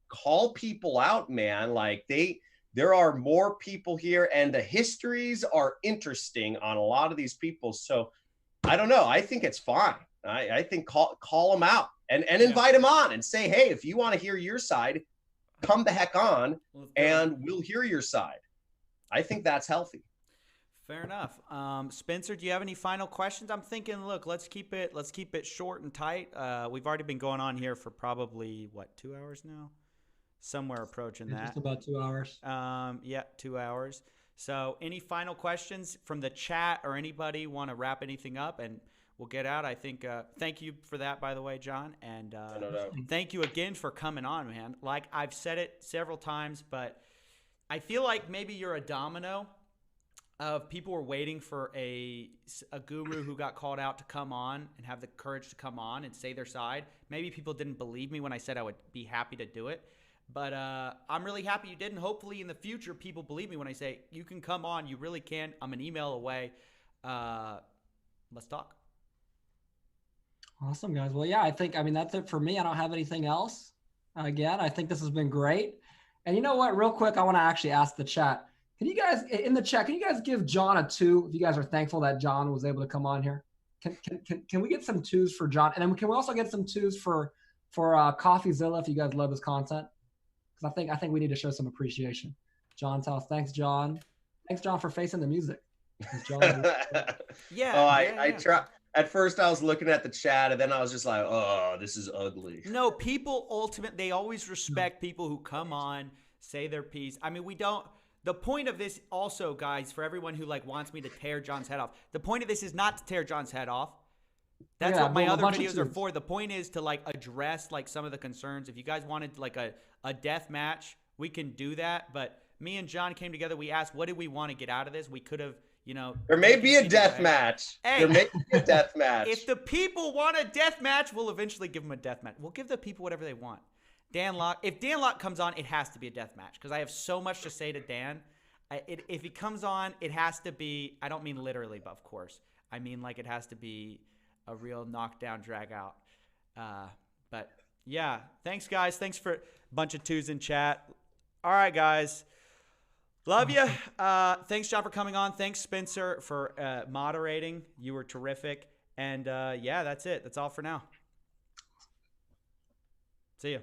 call people out, man. Like there are more people here, and the histories are interesting on a lot of these people. So I don't know. I think it's fine. I think call them out and invite them on and say, hey, if you want to hear your side, come the heck on and we'll hear your side. I think that's healthy. Fair enough. Spencer, do you have any final questions? I'm thinking, look, let's keep it short and tight. We've already been going on here for probably 2 hours now, somewhere approaching that. Just about 2 hours. Yeah, 2 hours. So, any final questions from the chat or anybody want to wrap anything up, and we'll get out. I think. Thank you for that, by the way, John, and thank you again for coming on, man. Like I've said it several times, but I feel like maybe you're a domino of people were waiting for a guru who got called out to come on and have the courage to come on and say their side. Maybe people didn't believe me when I said I would be happy to do it. But I'm really happy you did, and hopefully in the future people believe me when I say you can come on. You really can. I'm an email away. Let's talk. Awesome, guys. Well, yeah, I mean, that's it for me. I don't have anything else. Again, I think this has been great. And you know what? Real quick, I want to actually ask the chat. Can you guys, in the chat, can you guys give John a 2 if you guys are thankful that John was able to come on here? Can we get some 2s for John? And then can we also get some 2s for CoffeeZilla if you guys love his content? Because I think we need to show some appreciation. John tells, thanks, John. Thanks, John, for facing the music. John, yeah. Oh, I try. At first, I was looking at the chat, and then I was just like, "Oh, this is ugly." No, people they always respect people who come on, say their piece. I mean, we don't. The point of this, also, guys, for everyone who wants me to tear John's head off, the point of this is not to tear John's head off. That's what my other videos are for. The point is to address some of the concerns. If you guys wanted a death match, we can do that. But me and John came together. We asked, what did we want to get out of this? We could have. There may be a death match. Hey, there may be a death match. If the people want a death match, we'll eventually give them a death match. We'll give the people whatever they want. Dan Locke, if Dan Locke comes on, it has to be a death match because I have so much to say to Dan. If he comes on, it has to be, I don't mean literally, but of course. I mean it has to be a real knockdown, drag out. But yeah, thanks guys. Thanks for a bunch of 2s in chat. All right, guys. Love you. Thanks, John, for coming on. Thanks, Spencer, for moderating. You were terrific. And yeah, that's it. That's all for now. See you.